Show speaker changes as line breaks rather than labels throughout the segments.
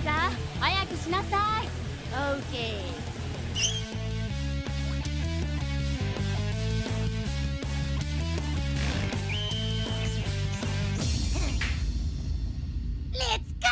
だ早くしなさい。OK。Let's go!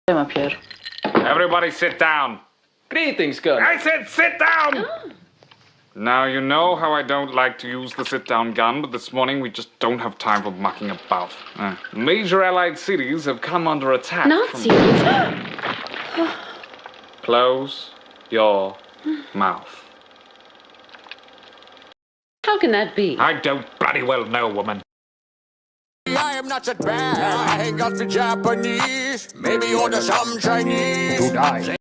I'm up here.
Everybody sit down.
Greetings, gun.
I said sit down! Now, you know how I don't like to use the sit-down gun, but this morning we just don't have time for mucking about. Major Allied cities have come under attack
Nazis?
Close your mouth.
How can that be?
I don't bloody well know, woman.
I am not that bad. I ain't got the Japanese. Maybe order some Chinese. To die.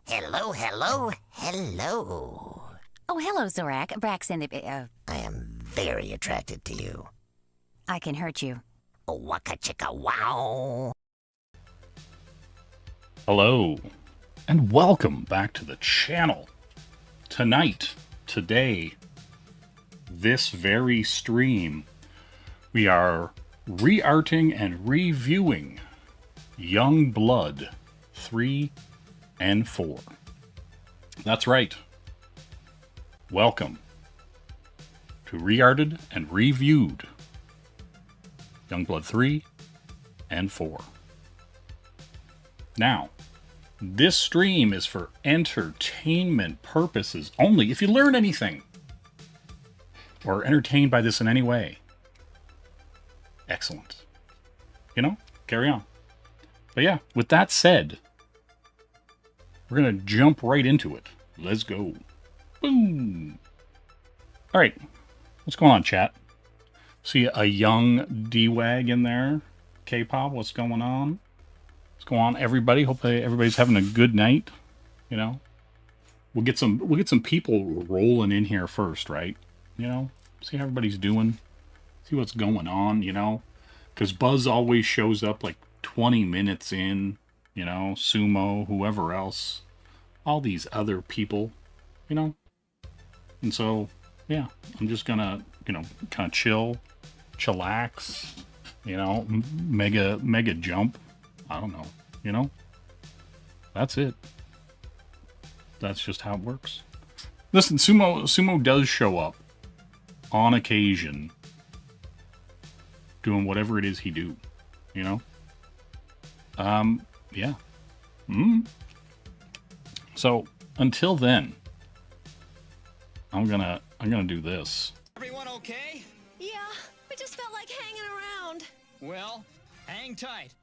Hello, hello, hello.
Oh, hello, Zorak. Braxton,
I am very attracted to you.
I can hurt you.
Oh, waka chicka wow.
Hello, and welcome back to the channel. Today, this very stream, we are re-arting and reviewing Youngblood 3 and 4. That's right. Welcome to re-arted and reviewed Youngblood 3 and 4. Now, this stream is for entertainment purposes only. If you learn anything or are entertained by this in any way, excellent. You know, carry on. But yeah, with that said, we're going to jump right into it. Let's go. Boom. All right. What's going on, chat? See a young D-Wag in there. K-pop, what's going on? What's going on, everybody? Hopefully everybody's having a good night. You know, we'll get some people rolling in here first, right? You know, see how everybody's doing. See what's going on, you know? Because Buzz always shows up like 20 minutes in, you know, Sumo, whoever else, all these other people, you know? And so, yeah, I'm just gonna, you know, kind of chillax, you know, mega jump. I don't know, you know? That's it. That's just how it works. Listen, Sumo does show up on occasion doing whatever it is he do, you know? Yeah. So, until then, I'm gonna do this.
Everyone okay?
Yeah, we just felt like hanging around.
Well, hang tight.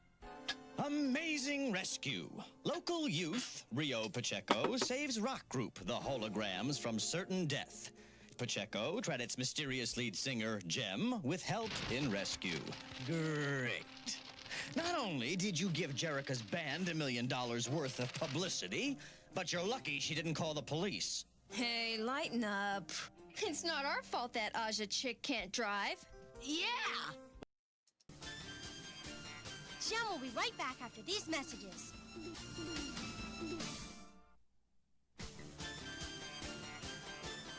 Amazing rescue. Local youth, Rio Pacheco, saves rock group, the Holograms, from certain death. Pacheco tried its mysterious lead singer, Jem, with help in rescue. Great. Not only did you give Jerica's band $1 million worth of publicity, but you're lucky she didn't call the police.
Hey, lighten up. It's not our fault that Aja chick can't drive.
Yeah!
Jem will be right back after these messages.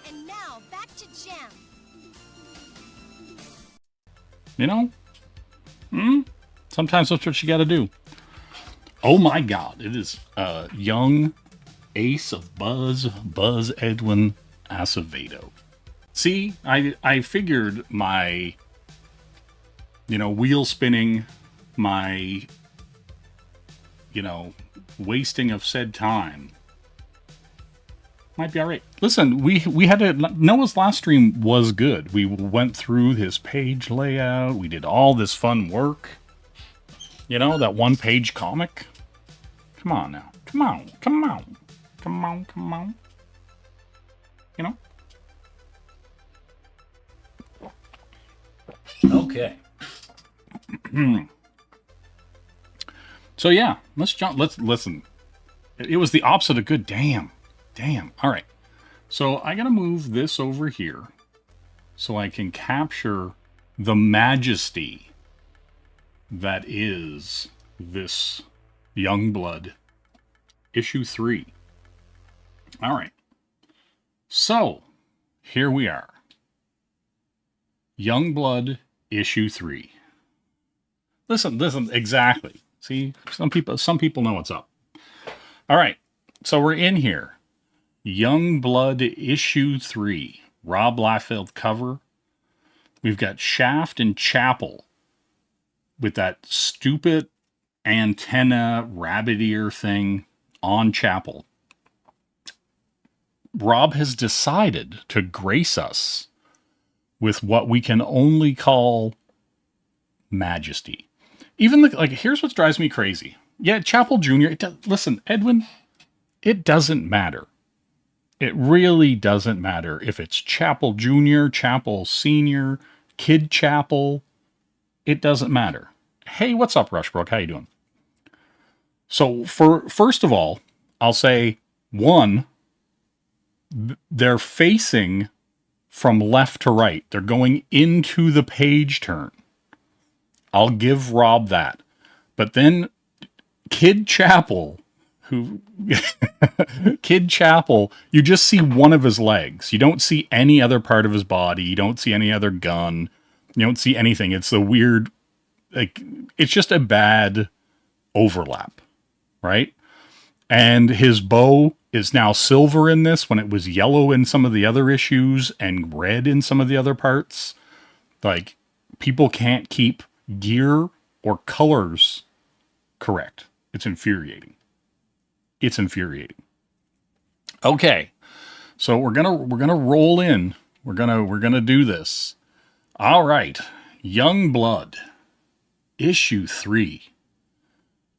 And now, back to Jem.
You know? Sometimes that's what you gotta do. Oh my god, it is young ace of Buzz Edwin Acevedo. See, I figured my, you know, wheel spinning my, wasting of said time might be all right. Listen, we had Noah's last stream was good. We went through his page layout. We did all this fun work. That one-page comic. Come on now. Come on. Come on. Come on. Come on. Okay. So yeah, let's listen. It was the opposite of good. Damn. All right. So I gotta move this over here so I can capture the majesty that is this Youngblood issue 3. All right. So here we are. Youngblood issue 3. Listen, exactly. See, some people know what's up. All right. So we're in here. Youngblood issue 3. Rob Liefeld cover. We've got Shaft and Chapel with that stupid antenna rabbit ear thing on Chapel. Rob has decided to grace us with what we can only call majesty. Even here's what drives me crazy. Yeah, Chapel Jr. Listen, Edwin, it doesn't matter. It really doesn't matter if it's Chapel Jr., Chapel Senior, Kid Chapel. It doesn't matter. Hey, what's up, Rushbrook? How you doing? So first of all, I'll say, one, they're facing from left to right. They're going into the page turn. I'll give Rob that. But then Kid Chapel, Kid Chapel, you just see one of his legs. You don't see any other part of his body. You don't see any other gun. You don't see anything. It's a weird, it's just a bad overlap, right? And his bow is now silver in this when it was yellow in some of the other issues and red in some of the other parts. People can't keep gear or colors correct. It's infuriating. Okay. So we're gonna roll in. We're gonna do this. All right. Youngblood, issue 3.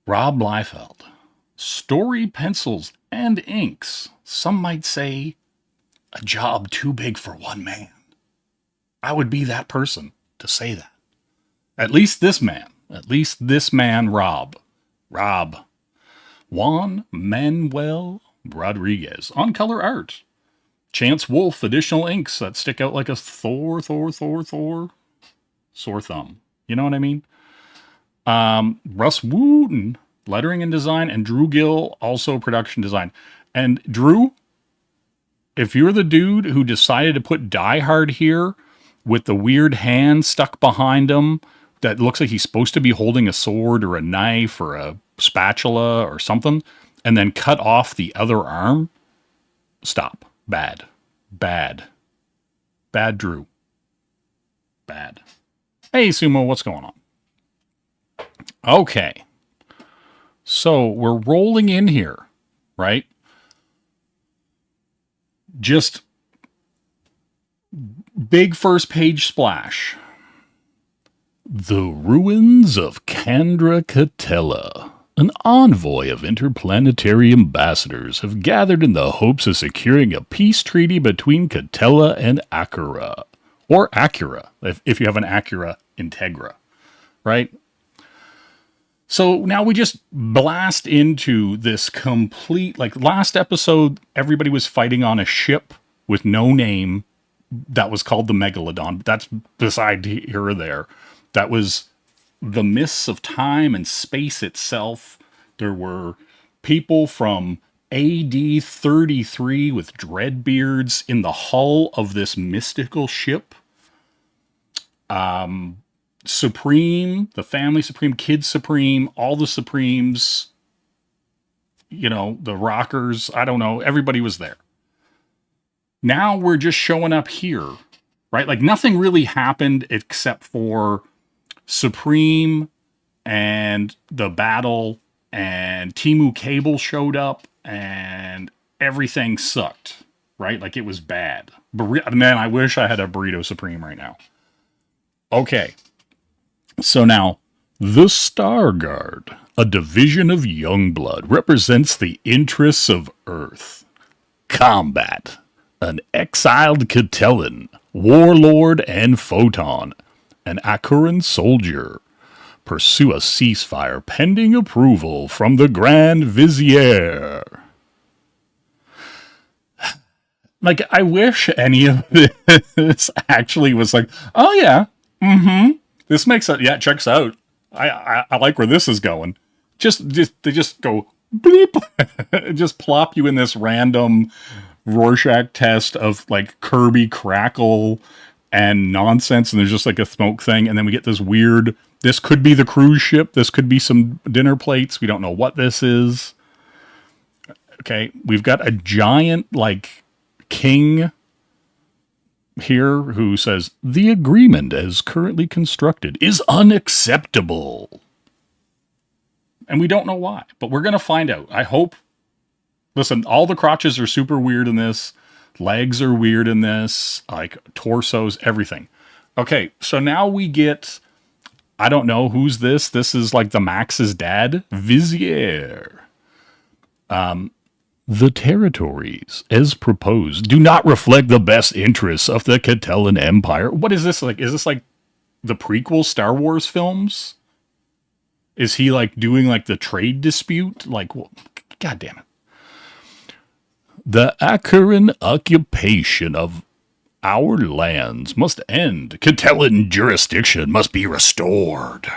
Rob Liefeld. Story pencils and inks. Some might say a job too big for one man. I would be that person to say that. At least this man, Rob. Juan Manuel Rodriguez on color art. Chance Wolf additional inks that stick out like a sore thumb. You know what I mean? Russ Wooten, lettering and design, and Drew Gill, also production design. And Drew, if you're the dude who decided to put Die Hard here with the weird hand stuck behind him that looks like he's supposed to be holding a sword or a knife or a spatula or something, and then cut off the other arm, stop. Bad, Drew. Bad. Hey, Sumo, what's going on? Okay. So we're rolling in here, right? Just big first page splash. The ruins of Candra Catella. An envoy of interplanetary ambassadors have gathered in the hopes of securing a peace treaty between Catella and Acura. Or Acura, if you have an Acura Integra, right? So now we just blast into this complete, last episode, everybody was fighting on a ship with no name that was called the Megalodon. That's beside here or there. That was the mists of time and space itself. There were people from AD 33 with dreadbeards in the hull of this mystical ship. Supreme, the family Supreme, Kid Supreme, all the Supremes, the Rockers, I don't know, everybody was there. Now we're just showing up here, right? Nothing really happened except for Supreme and the battle, and Timu Cable showed up, and everything sucked, right? Like, it was bad. Man, I wish I had a Burrito Supreme right now. Okay. So now, the Star Guard, a division of Youngblood, represents the interests of Earth. Combat. An exiled Catellan, warlord and photon, an Akuran soldier. Pursue a ceasefire pending approval from the Grand Vizier. Like, I wish any of this actually was like, oh yeah, this makes it, yeah, checks out. I like where this is going. They just go bleep, just plop you in this random Rorschach test of like Kirby crackle and nonsense, and there's just like a smoke thing, and then we get this weird, this could be the cruise ship, this could be some dinner plates, we don't know what this is. Okay, we've got a giant like king here who says, the agreement as currently constructed is unacceptable. And we don't know why, but we're going to find out. I hope. Listen, all the crotches are super weird in this. Legs are weird in this. Like, torsos, everything. Okay, so now we get, I don't know, who's this? This is like the Max's dad, Vizier. The territories, as proposed, do not reflect the best interests of the Catellan Empire. What is this like? Is this like the prequel Star Wars films? Is he like doing like the trade dispute? Like, well, God damn it. The Akuran occupation of our lands must end. Catellan jurisdiction must be restored.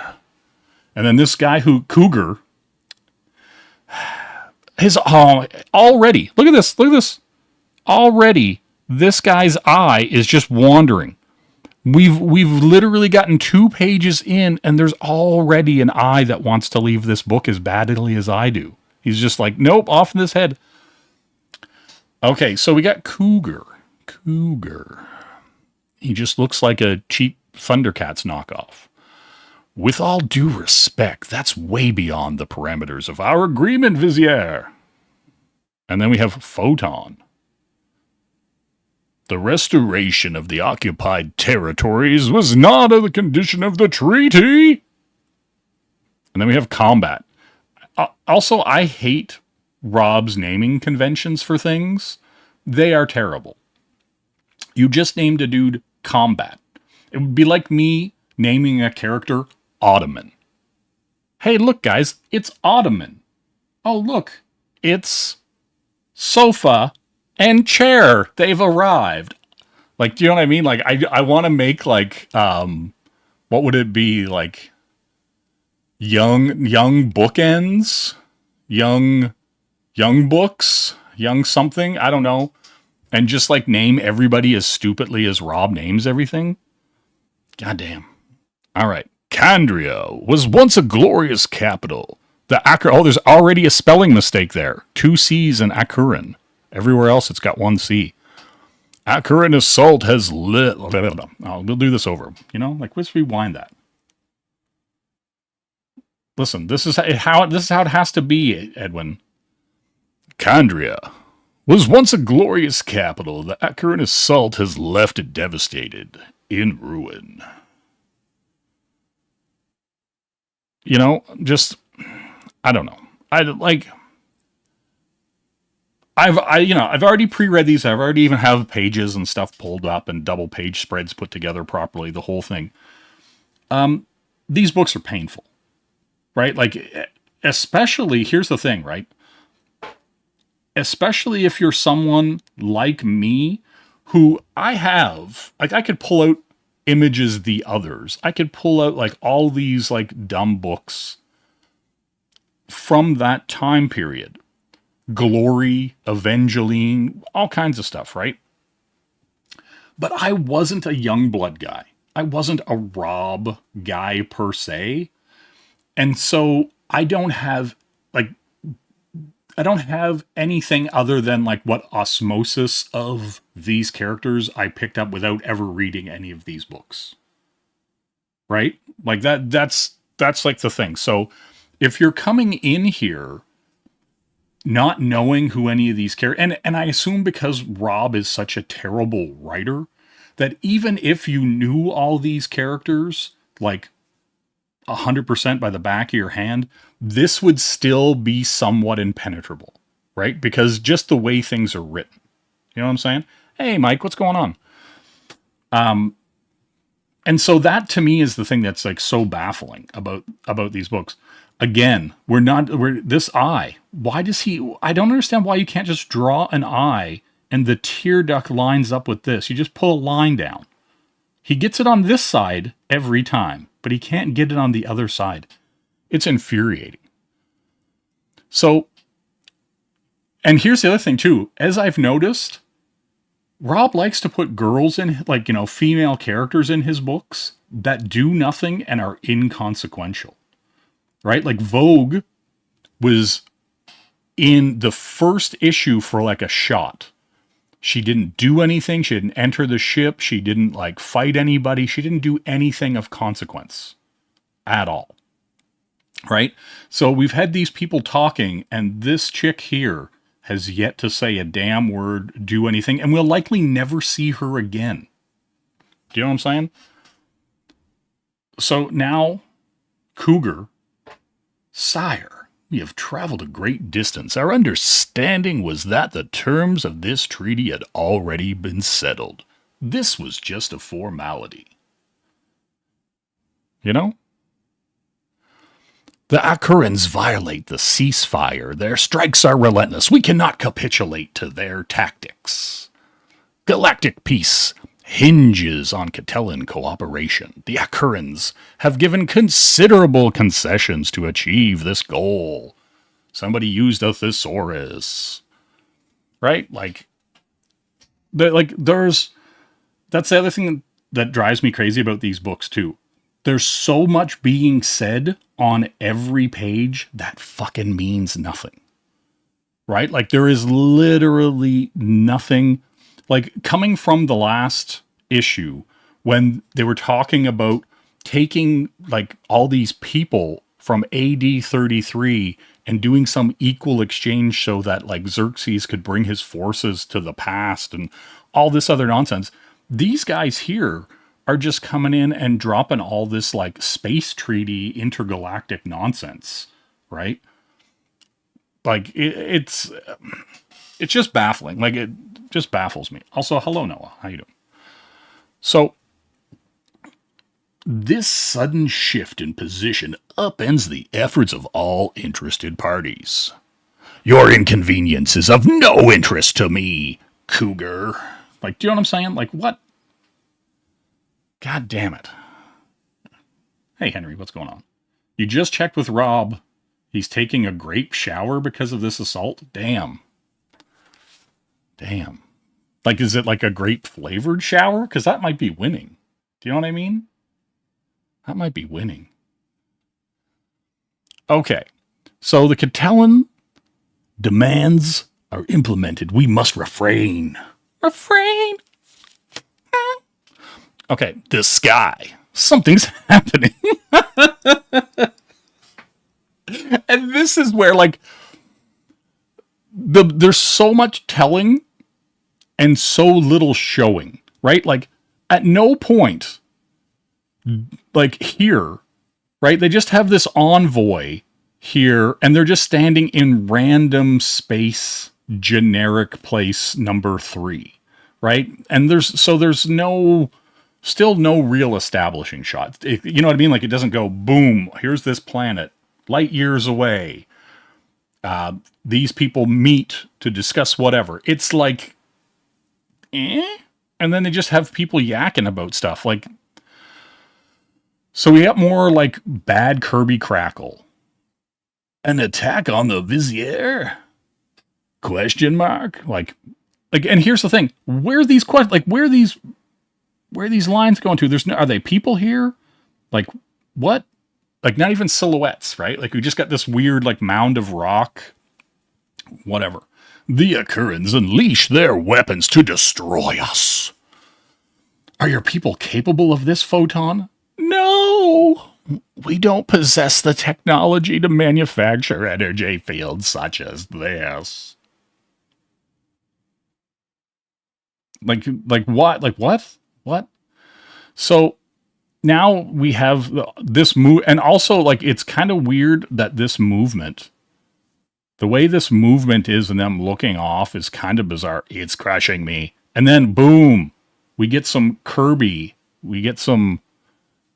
And then this guy Cougar, already, look at this. Already, this guy's eye is just wandering. We've literally gotten 2 pages in, and there's already an eye that wants to leave this book as badly as I do. He's just like, nope, off in this head. Okay, so we got Cougar. He just looks like a cheap Thundercats knockoff. With all due respect, that's way beyond the parameters of our agreement, Vizier. And then we have Photon. The restoration of the occupied territories was not a condition of the treaty. And then we have Combat. Also, I hate Rob's naming conventions for things. They are terrible. You just named a dude Combat. It would be like me naming a character Ottoman. Hey, look, guys, it's Ottoman. Oh, look, it's sofa and chair. They've arrived. Like, do you know what I mean? Like, I want to make like, what would it be? Like, young bookends, young books, young something. I don't know. And just like name everybody as stupidly as Rob names everything. God damn. All right. Candria was once a glorious capital. There's already a spelling mistake there. 2 C's in Akuran. Everywhere else, it's got 1 C. Akuran assault has lit. Oh, we'll do this over. You know, like, let's rewind that. Listen, this is how it has to be, Edwin. Candria was once a glorious capital. The Akuran assault has left it devastated, in ruin. You know, just, I don't know. I've already pre-read these. I've already even have pages and stuff pulled up and double page spreads put together properly, the whole thing. These books are painful, right? Like, especially, here's the thing, right? Especially if you're someone like me who I could pull out Images the Others. I could pull out like all these like dumb books from that time period. Glory, Evangeline, all kinds of stuff, right? But I wasn't a Youngblood guy. I wasn't a Rob guy per se. And so I don't have anything other than like what osmosis of these characters I picked up without ever reading any of these books. Right? Like that's that's like the thing. So if you're coming in here not knowing who any of these characters, and I assume because Rob is such a terrible writer, that even if you knew all these characters, like 100% by the back of your hand, this would still be somewhat impenetrable, right? Because just the way things are written. You know what I'm saying? Hey, Mike, what's going on? And so that to me is the thing that's like so baffling about these books. Again, we're this eye. Why does he? I don't understand why you can't just draw an eye and the tear duct lines up with this. You just pull a line down. He gets it on this side every time, but he can't get it on the other side. It's infuriating. So, and here's the other thing too. As I've noticed, Rob likes to put girls in, like, female characters in his books that do nothing and are inconsequential. Right? Like Vogue was in the first issue for like a shot. She didn't do anything. She didn't enter the ship. She didn't like fight anybody. She didn't do anything of consequence at all. Right? So we've had these people talking, and this chick here has yet to say a damn word, do anything, and we'll likely never see her again. Do you know what I'm saying? So now, Cougar, sire, we have traveled a great distance. Our understanding was that the terms of this treaty had already been settled. This was just a formality. You know? The Akurans violate the ceasefire. Their strikes are relentless. We cannot capitulate to their tactics. Galactic peace hinges on Catellan cooperation. The Akurans have given considerable concessions to achieve this goal. Somebody used a thesaurus. Right? That's the other thing that drives me crazy about these books too. There's so much being said on every page that fucking means nothing. Right? Like, there is literally nothing. Like, coming from the last issue, when they were talking about taking, like, all these people from AD 33 and doing some equal exchange so that, like, Xerxes could bring his forces to the past and all this other nonsense. These guys here are just coming in and dropping all this like space treaty intergalactic nonsense, right? Like it's just baffling. Like, it just baffles me. Also, hello Noah, how you doing? So this sudden shift in position upends the efforts of all interested parties. Your inconvenience is of no interest to me, Cougar. Like, do you know what I'm saying? Like, what? God damn it. Hey, Henry, what's going on? You just checked with Rob. He's taking a grape shower because of this assault? Damn. Like, is it like a grape-flavored shower? Because that might be winning. Do you know what I mean? That might be winning. Okay. So the Catellan demands are implemented. We must refrain. Refrain. Okay, the sky. Something's happening. And this is where, like, there's so much telling and so little showing, right? Like, at no point, like, here, right? They just have this envoy here, and they're just standing in random space, generic place number 3, right? And there's still no real establishing shot. You know what I mean? Like, it doesn't go, boom, here's this planet, light years away. These people meet to discuss whatever. It's like, and then they just have people yakking about stuff. Like, so we got more, like, bad Kirby Crackle. An attack on the Vizier? Question mark? Like, and here's the thing. Where are these lines going to? Are they people here? Like, what? Like, not even silhouettes, right? Like, we just got this weird, like, mound of rock. Whatever. The Akurans unleash their weapons to destroy us. Are your people capable of this, Photon? No! We don't possess the technology to manufacture energy fields such as this. Like what? Like what? What? So now we have this move, and also like it's kind of weird that this movement, the way this movement is and them looking off is kind of bizarre. It's crushing me. And then boom, we get some Kirby. We get some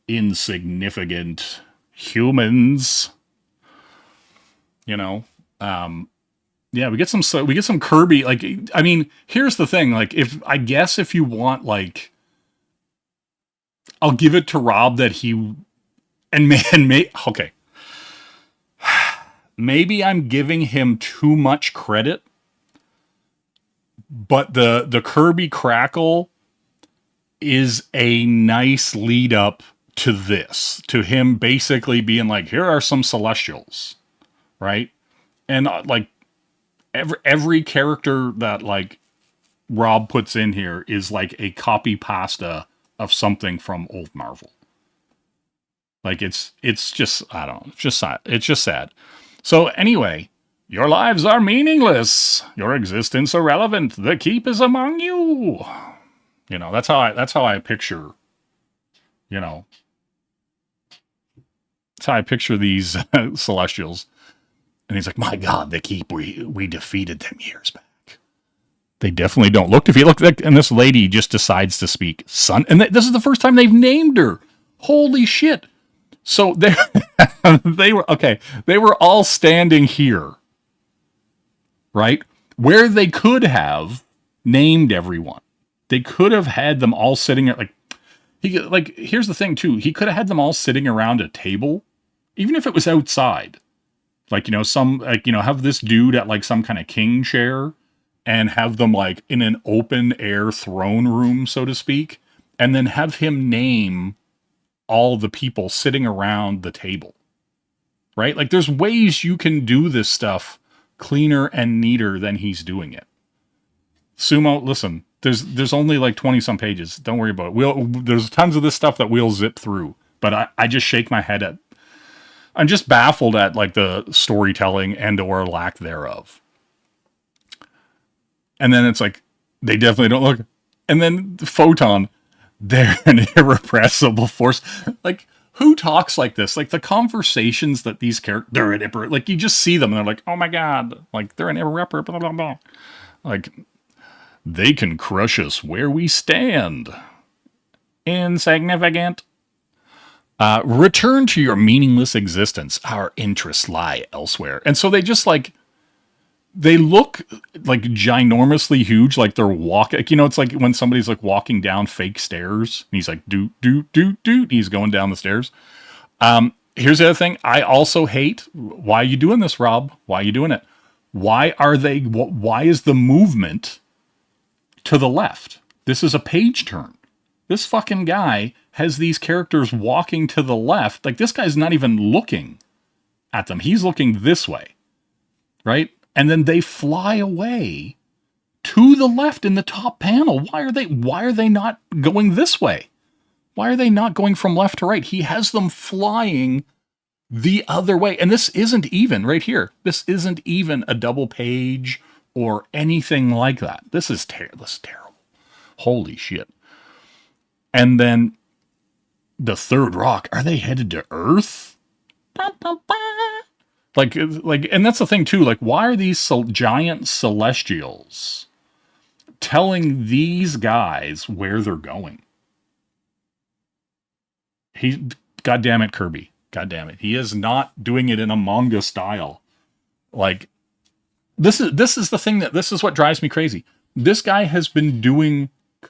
insignificant humans. You know, yeah, we get some Kirby. Like, I mean, here's the thing. Like, if you want, like, I'll give it to Rob that he okay. Maybe I'm giving him too much credit, but the Kirby crackle is a nice lead up to this, to him basically being like, here are some Celestials, right? And like every character that like Rob puts in here is like a copy pasta of something from old Marvel. Like it's just, I don't know, it's just sad. So anyway, your lives are meaningless. Your existence irrelevant. The keep is among you. You know, that's how I picture, you know, that's how I picture these Celestials. And he's like, my God, the keep, we defeated them years back. They definitely don't look. If you look, and this lady just decides to speak son, and this is the first time they've named her. Holy shit. So they were all standing here, right? Where they could have named everyone. They could have had them all sitting at here's the thing too. He could have had them all sitting around a table, even if it was outside. Like, you know, have this dude at like some kind of king chair and have them like in an open air throne room, so to speak, and then have him name all the people sitting around the table, right? Like there's ways you can do this stuff cleaner and neater than he's doing it. Sumo, listen, there's only like 20 some pages. Don't worry about it. There's tons of this stuff that we'll zip through, but I just shake my head at, I'm just baffled at like the storytelling and or lack thereof. And then it's like, they definitely don't look. And then the Photon, they're an irrepressible force. Like, who talks like this? Like the conversations that these characters, they're an irrepressible, like you just see them and they're like, oh my God, like they're an irrepressible, blah, blah, blah. Like, they can crush us where we stand. Insignificant. Return to your meaningless existence. Our interests lie elsewhere. And so they just like, they look like ginormously huge, like they're walking. Like, you know, it's like when somebody's like walking down fake stairs and he's like, doot, doot, doot, doot. He's going down the stairs. Here's the other thing. I also hate, why are you doing this, Rob? Why are you doing it? Why is the movement to the left? This is a page turn. This fucking guy has these characters walking to the left. Like this guy's not even looking at them. He's looking this way, right? And then they fly away to the left in the top panel. Why are they not going this way? Why are they not going from left to right? He has them flying the other way. And this isn't even right here. This isn't even a double page or anything like that. This is terrible. Holy shit. And then the third rock, are they headed to Earth? Like, and that's the thing too. Like, why are these giant Celestials telling these guys where they're going? God damn it, Kirby. God damn it. He is not doing it in a manga style. Like, this is the thing this is what drives me crazy. This guy has been doing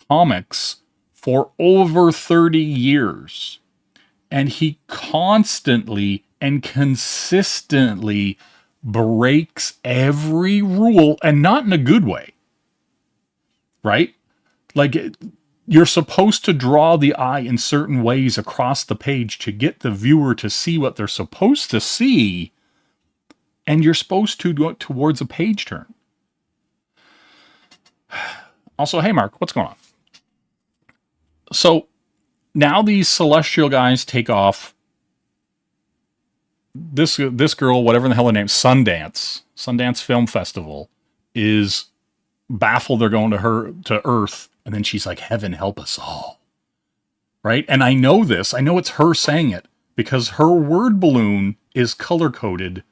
comics for over 30 years. And he constantly and consistently breaks every rule, and not in a good way. Right? Like, you're supposed to draw the eye in certain ways across the page to get the viewer to see what they're supposed to see, and you're supposed to go towards a page turn. Also, hey Mark, what's going on? So, now these Celestial guys take off this girl, whatever the hell her name, Sundance Film Festival, is baffled they're going to Earth, and then she's like, "Heaven help us all." Right? And I know this. I know it's her saying it because her word balloon is color coded,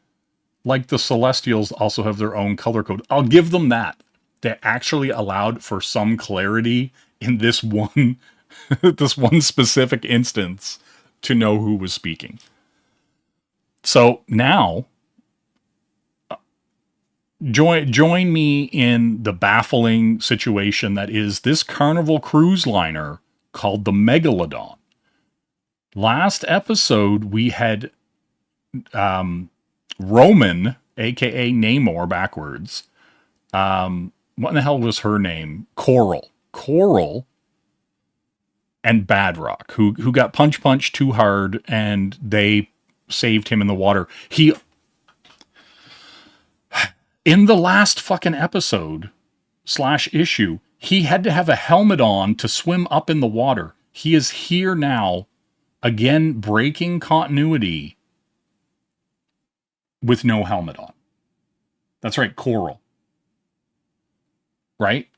like the Celestials also have their own color code. I'll give them that. They actually allowed for some clarity in this one this one specific instance to know who was speaking. So now join me in the baffling situation that is this Carnival cruise liner called the Megalodon. Last episode we had Roman, aka Namor backwards. What in the hell was her name? Coral and Badrock, who got punched too hard, and they saved him in the water. In the last fucking episode / issue, he had to have a helmet on to swim up in the water. He is here now, again, breaking continuity with no helmet on. That's right, Coral. Right?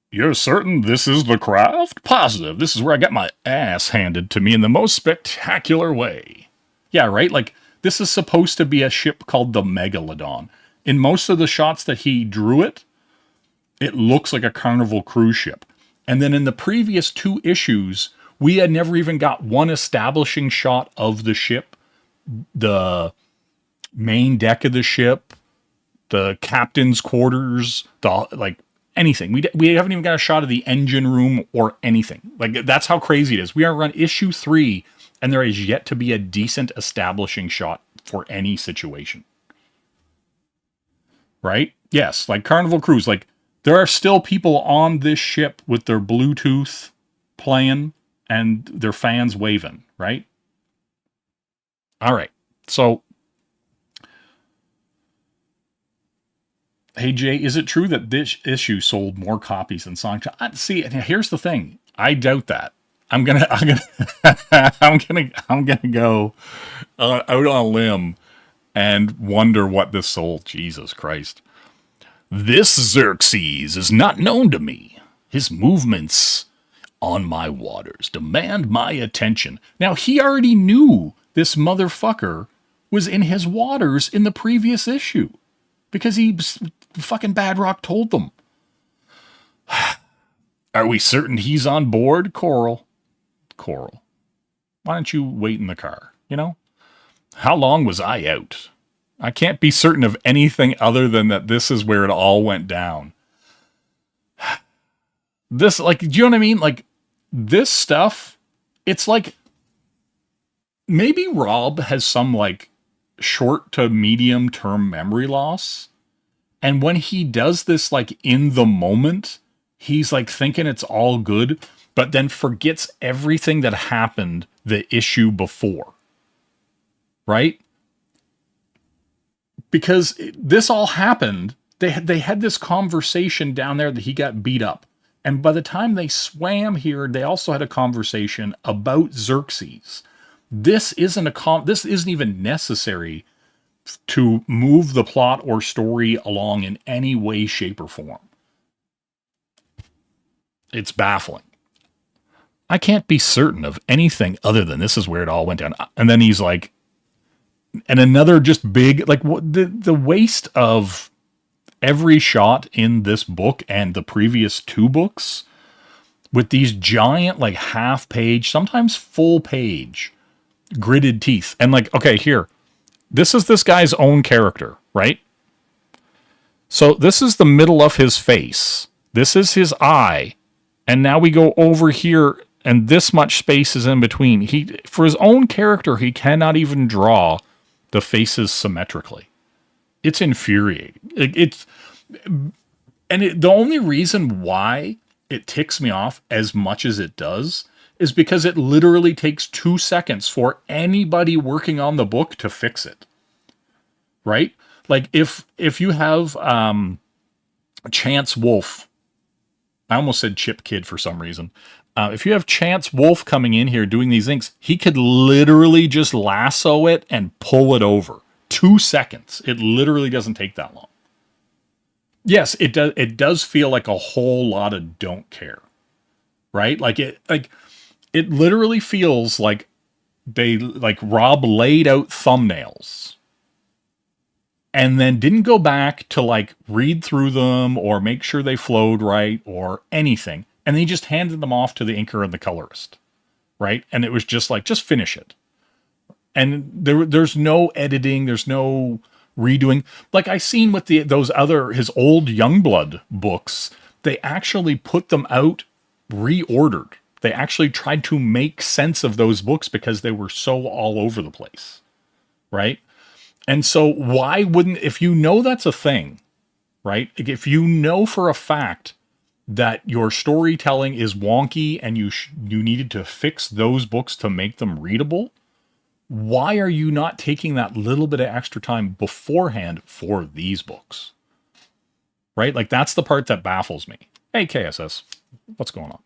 You're certain this is the craft? Positive. This is where I got my ass handed to me in the most spectacular way. Yeah, right? Like, this is supposed to be a ship called the Megalodon. In most of the shots that he drew it looks like a Carnival cruise ship. And then in the previous 2 issues, we had never even got one establishing shot of the ship, the main deck of the ship, the captain's quarters, anything. We haven't even got a shot of the engine room or anything. Like, that's how crazy it is. We are on issue 3, and there is yet to be a decent establishing shot for any situation. Right? Yes, like Carnival Cruise. Like, there are still people on this ship with their Bluetooth playing and their fans waving, right? All right. So, hey Jay, is it true that this issue sold more copies than Sonic? See, here's the thing. I doubt that. I'm gonna go out on a limb and wonder what this sold. Jesus Christ. This Xerxes is not known to me. His movements on my waters demand my attention. Now, he already knew this motherfucker was in his waters in the previous issue because fucking Badrock told them. Are we certain he's on board, Coral? Why don't you wait in the car? You know? How long was I out? I can't be certain of anything other than that this is where it all went down. This, like, do you know what I mean? Like, this stuff, it's like, maybe Rob has some, like, short to medium term memory loss. And when he does this, like, in the moment, he's, like, thinking it's all good, but then forgets everything that happened the issue before. Right? Because this all happened, they had this conversation down there that he got beat up. And by the time they swam here, they also had a conversation about Xerxes. This isn't even necessary to move the plot or story along in any way, shape, or form. It's baffling. I can't be certain of anything other than this is where it all went down. And then he's like, and another just big, like, what the waste of every shot in this book and the previous 2 books with these giant, like, half page, sometimes full page gridded teeth. And, like, okay, here, this is this guy's own character, right? So this is the middle of his face. This is his eye. And now we go over here and this much space is in between. For his own character, he cannot even draw the faces symmetrically. It's infuriating. The only reason why it ticks me off as much as it does is because it literally takes 2 seconds for anybody working on the book to fix it. Right? Like, if you have Chance Wolf, I almost said Chip Kid for some reason, If you have Chance Wolf coming in here doing these things, he could literally just lasso it and pull it over. 2 seconds. It literally doesn't take that long. Yes, it does. It does feel like a whole lot of don't care, right? It literally feels like Rob laid out thumbnails and then didn't go back to read through them or make sure they flowed right or anything. And then he just handed them off to the inker and the colorist, right? And it was just just finish it. And there's no editing, there's no redoing. I seen with his old Youngblood books, they actually put them out reordered. They actually tried to make sense of those books because they were so all over the place, right? And so why wouldn't, if you know that's a thing, right? If you know for a fact that your storytelling is wonky and you needed to fix those books to make them readable, why are you not taking that little bit of extra time beforehand for these books? Right? That's the part that baffles me. Hey, KSS, what's going on?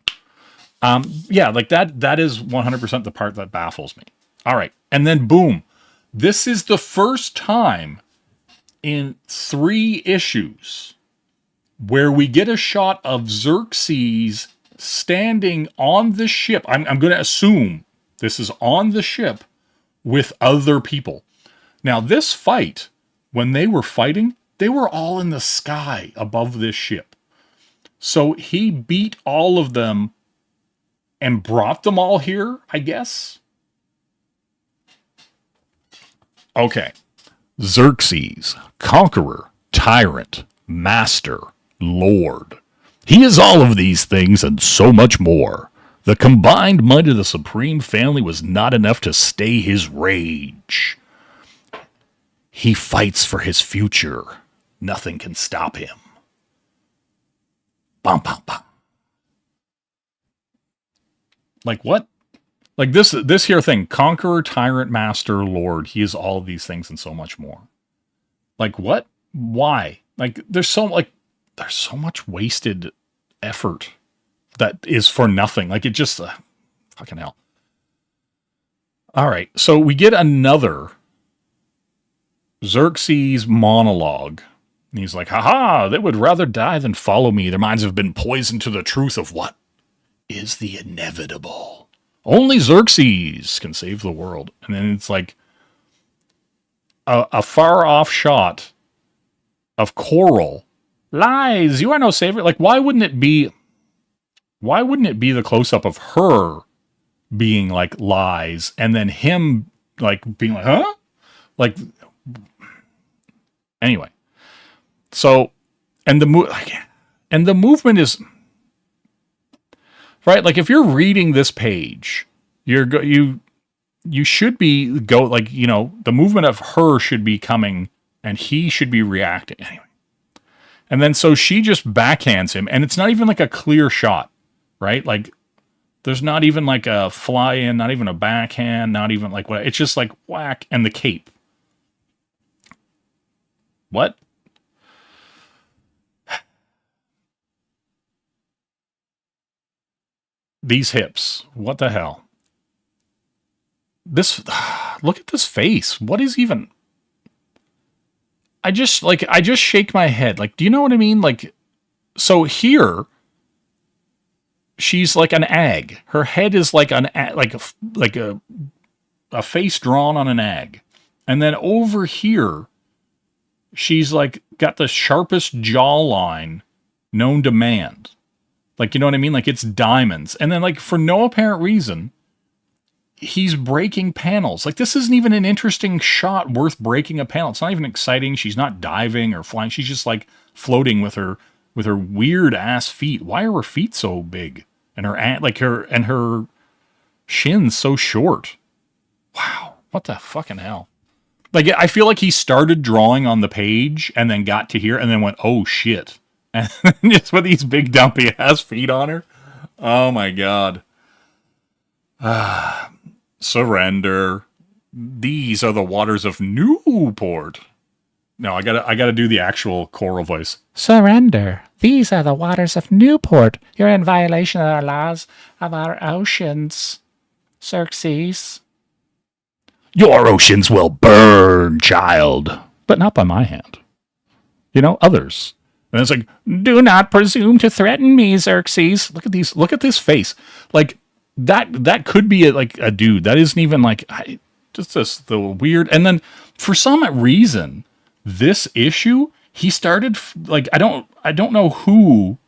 That is 100% the part that baffles me. All right. And then boom. This is the first time in 3 issues where we get a shot of Xerxes standing on the ship. I'm going to assume this is on the ship with other people. Now, this fight, when they were fighting, they were all in the sky above this ship. So he beat all of them and brought them all here, I guess. Okay. Xerxes, conqueror, tyrant, master, lord. He is all of these things and so much more. The combined might of the supreme family was not enough to stay his rage. He fights for his future. Nothing can stop him. Bum, bum, bum. What? This here thing, conqueror, tyrant, master, lord. He is all of these things and so much more. What? Why? There's so much wasted effort that is for nothing. It just, fucking hell. All right. So we get another Xerxes monologue. And he's like, haha, they would rather die than follow me. Their minds have been poisoned to the truth of what is the inevitable. Only Xerxes can save the world. And then it's a far off shot of Coral. Lies, you are no savior. Why wouldn't it be the close up of her being lies and then him being huh? Anyway. So, and the movement is right. If you're reading this page, you should be the movement of her should be coming and he should be reacting anyway. And then so she just backhands him and it's not even a clear shot, right? There's not even a fly in, not even a backhand, not even what. It's just whack and the cape. What? These hips. What the hell? Look at this face. What is even... I just shake my head. Do you know what I mean? So here, she's an egg. Her head is a face drawn on an egg. And then over here, she's got the sharpest jawline known to man. You know what I mean? It's diamonds. And then for no apparent reason, he's breaking panels. This isn't even an interesting shot worth breaking a panel. It's not even exciting. She's not diving or flying. She's just floating with her weird ass feet. Why are her feet so big? And her shins so short. Wow. What the fucking hell? I feel he started drawing on the page and then got to here and then went, oh shit. And just put these big dumpy ass feet on her. Oh my God. Surrender. These are the waters of Newport. No, I gotta do the actual choral voice. Surrender. These are the waters of Newport. You're in violation of our laws of our oceans, Xerxes. Your oceans will burn, child. But not by my hand. Others. And it's like, do not presume to threaten me, Xerxes. Look at this face. Like, that could be a dude. That isn't even just the weird. And then for some reason, this issue, he started I don't know who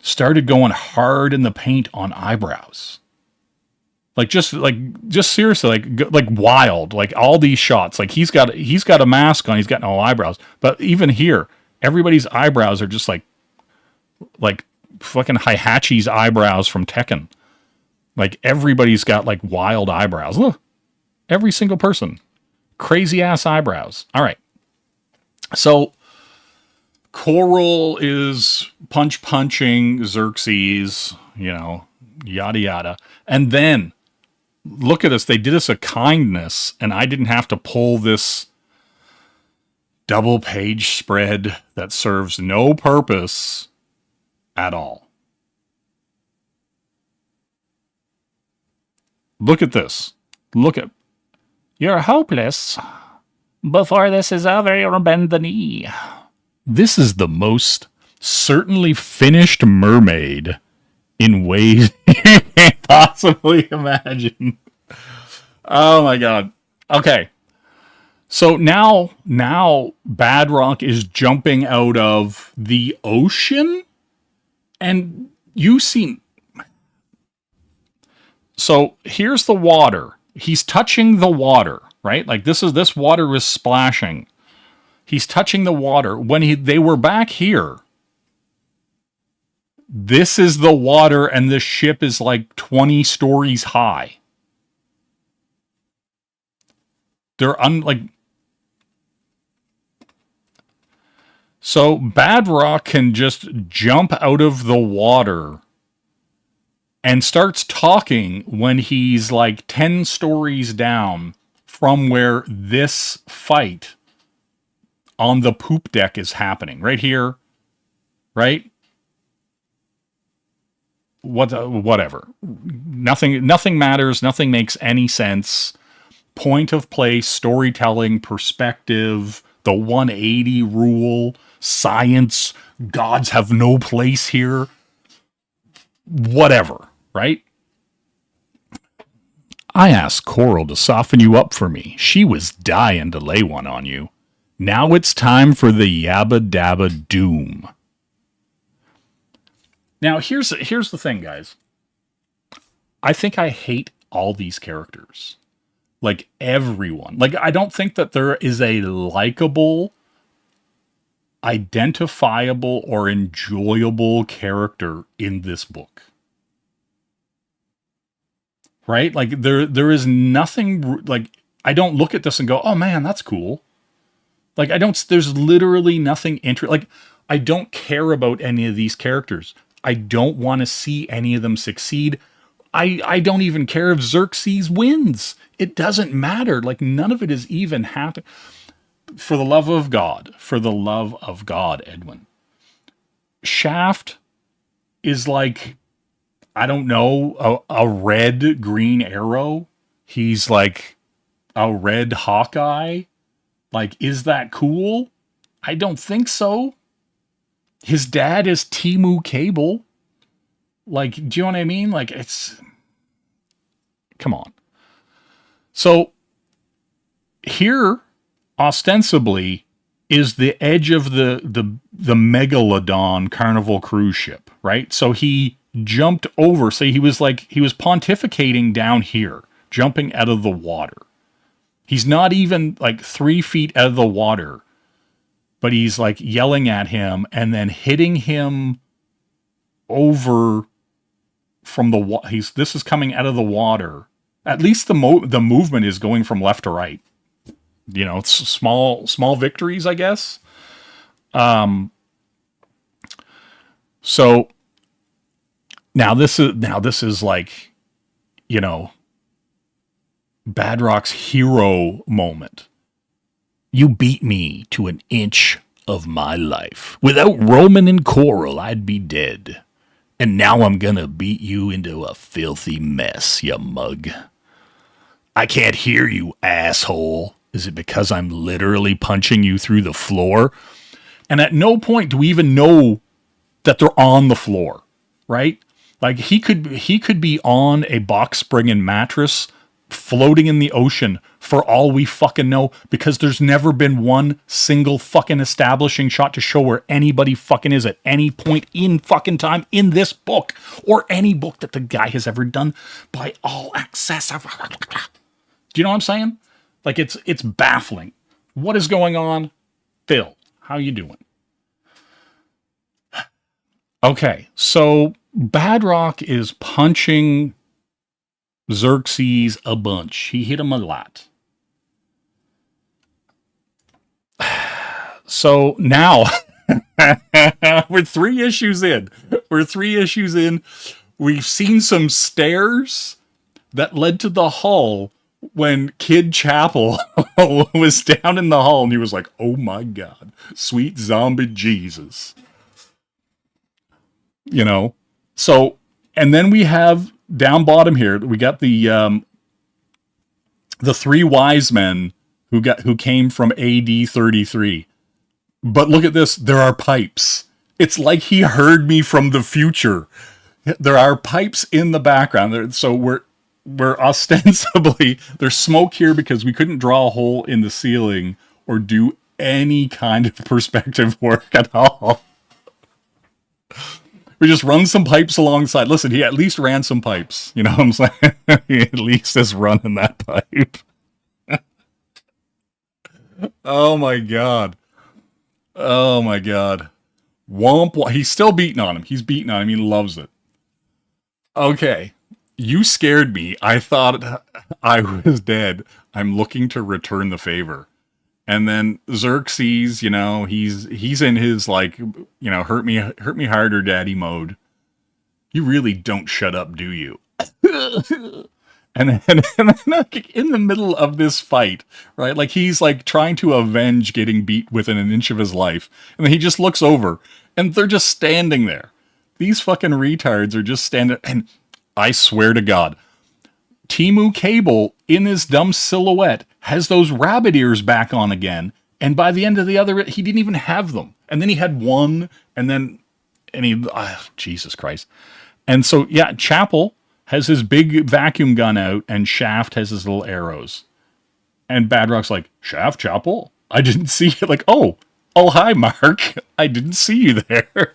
started going hard in the paint on eyebrows. Just seriously, like wild, like all these shots. Like he's got a mask on, he's got no eyebrows. But even here, everybody's eyebrows are just like fucking Heihachi's eyebrows from Tekken. Like everybody's got like wild eyebrows. Look, every single person, crazy ass eyebrows. All right, so Coral is punching Xerxes, yada yada, and then look at this. They did us a kindness, and I didn't have to pull this double page spread that serves no purpose at all. Look at this. You're hopeless. Before this is over, you'll bend the knee. This is the most certainly finished mermaid in ways you can't possibly imagine. Oh my god. Okay. So now Badrock is jumping out of the ocean, and you see. So here's the water. He's touching the water, right? Like this water is splashing. He's touching the water. When they were back here, this is the water, and the ship is like 20 stories high. They're So Badrock can just jump out of the water and starts talking when he's like 10 stories down from where this fight on the poop deck is happening. Right here. Right? Whatever. Nothing matters. Nothing makes any sense. Point of place, storytelling, perspective, the 180 rule, science, gods have no place here. Whatever, right? I asked Coral to soften you up for me. She was dying to lay one on you. Now it's time for the Yabba Dabba Doom. Now, here's the thing, guys. I think I hate all these characters. Like, everyone. Like, I don't think that there is a likable, identifiable, or enjoyable character in this book. Right? Like, there is nothing, like, I don't look at this and go, oh man, that's cool. Like, there's literally nothing like, I don't care about any of these characters. I don't want to see any of them succeed. I don't even care if Xerxes wins. It doesn't matter. Like, none of it is even happening. For the love of God, Edwin. Shaft is like, I don't know, a red Green Arrow. He's like a red Hawkeye. Like, is that cool? I don't think so. His dad is Timu Cable. Like, do you know what I mean? Like, come on. So, here, ostensibly, is the edge of the Megalodon Carnival cruise ship, right? So he jumped over. So he was pontificating down here, jumping out of the water. He's not even like 3 feet out of the water, but he's like yelling at him and then hitting him over from the water. This is coming out of the water. At least the movement is going from left to right. You know, it's small victories, I guess. So now this is like, you know, Badrock's hero moment. You beat me to an inch of my life. Without Roman and Coral, I'd be dead. And now I'm gonna beat you into a filthy mess, you mug. I can't hear you, asshole. Is it because I'm literally punching you through the floor? And at no point do we even know that they're on the floor, right? Like he could be on a box spring and mattress floating in the ocean for all we fucking know, because there's never been one single fucking establishing shot to show where anybody fucking is at any point in fucking time in this book or any book that the guy has ever done by all access. Do you know what I'm saying? Like it's baffling. What is going on? Phil, how you doing? Okay, so Badrock is punching Xerxes a bunch. He hit him a lot. So now we're 3 issues in. We've seen some stairs that led to the hull when Kid Chapel was down in the hull and he was like, oh my God, sweet zombie Jesus. You know, so, and then we have down bottom here, we got the 3 wise men who came from AD 33. But look at this, there are pipes. It's like he heard me from the future. There are pipes in the background. So we're ostensibly, there's smoke here because we couldn't draw a hole in the ceiling or do any kind of perspective work at all. We just run some pipes alongside. Listen, he at least ran some pipes. You know what I'm saying? He at least is running that pipe. Oh my God. Oh my God. Womp womp. He's still beating on him. He's beating on him. He loves it. Okay. You scared me. I thought I was dead. I'm looking to return the favor. And then Xerxes, you know, he's in his like, you know, hurt me harder daddy mode. You really don't shut up, do you? and then in the middle of this fight, right? Like he's like trying to avenge getting beat within an inch of his life. And then he just looks over and they're just standing there. These fucking retards are just standing. And I swear to God, Timu Cable in his dumb silhouette has those rabbit ears back on again. And by the end of the other, he didn't even have them. And then he had one and he, Jesus Christ. And so, yeah, Chapel has his big vacuum gun out and Shaft has his little arrows. And Badrock's like, Shaft, Chapel? I didn't see you. Like, oh, hi, Mark. I didn't see you there.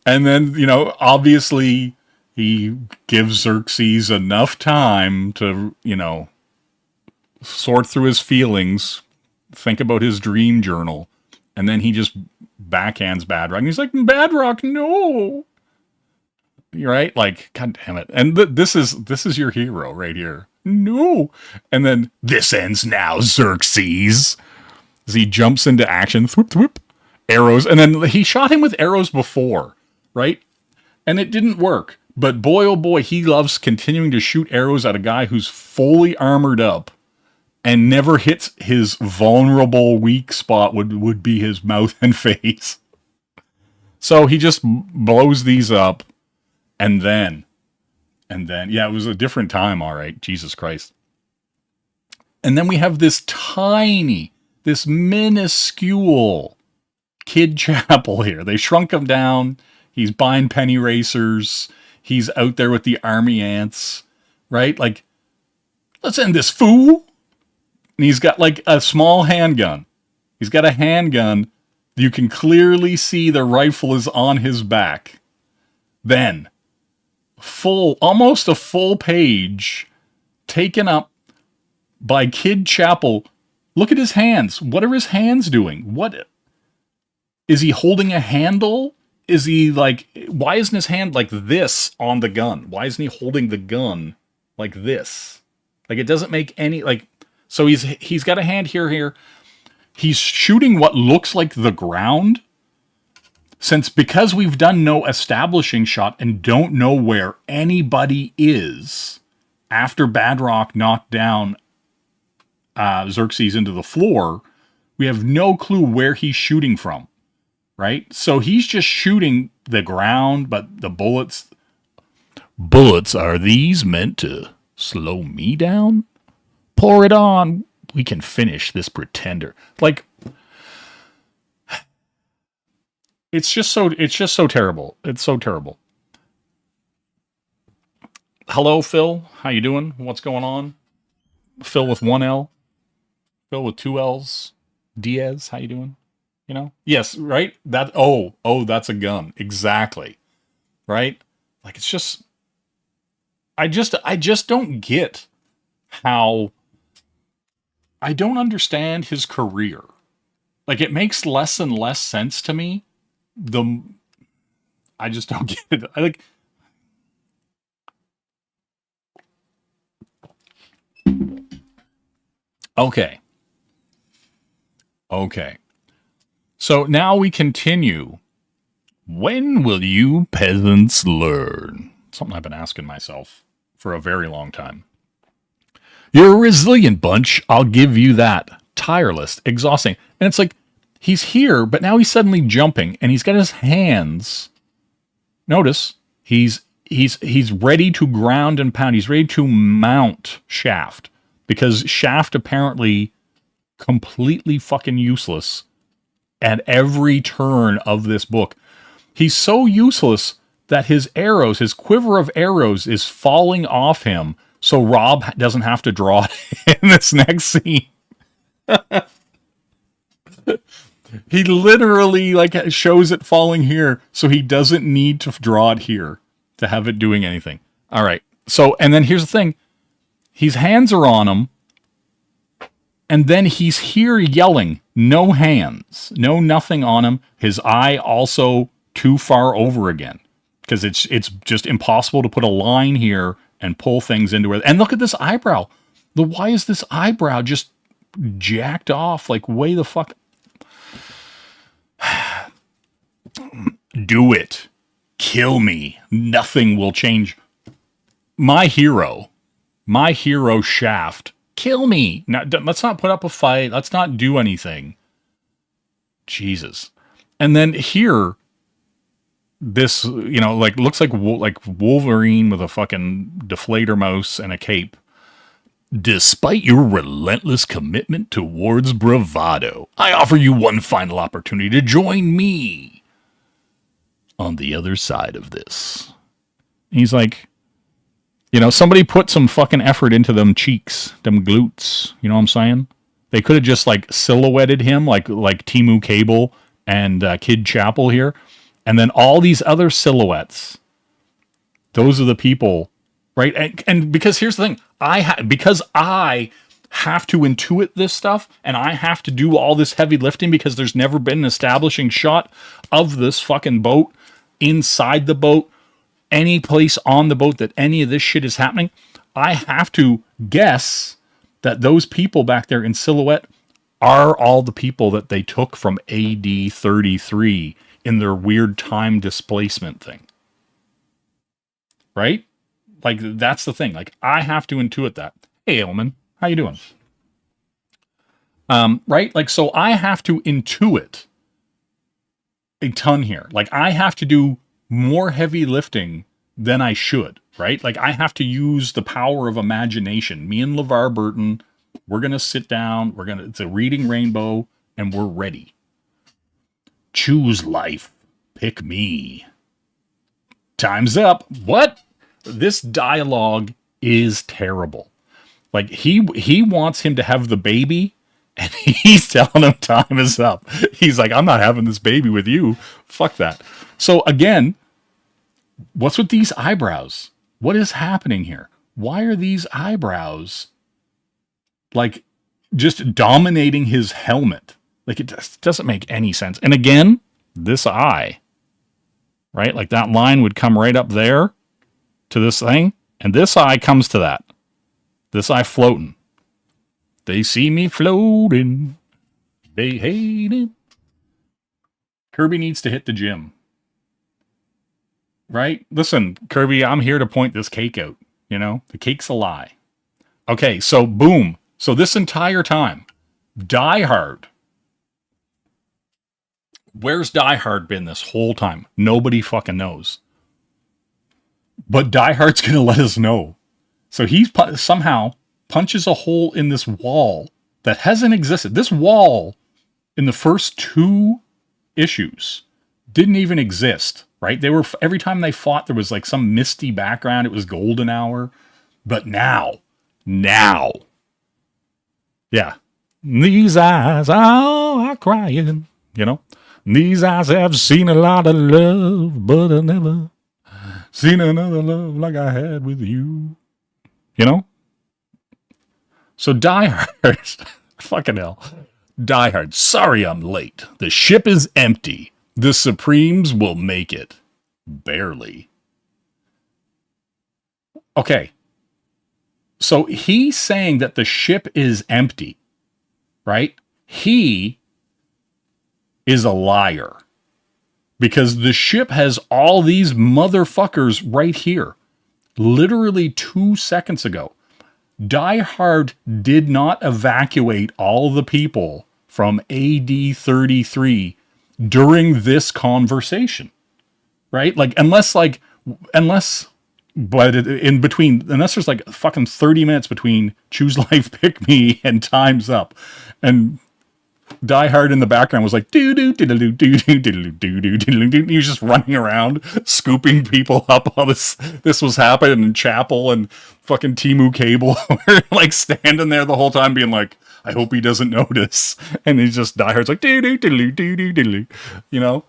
And then, you know, obviously he gives Xerxes enough time to, you know, sort through his feelings, think about his dream journal, and then he just backhands Badrock. And he's like, Badrock, no. You're right? Like, God damn it. And this is your hero right here. No. And then, this ends now, Xerxes. As he jumps into action, thwip, thwip, arrows. And then he shot him with arrows before, right? And it didn't work. But boy, oh boy, he loves continuing to shoot arrows at a guy who's fully armored up and never hits his vulnerable weak spot would be his mouth and face. So he just blows these up and then, yeah, it was a different time, all right, Jesus Christ. And then we have this minuscule Kid Chapel here. They shrunk him down. He's buying penny racers. He's out there with the army ants, right? Like, let's end this, fool. And he's got like a small handgun. He's got a handgun. You can clearly see the rifle is on his back. Then, almost a full page taken up by Kid Chapel. Look at his hands. What are his hands doing? What? Is he holding a handle? Is he like, why isn't his hand like this on the gun? Why isn't he holding the gun like this? Like, it doesn't make any, like, so he's got a hand here. He's shooting what looks like the ground. Because we've done no establishing shot and don't know where anybody is after Badrock knocked down Xerxes into the floor, We have no clue where he's shooting from, right? So he's just shooting the ground, but the bullets... Bullets, are these meant to slow me down? Pour it on. We can finish this pretender. Like, it's just so terrible. It's so terrible. Hello, Phil. How you doing? What's going on? Phil with one L. Phil with two L's. Diaz, how you doing? You know? Yes, right? That that's a gun. Exactly. Right? Like, it's just I just don't get how... I don't understand his career. Like, it makes less and less sense to me. I just don't get it. I like... Okay. So now we continue. When will you peasants learn? Something I've been asking myself for a very long time. You're a resilient bunch, I'll give you that. Tireless, exhausting. And it's like, he's here, but now he's suddenly jumping, and he's got his hands. Notice, he's ready to ground and pound. He's ready to mount Shaft. Because Shaft apparently completely fucking useless at every turn of this book. He's so useless that his arrows, his quiver of arrows is falling off him, so Rob doesn't have to draw it in this next scene. He literally like shows it falling here, so he doesn't need to draw it here to have it doing anything. All right. So, and then here's the thing. His hands are on him, and then he's here yelling, no hands, no nothing on him. His eye also too far over again, because it's just impossible to put a line here and pull things into it. And look at this eyebrow. Why is this eyebrow just jacked off? Like, way the fuck... Do it. Kill me. Nothing will change. My hero Shaft. Kill me. Now, let's not put up a fight. Let's not do anything. Jesus. And then here, this, like, looks like Wolverine with a fucking deflator mouse and a cape. Despite your relentless commitment towards bravado, I offer you one final opportunity to join me on the other side of this. He's like, somebody put some fucking effort into them cheeks, them glutes. You know what I'm saying? They could have just like silhouetted him like Timu Cable and Kid Chapel here. And then all these other silhouettes. Those are the people, right? And because here's the thing. Because I have to intuit this stuff and I have to do all this heavy lifting because there's never been an establishing shot of this fucking boat, inside the boat, any place on the boat that any of this shit is happening. I have to guess that those people back there in silhouette are all the people that they took from AD 33 in their weird time displacement thing. Right? Like, that's the thing. Like, I have to intuit that. Hey, Ailman, how you doing? Right? Like, so I have to intuit a ton here. Like, I have to do more heavy lifting than I should, right? Like, I have to use the power of imagination. Me and LeVar Burton, we're going to sit down. It's a reading rainbow, and we're ready. Choose life. Pick me. Time's up. What? This dialogue is terrible. Like, he wants him to have the baby, and he's telling him time is up. He's like, I'm not having this baby with you. Fuck that. So again, what's with these eyebrows? What is happening here? Why are these eyebrows like just dominating his helmet? Like, it just doesn't make any sense. And again, this eye, right? Like, that line would come right up there to this thing, and this eye comes to that. This eye floating. They see me floating. They hate it. Kirby needs to hit the gym. Right? Listen, Kirby, I'm here to point this cake out. The cake's a lie. Okay, so boom. So this entire time, Die Hard Where's Die Hard been this whole time? Nobody fucking knows. But Die Hard's going to let us know. So he somehow punches a hole in this wall that hasn't existed. This wall in the first 2 issues didn't even exist, right? They were, every time they fought, there was like some misty background. It was golden hour. But now, yeah. These eyes are crying, you know? These eyes have seen a lot of love, but I never seen another love like I had with you. You know? So Die Hard, fucking hell. Die Hard, sorry I'm late. The ship is empty. The Supremes will make it. Barely. Okay. So he's saying that the ship is empty, right? He is a liar. Because the ship has all these motherfuckers right here. Literally 2 seconds ago. Die Hard did not evacuate all the people from AD 33 during this conversation. Right? Like, unless there's like fucking 30 minutes between Choose Life, Pick Me and Time's Up. And Die Hard in the background was like, he was just running around, scooping people up while this was happening in Chapel, and fucking Timu Cable were like standing there the whole time being like, I hope he doesn't notice. And he's just, Die Hard's like, you know?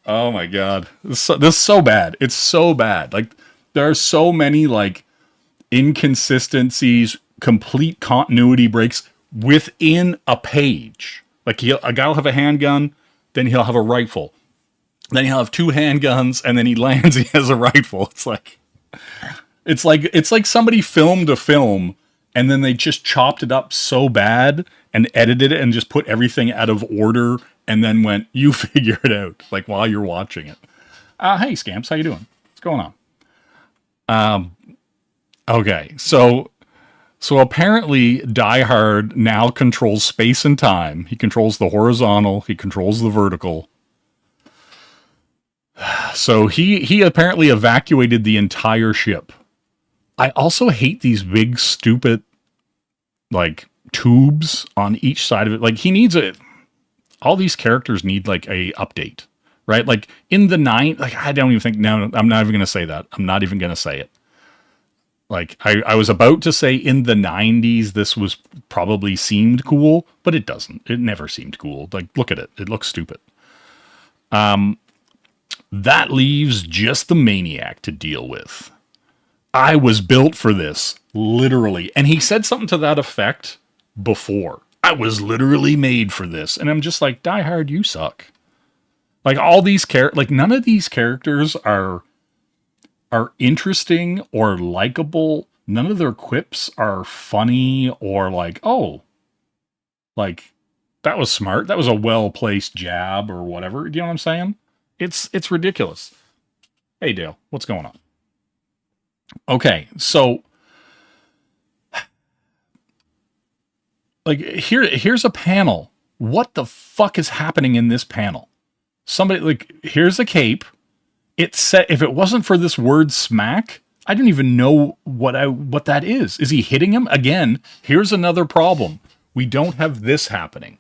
Oh my God. This is so bad. It's so bad. Like, there are so many like inconsistencies, complete continuity breaks within a page. Like, a guy will have a handgun, then he'll have a rifle. Then he'll have 2 handguns, and then he lands, he has a rifle. It's like somebody filmed a film, and then they just chopped it up so bad, and edited it, and just put everything out of order, and then went, you figure it out, like, while you're watching it. Hey, Scamps, how you doing? What's going on? Okay, so apparently Die Hard now controls space and time. He controls the horizontal. He controls the vertical. So he apparently evacuated the entire ship. I also hate these big, stupid, like, tubes on each side of it. Like, he needs all these characters need, like, a update, right? Like, in the I don't even think, no, I'm not even going to say that. I'm not even going to say it. Like, I was about to say in the 90s this was probably seemed cool, but it doesn't. It never seemed cool. Like, look at it. It looks stupid. That leaves just the Maniac to deal with. I was built for this, literally. And he said something to that effect before. I was literally made for this. And I'm just like, Die Hard, you suck. Like, all these none of these characters are interesting or likable. None of their quips are funny or like, oh, like, that was smart. That was a well-placed jab or whatever. Do you know what I'm saying? It's ridiculous. Hey, Dale, what's going on? Okay, so like, here's a panel. What the fuck is happening in this panel? Somebody, like, here's a cape. It said, if it wasn't for this word smack, I don't even know what that is. Is he hitting him? Again, here's another problem. We don't have this happening.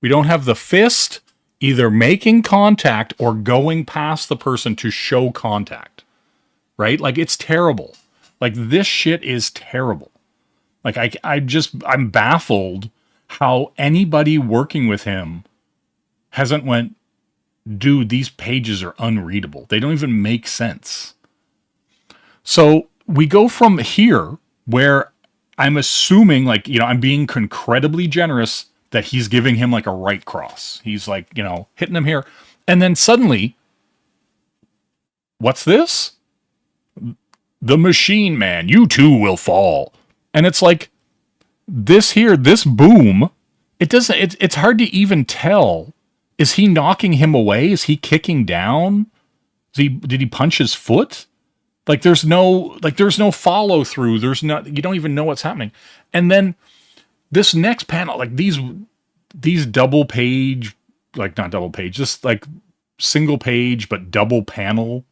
We don't have the fist either making contact or going past the person to show contact. Right? Like, it's terrible. Like, this shit is terrible. Like, I'm baffled how anybody working with him hasn't went, dude, these pages are unreadable. They don't even make sense. So we go from here, where I'm assuming, like, you know, I'm being incredibly generous that he's giving him like a right cross. He's like, you know, hitting him here. And then suddenly, what's this? The Machine Man, you too will fall. And it's like, this here, this boom, it's hard to even tell. Is he knocking him away? Is he kicking down? Did he punch his foot? Like, there's no follow through. You don't even know what's happening. And then this next panel, like these double page like not double page, just like single page, but double panel,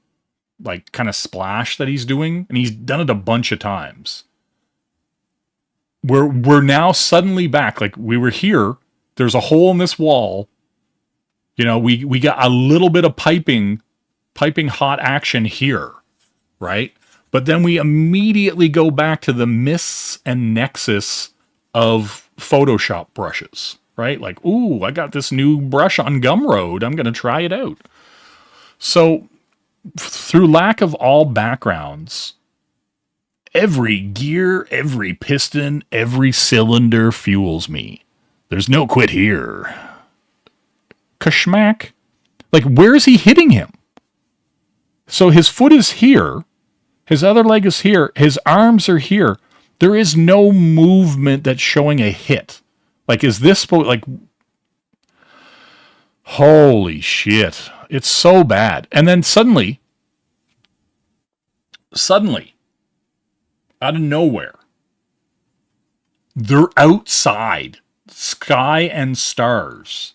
like kind of splash that he's doing. And he's done it a bunch of times. We're now suddenly back. Like we were here. There's a hole in this wall. You know, we got a little bit of piping hot action here, right? But then we immediately go back to the mists and nexus of Photoshop brushes, right? Like, ooh, I got this new brush on Gumroad. I'm going to try it out. So through lack of all backgrounds, every gear, every piston, every cylinder fuels me. There's no quit here. Kashmack. Like, where is he hitting him? So his foot is here. His other leg is here. His arms are here. There is no movement that's showing a hit. Like, is this like... Holy shit. It's so bad. And then suddenly, out of nowhere, they're outside. Sky and stars.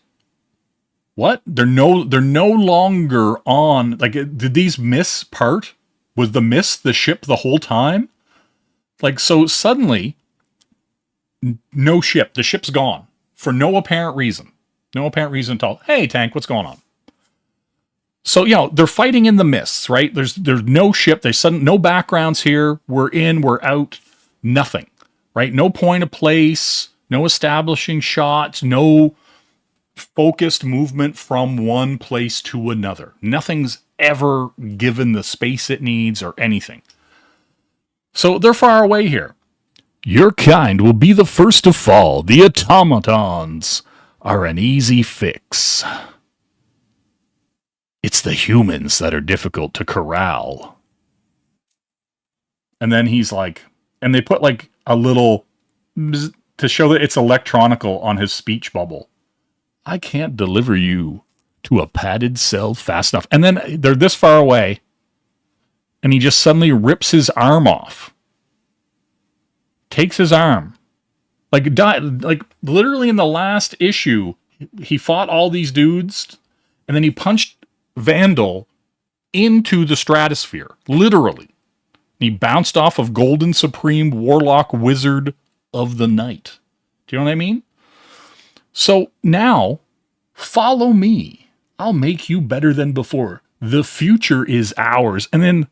What? They're no longer on. Like, did these miss part? Was the mist the ship the whole time? Like, so suddenly, no ship. The ship's gone for no apparent reason. No apparent reason at all. Hey, tank, what's going on? So, you know, they're fighting in the mists, right? There's no ship. There's no backgrounds here. We're in, we're out. Nothing, right? No point of place. No establishing shots. No focused movement from one place to another. Nothing's ever given the space it needs or anything. So they're far away here. Your kind will be the first to fall. The automatons are an easy fix. It's the humans that are difficult to corral. And then he's like, and they put like a little bzz to show that it's electronical on his speech bubble. I can't deliver you to a padded cell fast enough. And then they're this far away, and he just suddenly rips his arm off. Takes his arm. Like literally in the last issue, he fought all these dudes, and then he punched Vandal into the stratosphere. Literally. He bounced off of Golden Supreme Warlock Wizard of the Night. Do you know what I mean? So now, follow me. I'll make you better than before. The future is ours. And then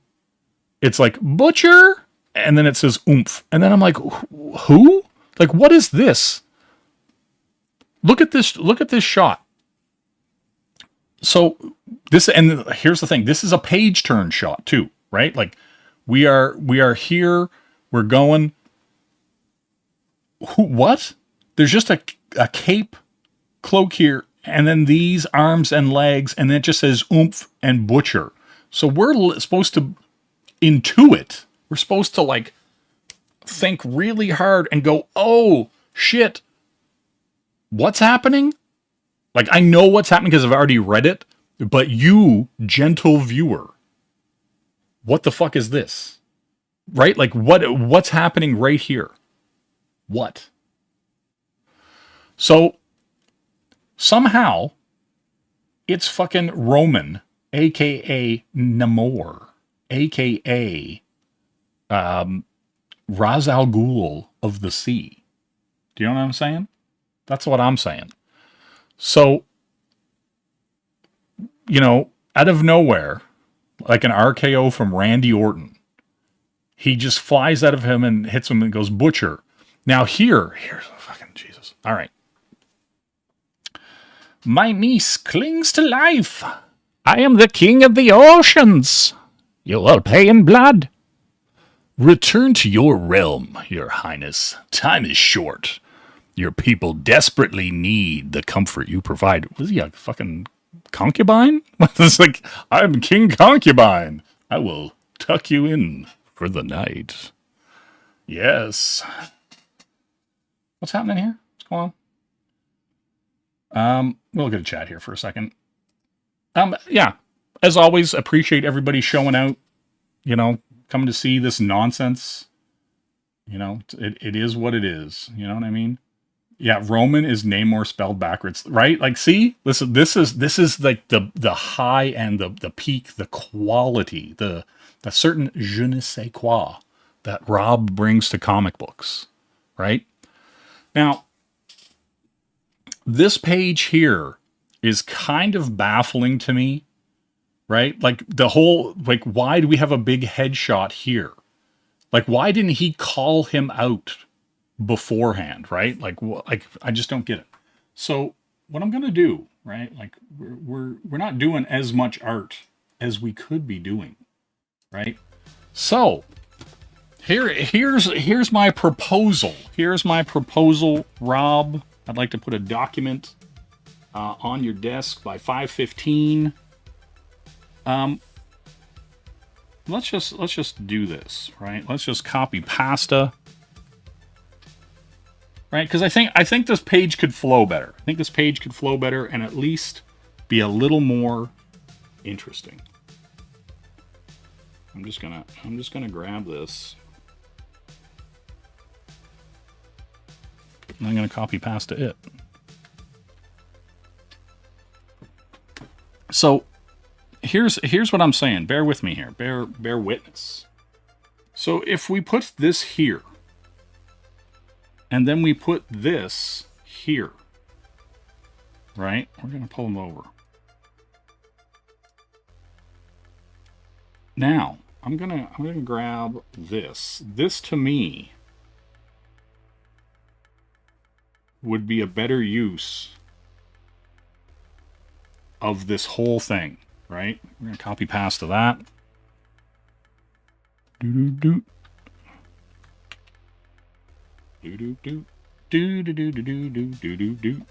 it's like, Butcher? And then it says, oomph. And then I'm like, who? Like, what is this? Look at this shot. So this, and here's the thing. This is a page turn shot too, right? Like we are here. We're going. What? There's just a cape cloak here, and then these arms and legs, and then it just says oomph and Butcher. So we're supposed to intuit. We're supposed to like think really hard and go, oh shit, what's happening? Like, I know what's happening because I've already read it, but you, gentle viewer, what the fuck is this? Right? Like, what's happening right here? What? So, somehow, it's fucking Roman, a.k.a. Namor, a.k.a. Ra's al Ghul of the sea. Do you know what I'm saying? That's what I'm saying. So, you know, out of nowhere, like an RKO from Randy Orton, he just flies out of him and hits him and goes, Butcher. Now here's fucking Jesus. All right. My niece clings to life. I am the king of the oceans. You will pay in blood. Return to your realm, your highness. Time is short. Your people desperately need the comfort you provide. Was he a fucking concubine? It's like, I'm King Concubine. I will tuck you in for the night. Yes. What's happening here? What's going on? We'll look at the chat here for a second. Yeah. As always, appreciate everybody showing out, you know, coming to see this nonsense. You know, it is what it is. You know what I mean? Yeah, Roman is Namor spelled backwards, right? Like, see, listen, this is like the high and the peak, the quality, the certain je ne sais quoi that Rob brings to comic books, right? Now, this page here is kind of baffling to me, right? Like the whole, like, why do we have a big headshot here? Like, why didn't he call him out beforehand, right? Like I just don't get it. So what I'm gonna do, right? Like we're not doing as much art as we could be doing, right? So here's my proposal. Here's my proposal, Rob. I'd like to put a document on your desk by 5:15. Let's just do this, right? Let's just copy pasta. Right? Because I think this page could flow better. I think this page could flow better and at least be a little more interesting. I'm just gonna grab this. And I'm gonna copy pasta it. So here's what I'm saying. Bear with me here. Bear witness. So if we put this here, and then we put this here, right? We're going to pull them over. Now, I'm going to grab this. This to me would be a better use of this whole thing, right? We're going to copy pasta that. Do-do-do. Do-do-do-do-do-do-do-do-do.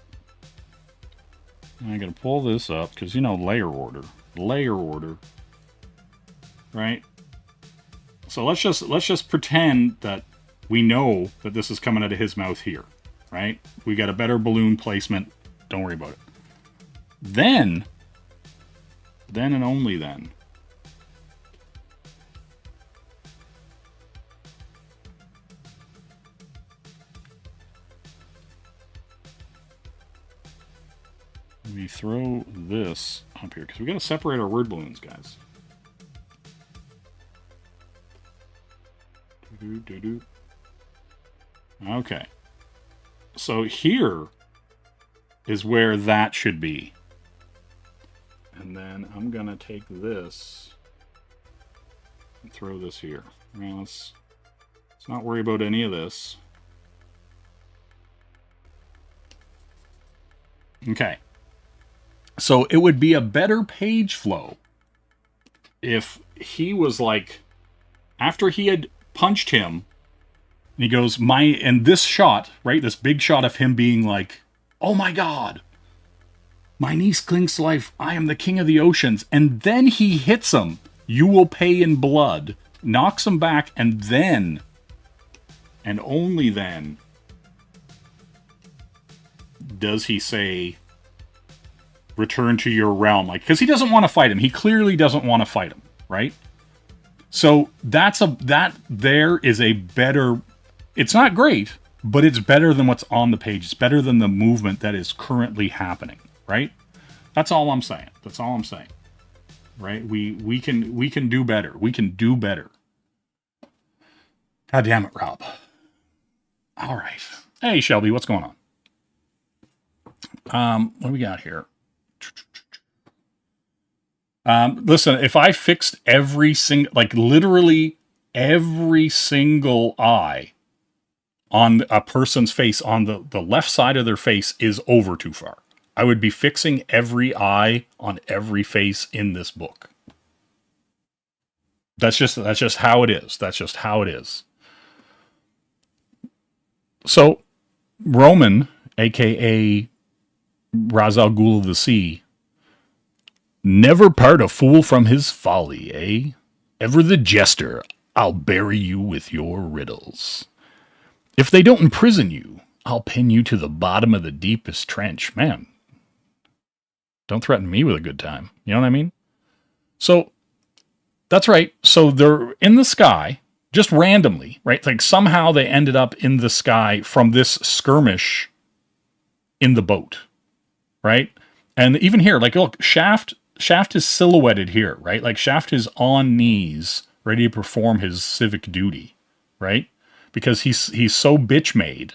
And I gotta pull this up because, you know, layer order, right? So let's just pretend that we know that this is coming out of his mouth here, right? We got a better balloon placement. Don't worry about it. Then and only then, we throw this up here because we got to separate our word balloons, guys. Okay. So here is where that should be. And then I'm going to take this and throw this here. Now let's not worry about any of this. Okay. So it would be a better page flow if he was like, after he had punched him, and he goes, and this shot, right, this big shot of him being like, oh my God, my niece clings to life, I am the king of the oceans. And then he hits him, you will pay in blood, knocks him back, and then, and only then, does he say, return to your realm, like, because he doesn't want to fight him. He clearly doesn't want to fight him, right? So that there is a better. It's not great, but it's better than what's on the page. It's better than the movement that is currently happening, right? That's all I'm saying. That's all I'm saying, right? We can do better. We can do better. God damn it, Rob. All right. Hey, Shelby, what's going on? What do we got here? Listen, if I fixed every single, like literally every single eye on a person's face, on the left side of their face is over too far. I would be fixing every eye on every face in this book. That's just how it is. That's just how it is. So Roman, aka Ra's al Ghul of the Sea, never part a fool from his folly, eh? Ever the jester, I'll bury you with your riddles. If they don't imprison you, I'll pin you to the bottom of the deepest trench. Man, don't threaten me with a good time. You know what I mean? So, that's right. So they're in the sky, just randomly, right? Like somehow they ended up in the sky from this skirmish in the boat, right? And even here, like, look, Shaft is silhouetted here, right? Like, Shaft is on knees, ready to perform his civic duty, right? Because he's so bitch made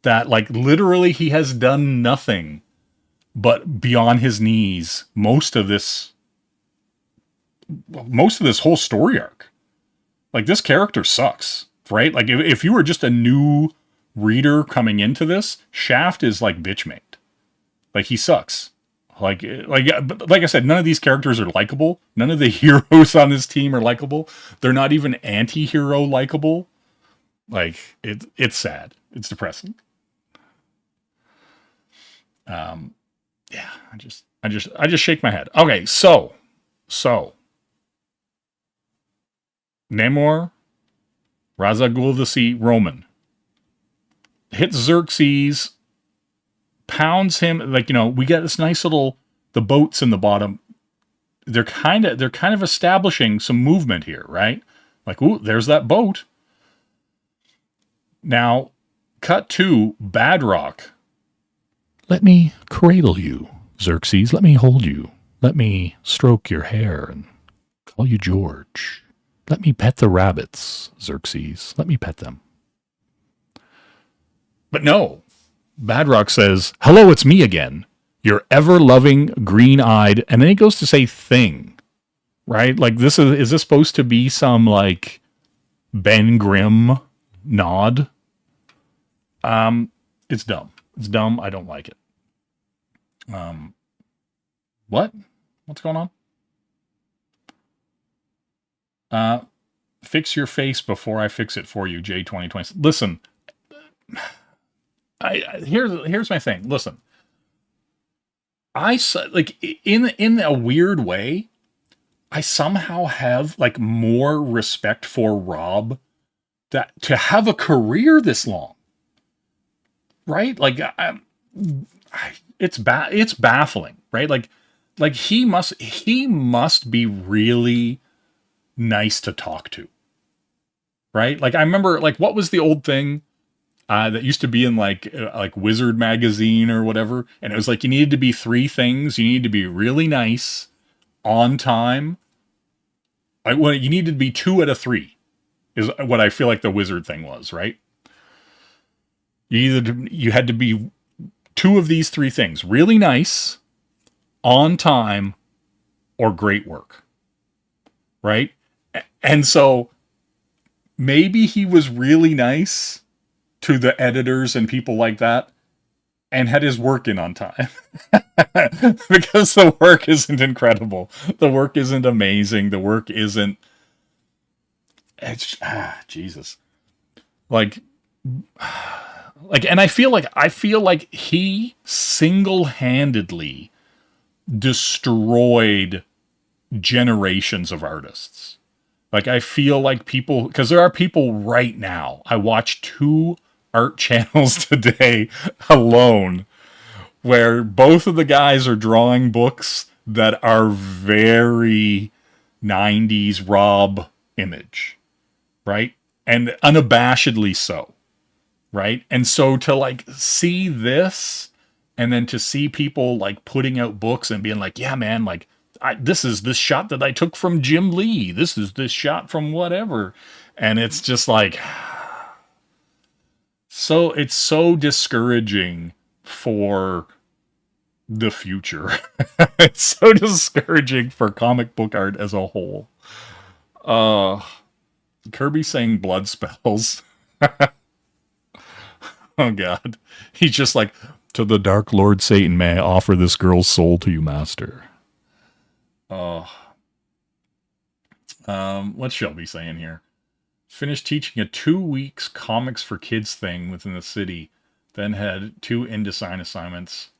that, like, literally he has done nothing but be on his knees most of this whole story arc. Like, this character sucks, right? Like, if you were just a new reader coming into this, Shaft is like bitch made. Like, he sucks. Like I said, none of these characters are likable. None of the heroes on this team are likable. They're not even anti-hero likable. Like, it's sad. It's depressing. Yeah, I just shake my head. Okay, so Namor, Razagul the Sea, Roman hits Xerxes, pounds him. Like, we get this nice little, the boats in the bottom. They're kind of establishing some movement here, right? Like, ooh, there's that boat. Now, cut to Badrock. Let me cradle you, Xerxes. Let me hold you. Let me stroke your hair and call you George. Let me pet the rabbits, Xerxes. Let me pet them. But no, Badrock says, hello, it's me again. Your ever-loving, green-eyed, and then he goes to say thing, right? Like, is this supposed to be some, like, Ben Grimm nod? It's dumb. It's dumb. I don't like it. What? What's going on? Fix your face before I fix it for you, J2020. Listen, here's my thing. Listen, like, in a weird way, I somehow have, like, more respect for Rob that to have a career this long, right? Like, it's baffling, right? Like he must be really nice to talk to, right? Like, I remember, like, what was the old thing that used to be in like Wizard magazine or whatever, and it was like, you needed to be 3 things. You needed to be really nice, on time. Like, well, you needed to be 2 out of 3 is what I feel like the Wizard thing was, right? You had to be 2 of these 3 things: really nice, on time, or great work, right? And so maybe he was really nice to the editors and people like that and had his work in on time. Because the work isn't incredible. The work isn't amazing. The work isn't... Jesus. Like, and I feel like he single-handedly destroyed generations of artists. Like, I feel like people, because there are people right now, I watched 2 art channels today alone where both of the guys are drawing books that are very 90s Rob image, right? And unabashedly so, right? And so to, like, see this, and then to see people, like, putting out books and being like, yeah, man, like, this is this shot that I took from Jim Lee. This is this shot from whatever. And it's just like, so it's so discouraging for the future. It's so discouraging for comic book art as a whole. Kirby saying blood spells. Oh God. He's just like, to the Dark Lord Satan, may I offer this girl's soul to you, master. What's Shelby saying here? Finished teaching a 2 weeks comics for kids thing within the city. Then had 2 InDesign assignments.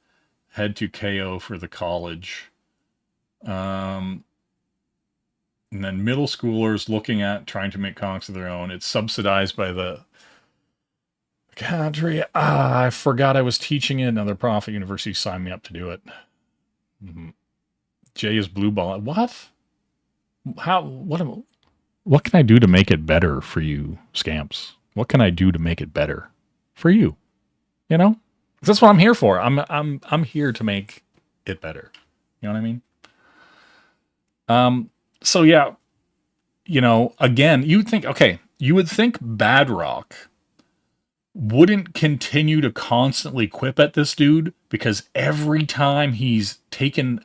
Head to KO for the college. And then middle schoolers looking at trying to make comics of their own. It's subsidized by the country. I forgot I was teaching it. Another prof at university signed me up to do it. Mm-hmm. Jay is blue ball. What? How? What can I do to make it better for you, scamps? What can I do to make it better for you? You know? That's what I'm here for. I'm here to make it better. You know what I mean? So yeah, you know, again, you would think Badrock wouldn't continue to constantly quip at this dude, because every time he's taken,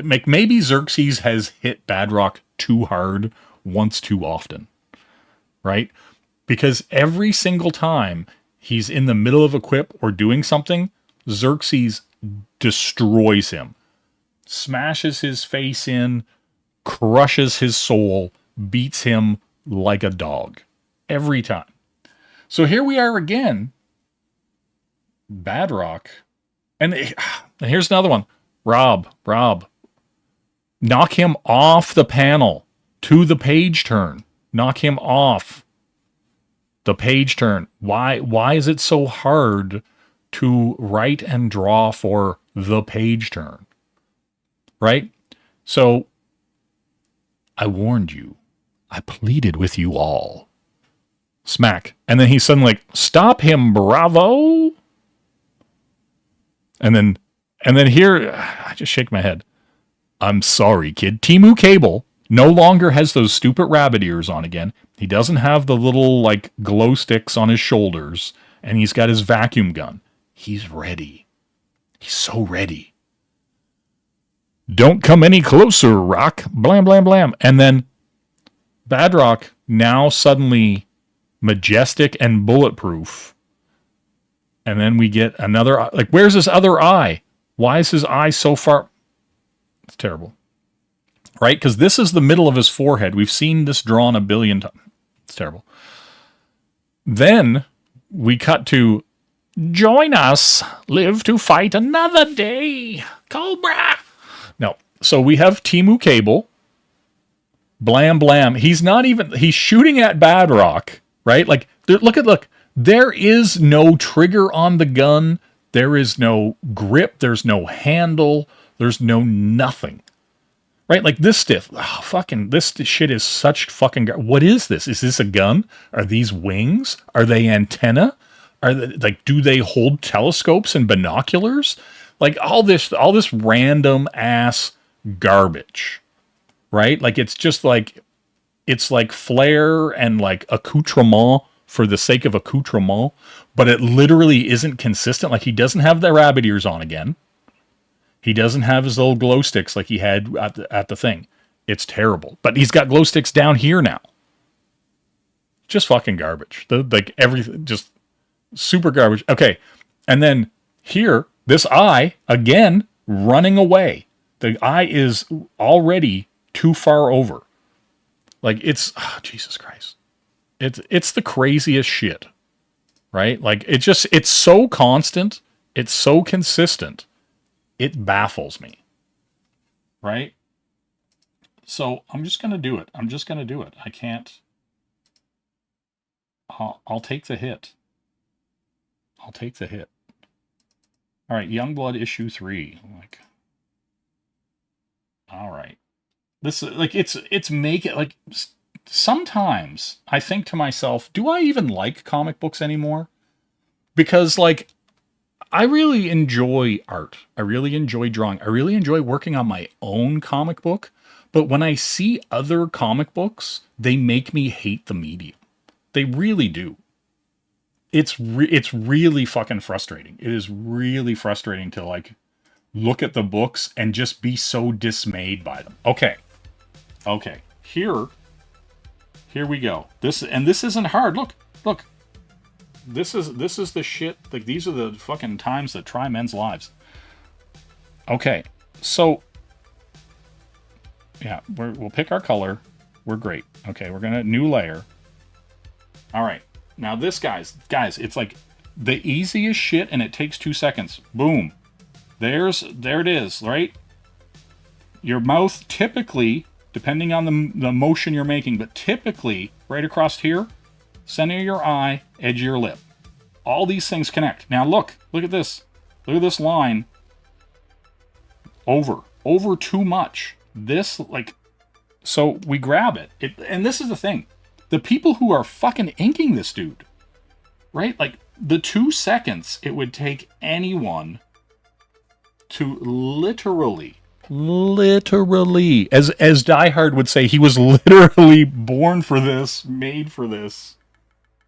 maybe Xerxes has hit Badrock too hard once too often, right? Because every single time he's in the middle of a quip or doing something, Xerxes destroys him, smashes his face in, crushes his soul, beats him like a dog. Every time. So here we are again. Badrock. And here's another one. Rob. Knock him off the panel to the page turn. Knock him off the page turn. Why is it so hard to write and draw for the page turn? Right? So I warned you. I pleaded with you all. Smack. And then he's suddenly like, stop him, bravo. And then here, I just shake my head. I'm sorry, kid. Timu Cable no longer has those stupid rabbit ears on again. He doesn't have the little, like, glow sticks on his shoulders. And he's got his vacuum gun. He's ready. He's so ready. Don't come any closer, Rock. Blam, blam, blam. And then Badrock, now suddenly majestic and bulletproof. And then we get another, like, where's his other eye? Why is his eye so far? It's terrible. Right? Because this is the middle of his forehead. We've seen this drawn a billion times. It's terrible. Then we cut to, join us, live to fight another day, Cobra. No. So we have Timu Cable. Blam, blam. He's shooting at Badrock, right? Like, look. There is no trigger on the gun. There is no grip. There's no handle. There's no nothing. Right? Like this stiff. Oh, this shit is such fucking... What is this? Is this a gun? Are these wings? Are they antenna? Are they, like, do they hold telescopes and binoculars? Like all this random ass garbage. Right? Like it's just like... It's like flair and like accoutrement for the sake of accoutrement, but it literally isn't consistent. Like he doesn't have the rabbit ears on again. He doesn't have his little glow sticks like he had at the thing. It's terrible. But he's got glow sticks down here now. Just fucking garbage. Like everything, just super garbage. Okay. And then here, this eye, again, running away. The eye is already too far over. Like it's, Jesus Christ. It's the craziest shit, right? Like it's so constant. It's so consistent. It baffles me, right? So I'm just going to do it. I can't. I'll take the hit. All right. Youngblood issue 3. I'm like, all right. This like, it's make it like, sometimes I think to myself, do I even like comic books anymore? Because like, I really enjoy art. I really enjoy drawing. I really enjoy working on my own comic book. But when I see other comic books, they make me hate the medium. They really do. It's really fucking frustrating. It is really frustrating to like look at the books and just be so dismayed by them. Okay. Here we go. This isn't hard. Look. This is the shit. Like these are the fucking times that try men's lives. Okay, so yeah, we'll pick our color. We're great. Okay, we're gonna new layer. All right, now this guys, it's like the easiest shit, and it takes 2 seconds. Boom, there it is. Right, your mouth typically, depending on the motion you're making, but typically right across here. Center of your eye, edge of your lip. All these things connect. Now look at this. Look at this line. Over too much. This, like, so we grab it. And this is the thing. The people who are fucking inking this dude, right? Like, the 2 seconds it would take anyone to literally, as Die Hard would say, he was literally born for this, made for this.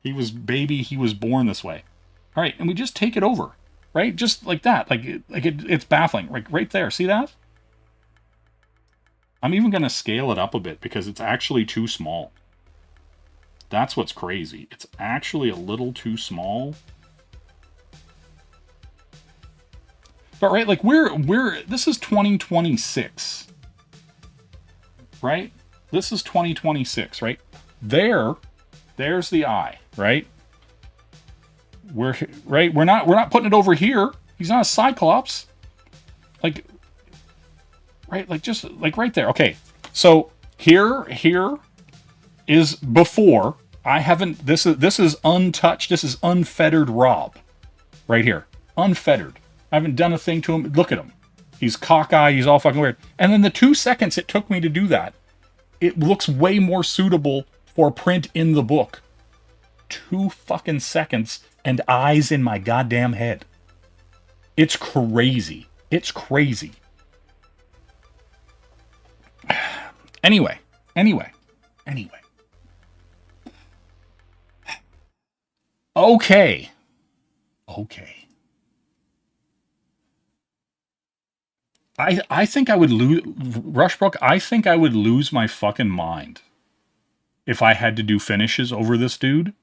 He was born this way. All right, and we just take it over, right? Just like that. It's baffling. Right there. See that? I'm even going to scale it up a bit because it's actually too small. That's what's crazy. It's actually a little too small. But right, like this is 2026. Right? This is 2026, right? There's the eye, right? We're not putting it over here. He's not a Cyclops. Like, right, like just like right there. Okay. So here is before. I haven't this is untouched. This is unfettered Rob. Right here. Unfettered. I haven't done a thing to him. Look at him. He's cockeyed. He's all fucking weird. And then the 2 seconds it took me to do that, it looks way more suitable for print in the book. 2 fucking seconds and eyes in my goddamn head. It's crazy. It's crazy. Anyway. Okay. I think I would lose Rushbrook. I think I would lose my fucking mind if I had to do finishes over this dude.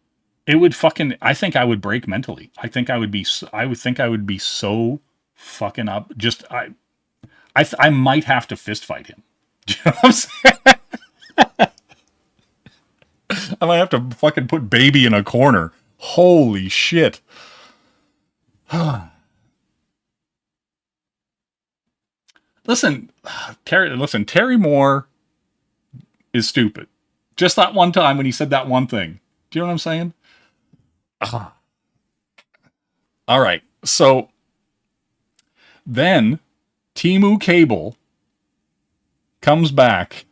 It would fucking. I think I would break mentally. I think I would be so fucking up. Just I might have to fist fight him. Do you know what I'm saying? I might have to fucking put baby in a corner. Holy shit. Listen, Terry Moore is stupid. Just that one time when he said that one thing. Do you know what I'm saying? All right. So then Timu Cable comes back.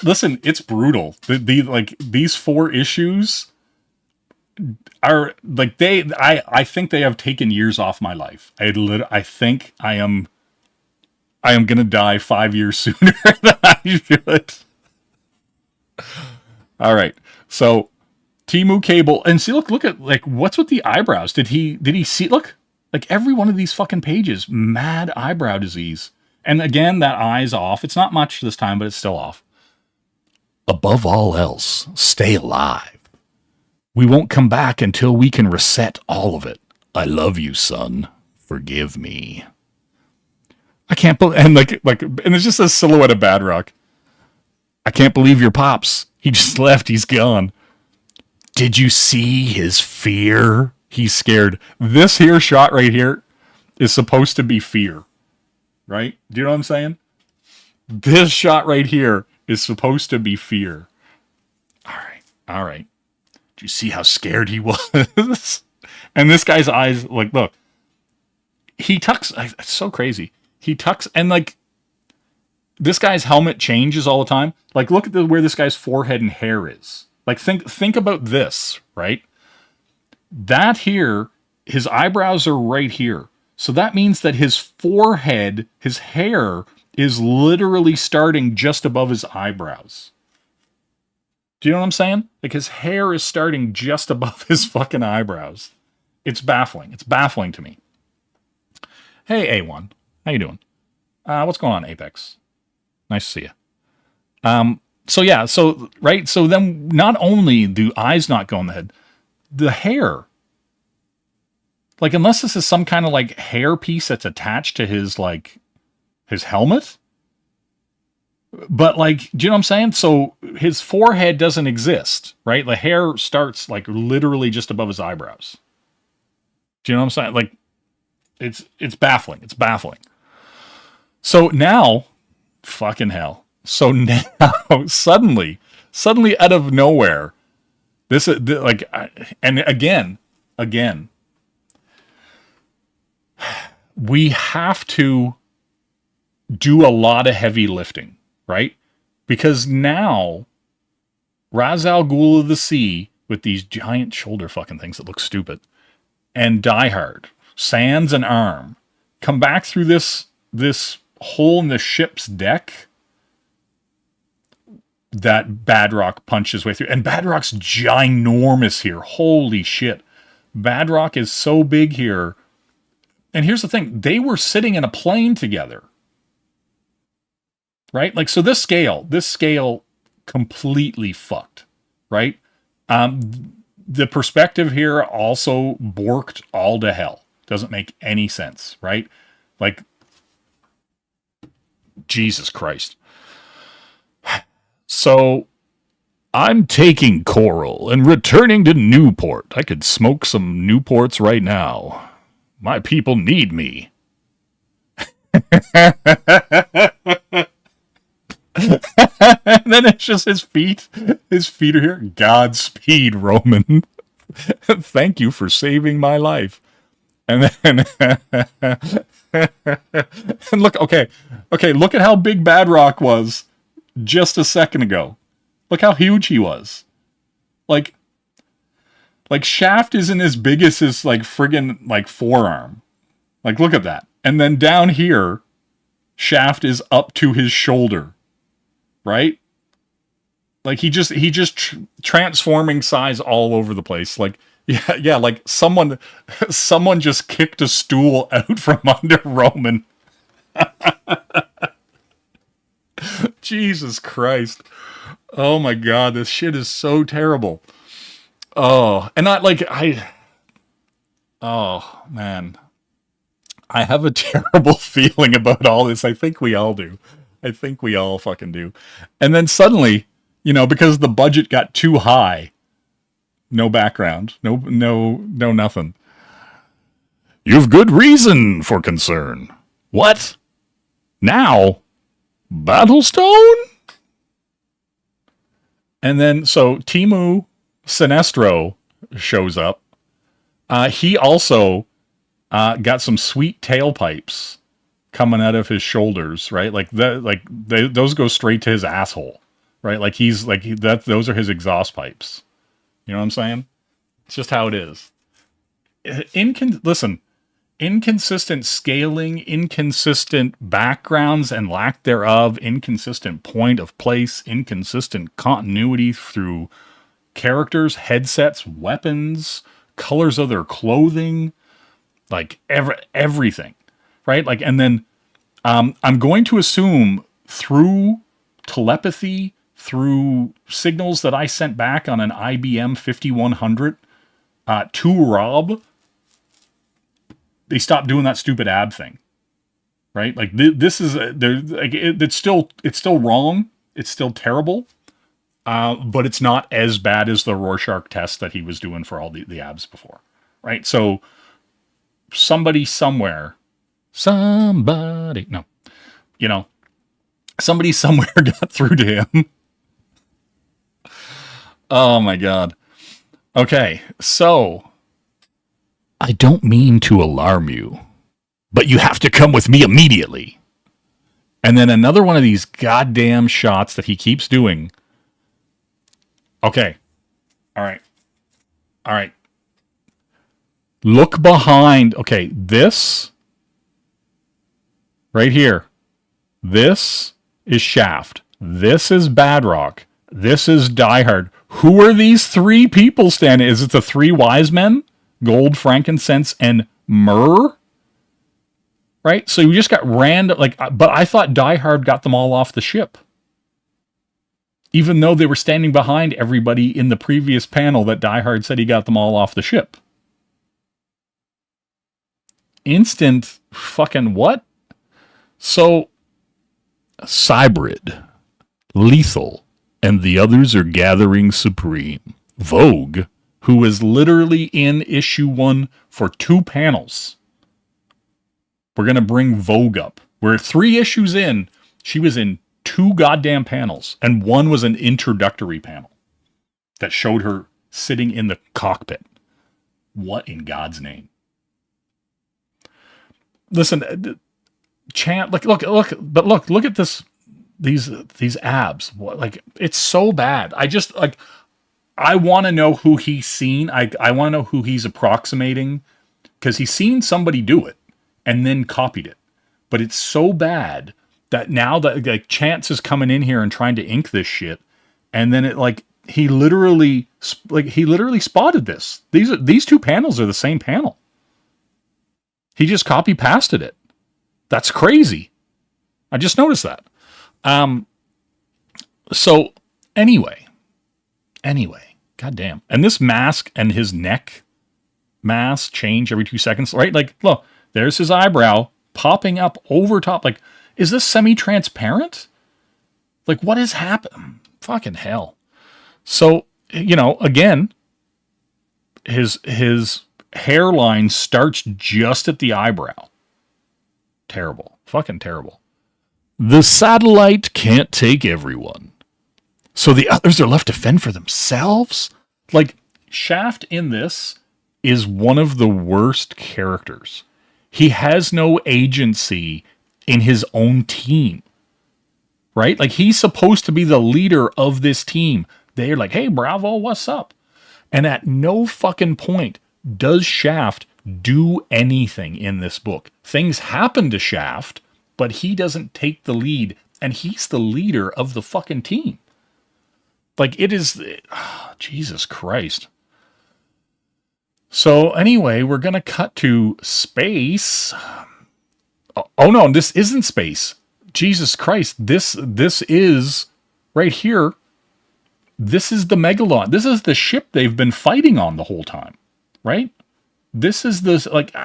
Listen, it's brutal. These 4 issues are like I think they have taken years off my life. I think I am gonna die 5 years sooner than I should. All right, so Timu Cable, and see, look at like what's with the eyebrows? Did he see? Look, like every one of these fucking pages, mad eyebrow disease. And again, that eye's off. It's not much this time, but it's still off. Above all else, stay alive. We won't come back until we can reset all of it. I love you, son. Forgive me. I can't believe, and and it's just a silhouette of Badrock. I can't believe your pops. He just left. He's gone. Did you see his fear? He's scared. This here shot right here is supposed to be fear. Right? Do you know what I'm saying? This shot right here is supposed to be fear. All right. Do you see how scared he was? And this guy's eyes, like, look. He tucks. It's so crazy. He tucks, and like, this guy's helmet changes all the time. Like, look at where this guy's forehead and hair is. Like, think about this, right? That here, his eyebrows are right here. So that means that his forehead, his hair, is literally starting just above his eyebrows. Do you know what I'm saying? Like, his hair is starting just above his fucking eyebrows. It's baffling. It's baffling to me. Hey, A1. How you doing? What's going on, Apex? Nice to see you. So then not only do eyes not go in the head, the hair. Like, unless this is some kind of like hair piece that's attached to his helmet. But like, do you know what I'm saying? So his forehead doesn't exist, right? The hair starts like literally just above his eyebrows. Do you know what I'm saying? Like, it's baffling. It's baffling. So now, fucking hell. So now, suddenly out of nowhere, this is like, and again, we have to do a lot of heavy lifting, right? Because now, Ra's al Ghul of the Sea with these giant shoulder fucking things that look stupid. And Die Hard, Sans and Arm, come back through this hole in the ship's deck that Badrock punched his way through. And Badrock's ginormous here. Holy shit. Badrock is so big here. And here's the thing. They were sitting in a plane together. Right? Like, so this scale completely fucked. Right? The perspective here also borked all to hell. Doesn't make any sense. Right? Like, Jesus Christ. So, I'm taking Coral and returning to Newport. I could smoke some Newports right now. My people need me. And then it's just his feet. His feet are here. Godspeed, Roman. Thank you for saving my life. And then... and look, okay, look at how big Badrock was just a second ago. Look how huge he was. Like Shaft isn't as big as his like friggin' like forearm. Like, look at that. And then down here, Shaft is up to his shoulder. Right? Like he just transforming size all over the place. Like, yeah, like someone just kicked a stool out from under Roman. Jesus Christ. Oh my God, this shit is so terrible. Oh, and oh man. I have a terrible feeling about all this. I think we all do. I think we all fucking do. And then suddenly, because the budget got too high, no background, no nothing. You've good reason for concern. What? Now? Battlestone? And then, so Timu Sinestro shows up. He also got some sweet tailpipes coming out of his shoulders, right? Those go straight to his asshole, right? Those are his exhaust pipes. You know what I'm saying? It's just how it is. Listen, inconsistent scaling, inconsistent backgrounds and lack thereof, inconsistent point of place, inconsistent continuity through characters, headsets, weapons, colors of their clothing, like everything, right? Like, and then I'm going to assume through telepathy, through signals that I sent back on an IBM 5100 to Rob, they stopped doing that stupid ab thing, right? Like this is it's still wrong. It's still terrible, but it's not as bad as the Rorschach test that he was doing for all the abs before, right? So somebody somewhere got through to him. Oh my God. Okay, so I don't mean to alarm you, but you have to come with me immediately. And then another one of these goddamn shots that he keeps doing. Okay. All right. Look behind. Okay, this right here. This is Shaft. This is Badrock. This is Die Hard. Who are these three people standing? Is it the three wise men? Gold, frankincense, and myrrh? Right? So you just got random, but I thought Die Hard got them all off the ship. Even though they were standing behind everybody in the previous panel that Die Hard said he got them all off the ship. Instant fucking what? So, Cybrid, Lethal, and the others are gathering supreme. Vogue, who is literally in issue 1 for 2 panels. We're going to bring Vogue up. We're 3 issues in. She was in 2 goddamn panels, and 1 was an introductory panel that showed her sitting in the cockpit. What in God's name? Listen, look at this, these abs. It's so bad. I just I want to know who he's seen. I want to know who he's approximating, because he's seen somebody do it and then copied it. But it's so bad that now that like Chance is coming in here and trying to ink this shit, and then it like he literally spotted this. These two panels are the same panel. He just copy pasted it. That's crazy. I just noticed that. So anyway, goddamn. And this mask and his neck mask change every 2 seconds, right? Like, look, there's his eyebrow popping up over top. Like, is this semi-transparent? Like, what has happened? Fucking hell. So, again, his hairline starts just at the eyebrow. Terrible. Fucking terrible. The satellite can't take everyone, so the others are left to fend for themselves? Like, Shaft in this is one of the worst characters. He has no agency in his own team, right? Like, he's supposed to be the leader of this team. They're like, hey, Bravo, what's up? And at no fucking point does Shaft do anything in this book. Things happen to Shaft, but he doesn't take the lead, and he's the leader of the fucking team. Like, it is... Jesus Christ. So, anyway, we're going to cut to space. Oh, no, this isn't space. Jesus Christ. This is... Right here. This is the Megalon. This is the ship they've been fighting on the whole time. Right? This is this... Like,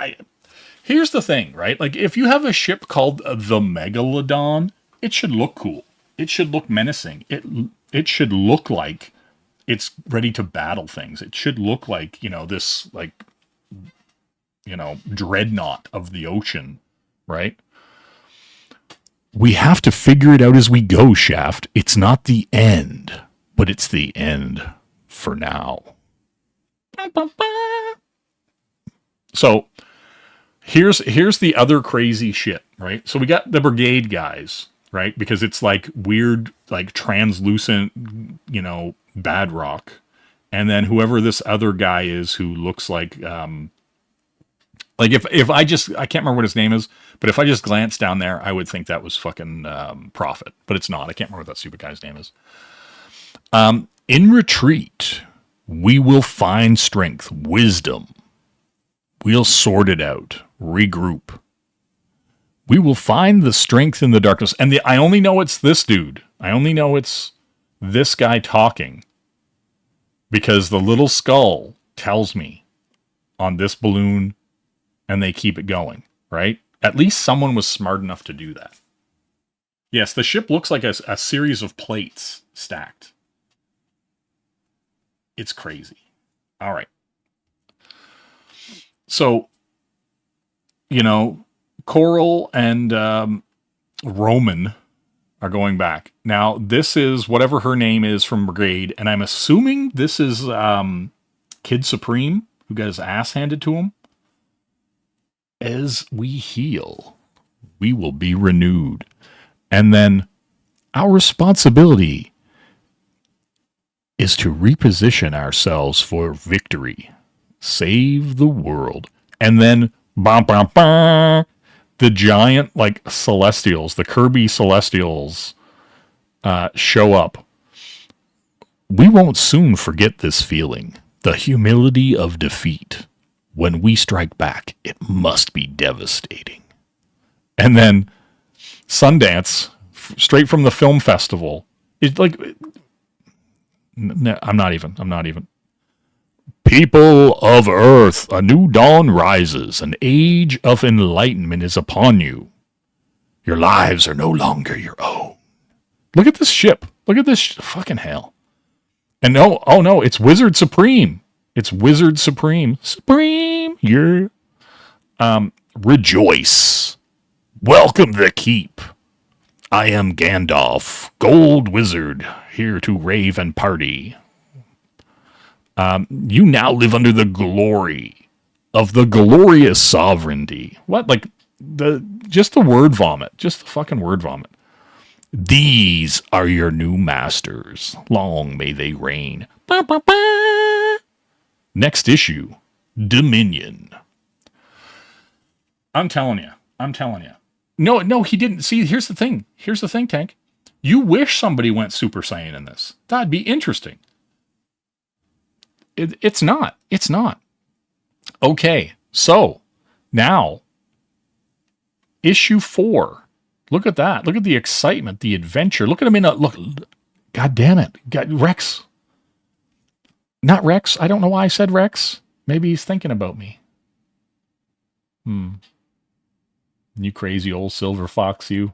here's the thing, right? Like, if you have a ship called the Megalodon, it should look cool. It should look menacing. It should look like it's ready to battle things. It should look like, this, like, dreadnought of the ocean, right? We have to figure it out as we go, Shaft. It's not the end, but it's the end for now. So, here's the other crazy shit, right? So we got the brigade guys, right? Because it's like weird, like translucent, bad rock. And then whoever this other guy is who looks like if I can't remember what his name is, but if I just glance down there, I would think that was fucking Prophet, but it's not. I can't remember what that stupid guy's name is. In retreat, we will find strength, wisdom. We'll sort it out, regroup. We will find the strength in the darkness. And I only know it's this dude. I only know it's this guy talking, because the little skull tells me on this balloon, and they keep it going, right? At least someone was smart enough to do that. Yes, the ship looks like a series of plates stacked. It's crazy. All right. So, Coral and Roman are going back. Now, this is whatever her name is from Brigade, and I'm assuming this is Kid Supreme, who got his ass handed to him. As we heal, we will be renewed. And then our responsibility is to reposition ourselves for victory. Save the world. And then, the giant, like, Celestials, the Kirby Celestials, show up. We won't soon forget this feeling, the humility of defeat. When we strike back, it must be devastating. And then Sundance, straight from the film festival, it's like, no, I'm not even. People of Earth, a new dawn rises. An age of enlightenment is upon you. Your lives are no longer your own. Look at this ship. Look at this fucking hell. And no, it's Wizard Supreme. It's Wizard Supreme. Supreme, yeah. Rejoice. Welcome the keep. I am Gandalf, Gold Wizard, here to rave and party. You now live under the glory of the glorious sovereignty. What? Like, just the word vomit. Just the fucking word vomit. These are your new masters. Long may they reign. Ba, ba, ba. Next issue, Dominion. I'm telling you. No, he didn't. See, here's the thing, Tank. You wish somebody went Super Saiyan in this. That'd be interesting. It's not. Okay, so now, issue 4. Look at that. Look at the excitement, the adventure. Look at him in a look. God damn it. Rex. Not Rex. I don't know why I said Rex. Maybe he's thinking about me. You crazy old silver fox, you.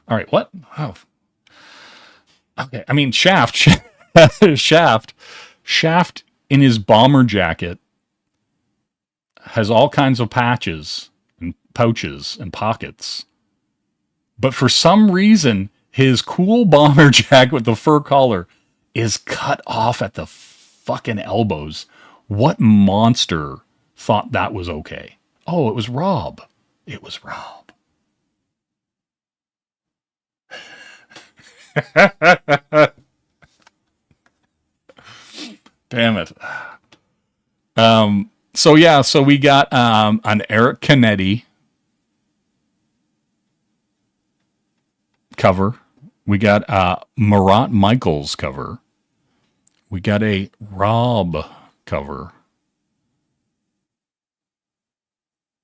All right, what? Oh. Okay, I mean, Shaft in his bomber jacket has all kinds of patches and pouches and pockets. But for some reason, his cool bomber jacket with the fur collar is cut off at the fucking elbows. What monster thought that was okay? Oh, it was Rob. Damn it. So we got an Eric Canetti cover. We got Marat Michaels cover. We got a Rob cover.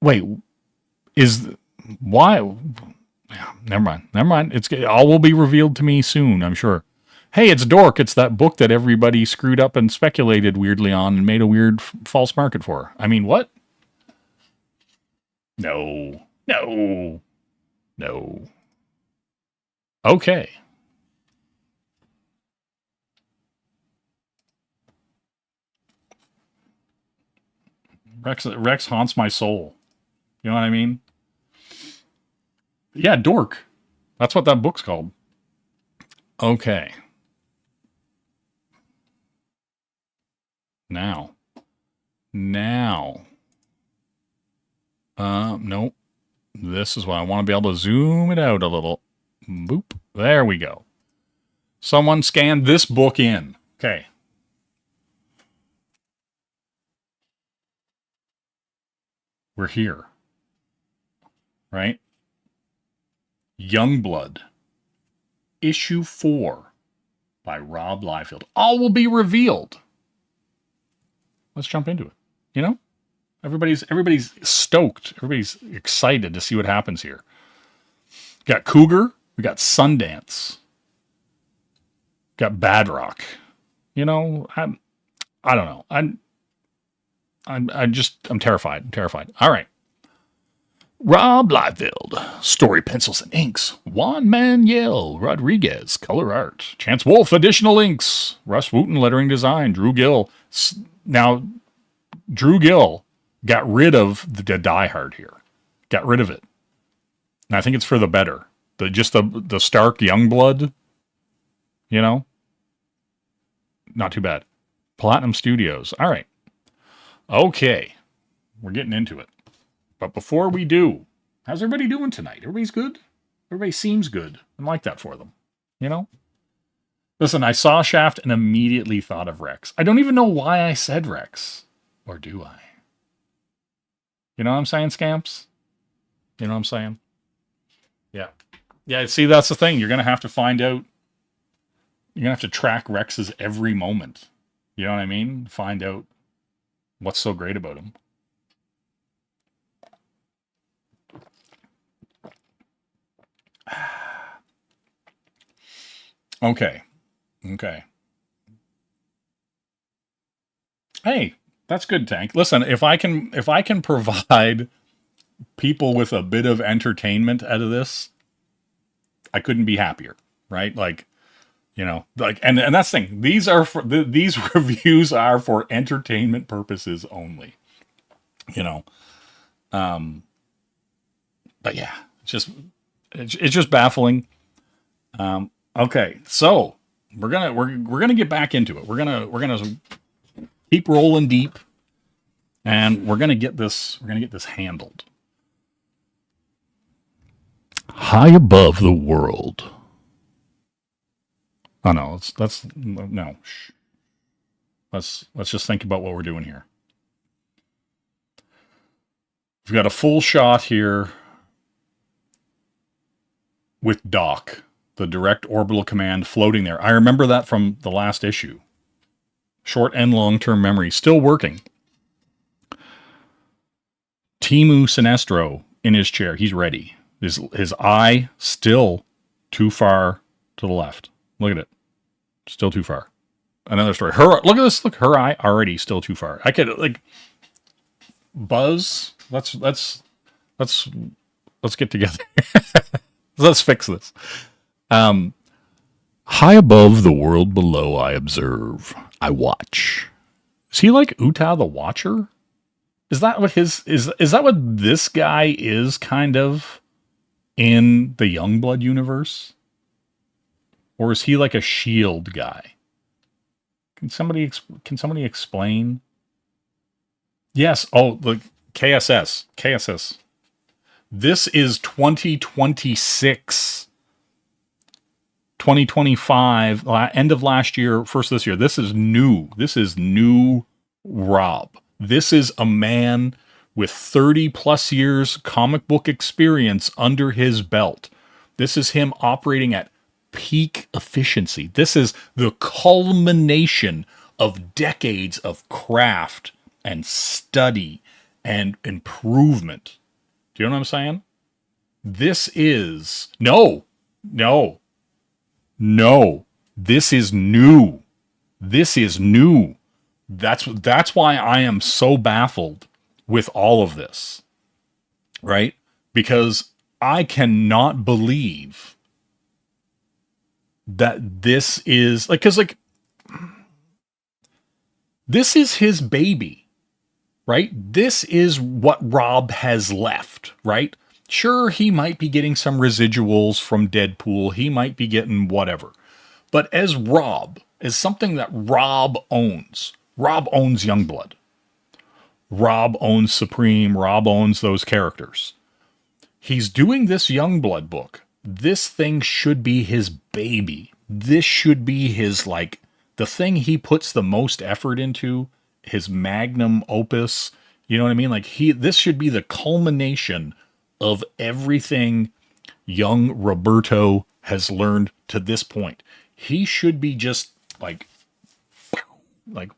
Wait, why? Never mind. It's all will be revealed to me soon, I'm sure. Hey, it's Dork. It's that book that everybody screwed up and speculated weirdly on and made a weird false market for. I mean, what? No. Okay. Rex haunts my soul. You know what I mean? Yeah, Dork. That's what that book's called. Okay. Now. Nope. This is why I want to be able to zoom it out a little. Boop. There we go. Someone scanned this book in. Okay. We're here. Right? Youngblood. Issue 4 by Rob Liefeld. All will be revealed. Let's jump into it. You know? Everybody's stoked. Everybody's excited to see what happens here. We got Cougar. We got Sundance. Got Bad Rock. You know, I don't know. I'm terrified. All right. Rob Liefeld, story pencils and inks. Juan Manuel Rodriguez, color art. Chance Wolf, additional inks. Russ Wooten, lettering design. Drew Gill. Now, Drew Gill got rid of the Die Hard here. Got rid of it. And I think it's for the better. The stark Youngblood, you know? Not too bad. Platinum Studios. All right. Okay. We're getting into it. But before we do, how's everybody doing tonight? Everybody's good? Everybody seems good. I like that for them. You know? Listen, I saw Shaft and immediately thought of Rex. I don't even know why I said Rex. Or do I? You know what I'm saying, Scamps? You know what I'm saying? Yeah. Yeah, see, that's the thing. You're going to have to find out. You're going to have to track Rex's every moment. You know what I mean? Find out what's so great about him. Okay. Hey, that's good, Tank. Listen, if I can provide people with a bit of entertainment out of this, I couldn't be happier, right? Like, you know, like, and that's the thing. These reviews are for entertainment purposes only, you know. But yeah, it's just baffling. Okay, so we're gonna get back into it. We're gonna keep rolling deep, and we're gonna get this handled. high above the world. Oh no, no. Shh. Let's just think about what we're doing here. We've got a full shot here with Doc, the direct orbital command floating there. I remember that from the last issue. Short and long-term memory, still working. Timu Sinestro in his chair. He's ready. His eye still too far to the left. Look at it. Still too far. Another story. Look at this. Look, her eye already still too far. I could like Buzz. Let's get together. Let's fix this. High above the world below, I observe. I watch. Is he like Uta the Watcher? Is that what is that what this guy is kind of in the Youngblood universe? Or is he like a shield guy? Can somebody explain? Yes. Oh, look, KSS. This is 2026. 2025, end of last year, first this year. This is new. This is new Rob. This is a man with 30 plus years comic book experience under his belt. This is him operating at peak efficiency. This is the culmination of decades of craft and study and improvement. Do you know what I'm saying? This is no. This is new. This is new. That's why I am so baffled with all of this. Right? Because I cannot believe that this is like, because like this is his baby, right? This is what Rob has left, right? Sure, he might be getting some residuals from Deadpool. He might be getting whatever. But as Rob, as something that Rob owns Youngblood. Rob owns Supreme. Rob owns those characters. He's doing this Youngblood book. This thing should be his baby. This should be his, like, the thing he puts the most effort into, his magnum opus. You know what I mean? Like, this should be the culmination of everything young Roberto has learned to this point. He should be just like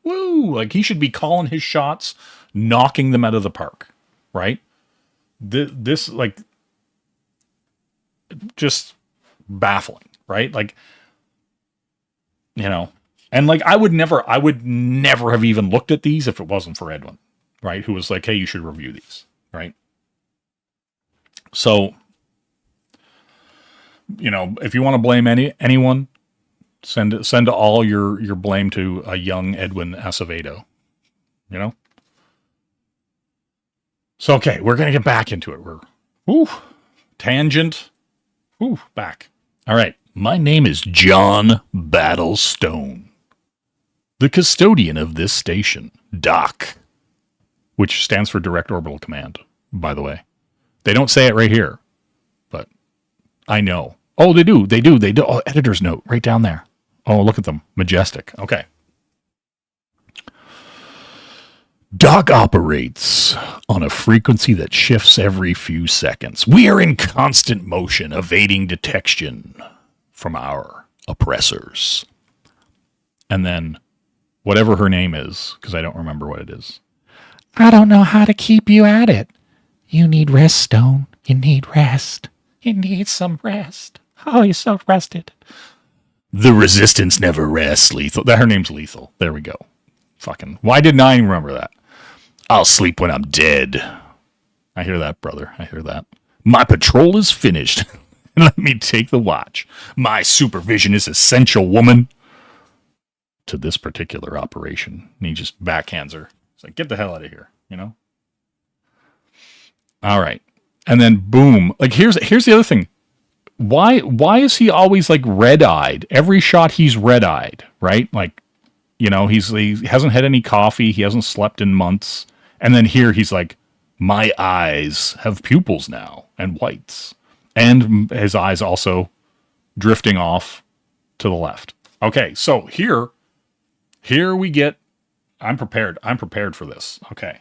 woo, like he should be calling his shots, knocking them out of the park, right? This like just baffling, right? Like, you know, and like I would never have even looked at these if it wasn't for Edwin, right? Who was like, hey, you should review these, right? So, you know, if you want to blame anyone, send all your blame to a young Edwin Acevedo, you know? So, okay, we're going to get back into it. Tangent. Back. All right. My name is John Battlestone, the custodian of this station, DOC, which stands for Direct Orbital Command, by the way. They don't say it right here, but I know. Oh, they do. Oh, editor's note right down there. Oh, look at them. Majestic. Okay. DOC operates on a frequency that shifts every few seconds. We are in constant motion, evading detection from our oppressors. And then whatever her name is, because I don't remember what it is. I don't know how to keep you at it. You need rest, Stone. You need rest. You need some rest. Oh, you're so rested. The resistance never rests, Lethal. Her name's Lethal. There we go. Fucking. Why didn't I even remember that? I'll sleep when I'm dead. I hear that, brother. I hear that. My patrol is finished. Let me take the watch. My supervision is essential, woman. To this particular operation. And he just backhands her. It's like, get the hell out of here, you know? All right. And then boom. Like here's the other thing. Why is he always like red-eyed? Every shot he's red-eyed, right? Like, you know, he hasn't had any coffee, he hasn't slept in months. And then here he's like, my eyes have pupils now and whites. And his eyes also drifting off to the left. Okay, so here we get, I'm prepared for this. Okay,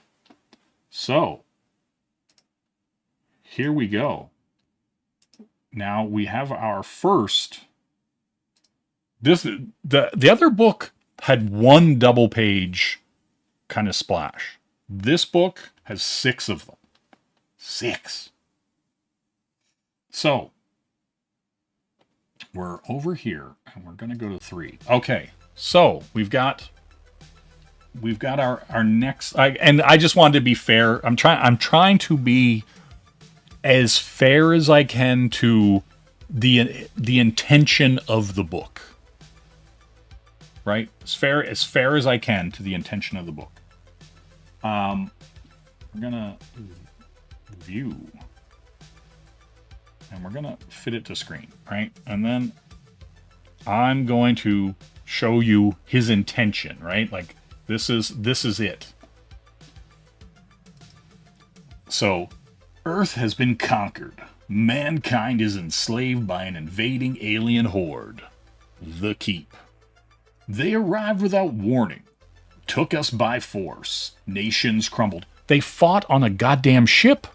so here we go. Now we have our first, the other book had one double page kind of splash. This book has 6 of them. 6. So we're over here and we're going to go to 3. Okay. So we've got our next, and I just wanted to be fair. I'm trying to be as fair as I can to the intention of the book. Right? As fair as I can to the intention of the book. We're gonna view, and we're gonna fit it to screen, right? And then I'm going to show you his intention, right? Like this is it. So, Earth has been conquered. Mankind is enslaved by an invading alien horde. The Keep. They arrived without warning. Took us by force. Nations crumbled. They fought on a goddamn ship.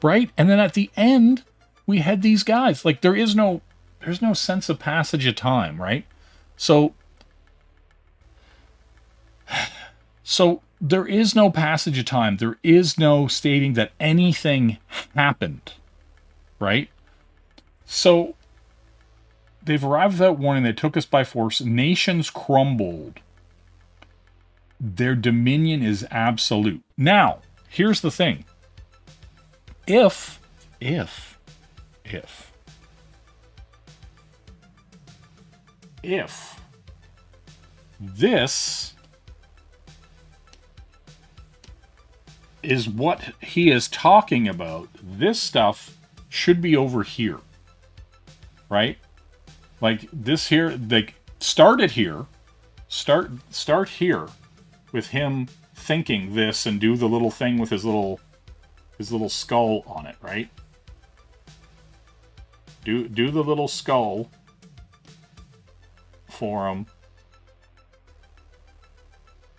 Right? And then at the end, we had these guys. Like, there's no sense of passage of time, right? So there is no passage of time. There is no stating that anything happened. Right? So they've arrived without warning. They took us by force. Nations crumbled. Their dominion is absolute. Now, here's the thing. If this is what he is talking about, this stuff should be over here. Right? Like this here, like start it here. Start here with him thinking this and do the little thing with his little skull on it, right? Do the little skull for him.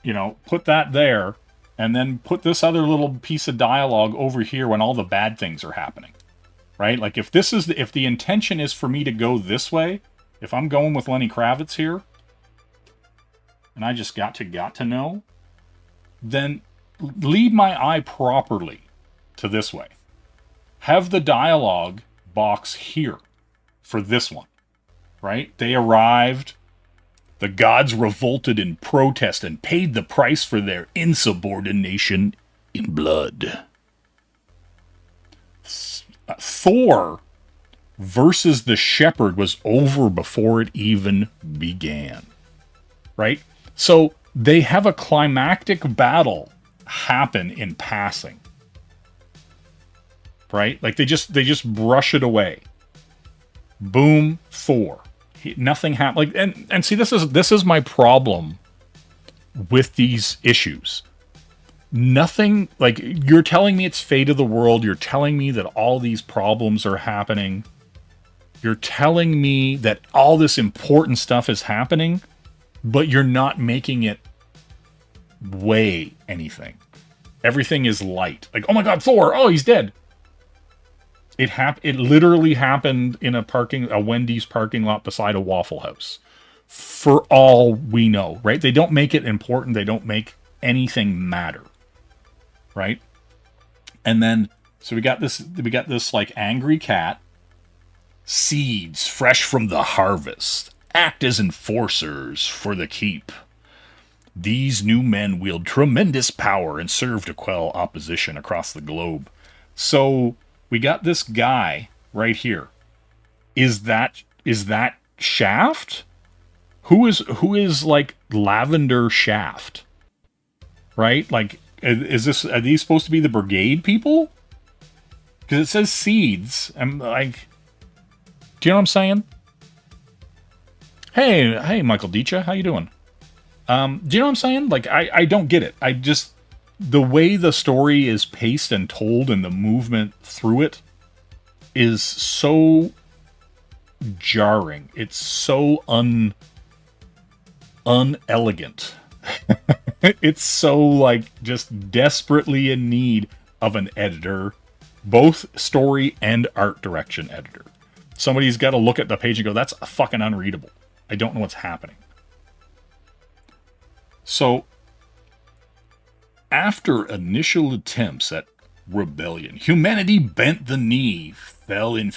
You know, put that there, and then put this other little piece of dialogue over here when all the bad things are happening. Right? Like if the intention is for me to go this way, if I'm going with Lenny Kravitz here, and I just got to know, then lead my eye properly to this way. Have the dialogue box here for this one, right? They arrived, the gods revolted in protest and paid the price for their insubordination in blood. Thor versus the shepherd was over before it even began, right? So they have a climactic battle happen in passing, right? Like they just brush it away. Boom, Thor. Nothing happened. Like and see, this is my problem with these issues. Nothing, like you're telling me it's fate of the world. You're telling me that all these problems are happening. You're telling me that all this important stuff is happening, but you're not making it weigh anything. Everything is light. Like, oh my God, Thor! Oh, he's dead. It literally happened in a Wendy's parking lot beside a Waffle House. For all we know, right? They don't make it important. They don't make anything matter, right? And then, so we got this like angry cat. Seeds fresh from the harvest act as enforcers for the keep. These new men wield tremendous power and serve to quell opposition across the globe. So we got this guy right here. Is that Shaft? Who is like Lavender Shaft? Right? Like, are these supposed to be the brigade people? Because it says seeds. I'm like, do you know what I'm saying? Hey, Michael Dicha, how you doing? Do you know what I'm saying? Like, I don't get it. I just, the way the story is paced and told and the movement through it, is so jarring. It's so unelegant. It's so like just desperately in need of an editor, both story and art direction editor. Somebody's got to look at the page and go, that's fucking unreadable. I don't know what's happening. So, after initial attempts at rebellion, humanity bent the knee, fell in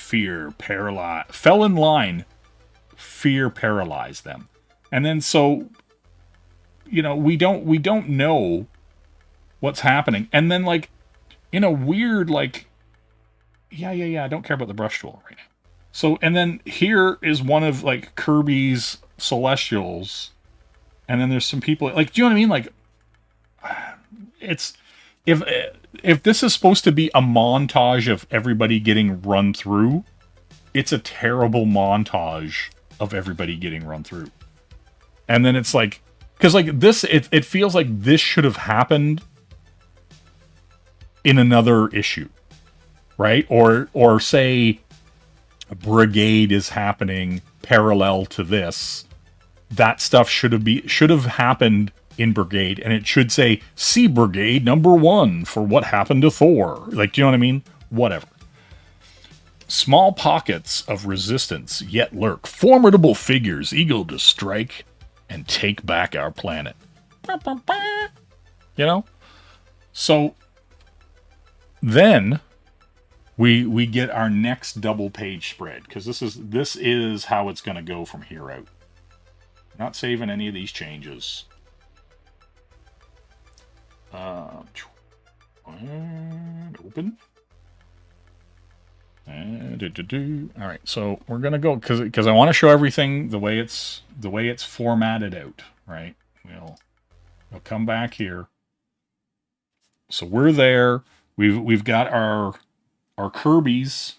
line, fear paralyzed them. And then so, you know, we don't know what's happening. And then like, in a weird like, yeah, I don't care about the brush tool right now. So, and then here is one of like Kirby's Celestials. And then there's some people like, do you know what I mean? Like, it's, if this is supposed to be a montage of everybody getting run through, it's a terrible montage of everybody getting run through. And then it's like, because like this, it feels like this should have happened in another issue, right? Or say Brigade is happening parallel to this. That stuff should have happened in Brigade, and it should say, see Brigade #1 for what happened to Thor. Like, do you know what I mean? Whatever. Small pockets of resistance yet lurk. Formidable figures eager to strike and take back our planet. You know? So, then we get our next double page spread, because this is how it's going to go from here out. Not saving any of these changes. And open. And all right, so we're gonna go because I want to show everything the way it's formatted out. Right, we'll come back here. So we're there. We've got our Kirby's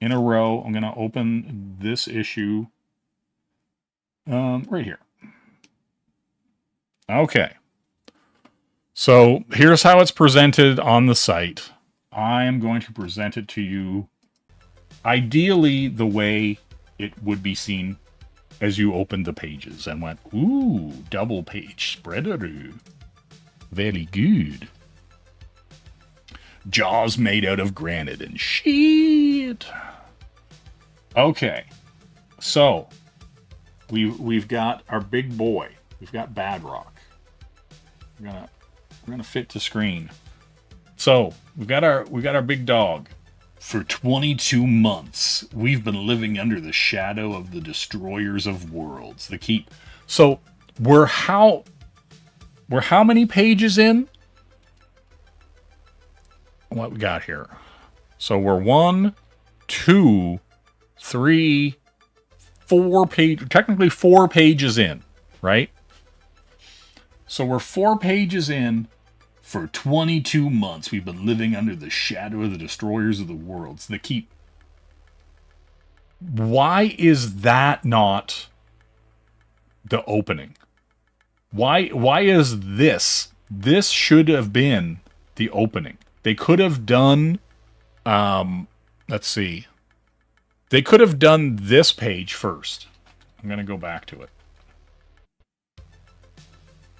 in a row. I'm gonna open this issue. Right here. Okay. So here's how it's presented on the site. I am going to present it to you ideally the way it would be seen as you opened the pages and went, ooh, double page spreader. Very good. Jaws made out of granite and shit. Okay. So we've got our big boy. We've got Badrock. We're gonna fit to screen. So we've got our big dog. For 22 months, we've been living under the shadow of the destroyers of worlds, the Keep. So we're how many pages in? What we got here? So we're 1, 2, 3, 4 pages, technically 4 pages in, right? So we're 4 pages in. For 22 months, we've been living under the shadow of the destroyers of the worlds, the Keep. Why is that not the opening? Why is this? This should have been the opening. They could have done, let's see. They could have done this page first. I'm going to go back to it.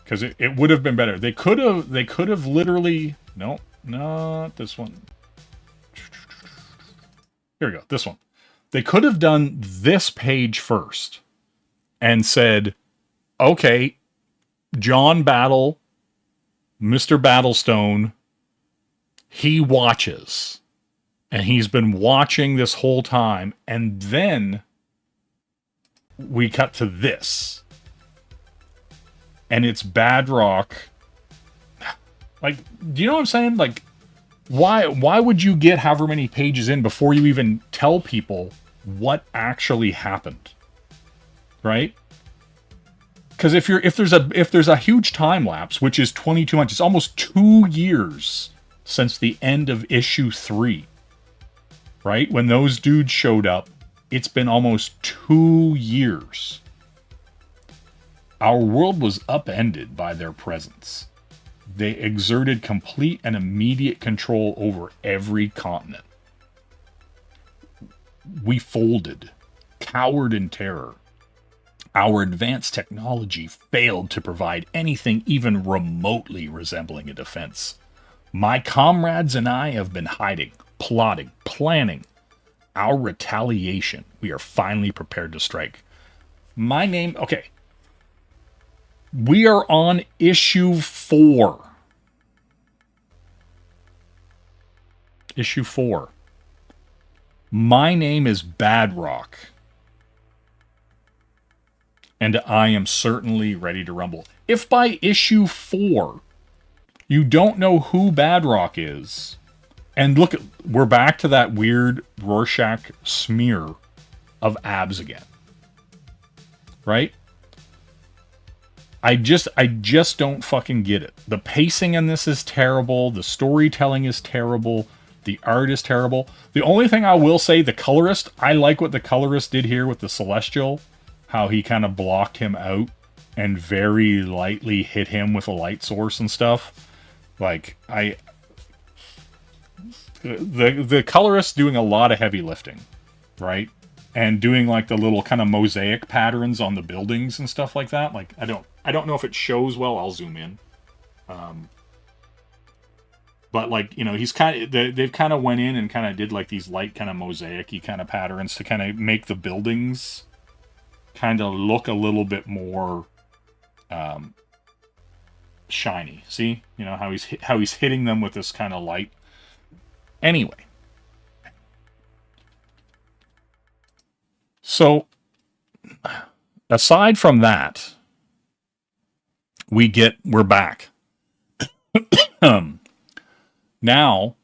Because it would have been better. They could have literally, no, not this one. Here we go, this one. They could have done this page first and said, okay, John Battle, Mr. Battlestone, he watches. And he's been watching this whole time. And then we cut to this. And it's Badrock. Like, do you know what I'm saying? Like, why would you get however many pages in before you even tell people what actually happened? Right? Because if there's a huge time lapse, which is 22 months, it's almost 2 years since the end of issue 3. Right? When those dudes showed up, it's been almost 2 years. Our world was upended by their presence. They exerted complete and immediate control over every continent. We folded, cowered in terror. Our advanced technology failed to provide anything even remotely resembling a defense. My comrades and I have been hiding, plotting, planning. Our retaliation. We are finally prepared to strike. My name... Okay. We are on issue 4. Issue 4. My name is Badrock. And I am certainly ready to rumble. If by issue 4 you don't know who Badrock is, and look, we're back to that weird Rorschach smear of abs again. Right? I just don't fucking get it. The pacing in this is terrible. The storytelling is terrible. The art is terrible. The only thing I will say, the colorist, I like what the colorist did here with the Celestial. How he kind of blocked him out and very lightly hit him with a light source and stuff. Like, the colorist doing a lot of heavy lifting, right? And doing like the little kind of mosaic patterns on the buildings and stuff like that. Like, I don't know if it shows well. I'll zoom in. But like, you know, he's kind of, they've kind of went in and kind of did like these light kind of mosaic-y kind of patterns to kind of make the buildings kind of look a little bit more shiny. See, you know how he's hitting them with this kind of light. Anyway, so aside from that, we're back. Now,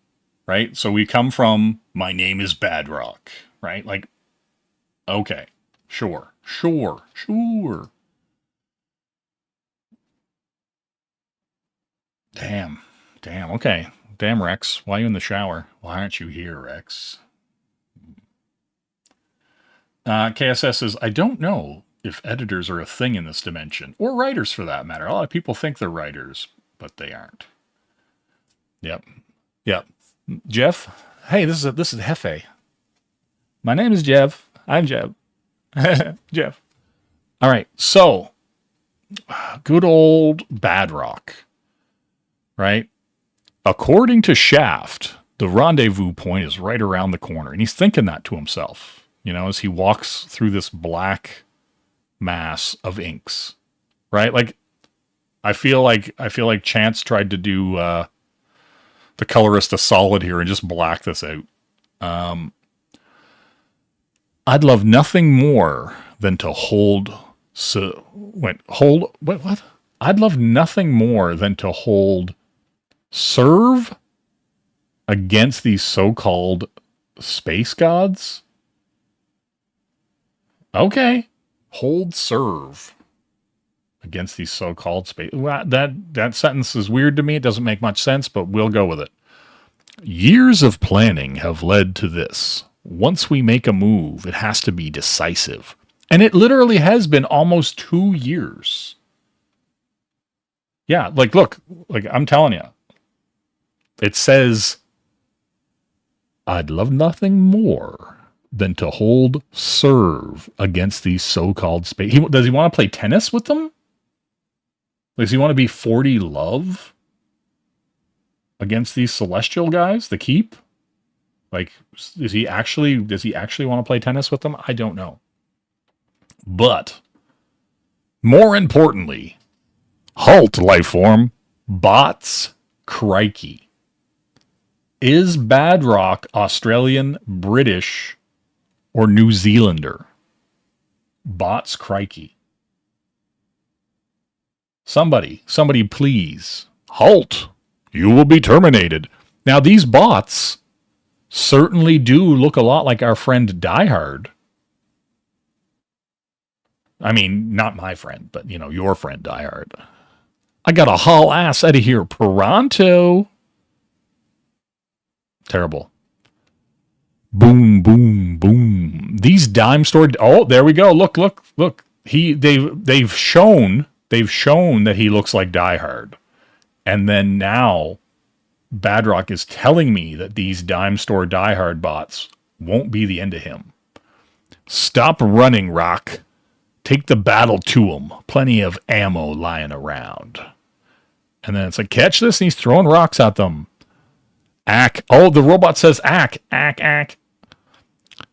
right? So we come from my name is Badrock, right? Like, okay, sure. Damn, okay. Damn, Rex, why are you in the shower? Why aren't you here, Rex? KSS says, I don't know if editors are a thing in this dimension, or writers for that matter. A lot of people think they're writers, but they aren't. Yep. Jeff, hey, this is Hefe. My name is Jeff. I'm Jeff. Jeff. All right, so good old Badrock, right? According to Shaft, the rendezvous point is right around the corner, and he's thinking that to himself, you know, as he walks through this black mass of inks, right? Like, I feel like Chance tried to do the colorist a solid here and just black this out. I'd love nothing more than to what? I'd love nothing more than to serve against these so-called space gods. Okay. Serve against these so-called space. Well, that sentence is weird to me. It doesn't make much sense, but we'll go with it. Years of planning have led to this. Once we make a move, it has to be decisive. And it literally has been almost 2 years. Yeah, like, look, like I'm telling you. It says, I'd love nothing more than to serve against these so-called space. Does he want to play tennis with them? Does he want to be 40 love against these celestial guys? The keep? Like, does he actually want to play tennis with them? I don't know. But more importantly, halt, lifeform. Bots, crikey. Is Badrock Australian, British, or New Zealander? Bots, crikey. Somebody please. Halt. You will be terminated. Now, these bots certainly do look a lot like our friend Diehard. I mean, not my friend, but, you know, your friend Diehard. I gotta haul ass out of here pronto. Terrible. Boom, boom, boom. These dime store. Oh, there we go. Look. They've shown that he looks like Die Hard, And then now Badrock is telling me that these dime store diehard bots won't be the end of him. Stop running, Rock. Take the battle to him. Plenty of ammo lying around. And then it's like, catch this, and he's throwing rocks at them. Ack. Oh, the robot says ack, ack, ack.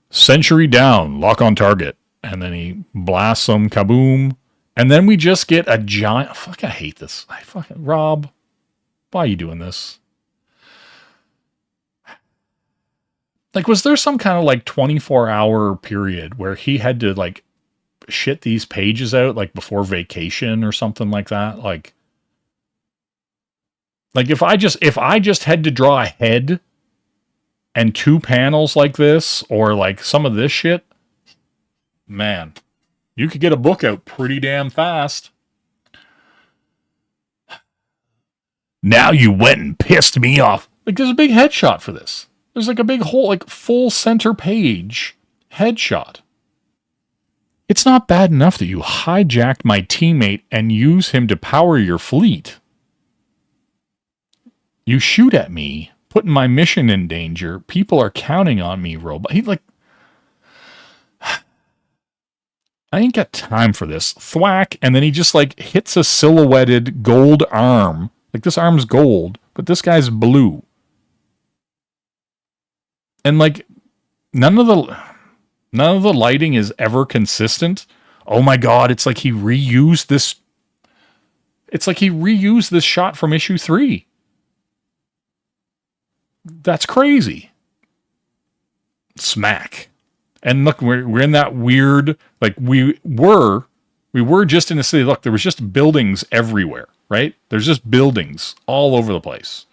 Sentry down, lock on target. And then he blasts them, kaboom. And then we just get a giant... Fuck, I hate this. Rob, why are you doing this? Like, was there some kind of like 24-hour period where he had to like shit these pages out like before vacation or something like that? Like if I just had to draw a head and 2 panels like this, or like some of this shit, man, you could get a book out pretty damn fast. Now you went and pissed me off. Like, there's a big headshot for this. There's like a big whole, like, full center page headshot. It's not bad enough that you hijacked my teammate and use him to power your fleet. You shoot at me, putting my mission in danger. People are counting on me, robot. He like... I ain't got time for this. Thwack, and then he just like hits a silhouetted gold arm. Like, this arm's gold, but this guy's blue. And like, none of the lighting is ever consistent. Oh my god, it's like he reused this. It's like he reused this shot from issue 3. That's crazy. Smack. And look, we're in that weird, like we were just in the city. Look, there was just buildings everywhere, right? There's just buildings all over the place.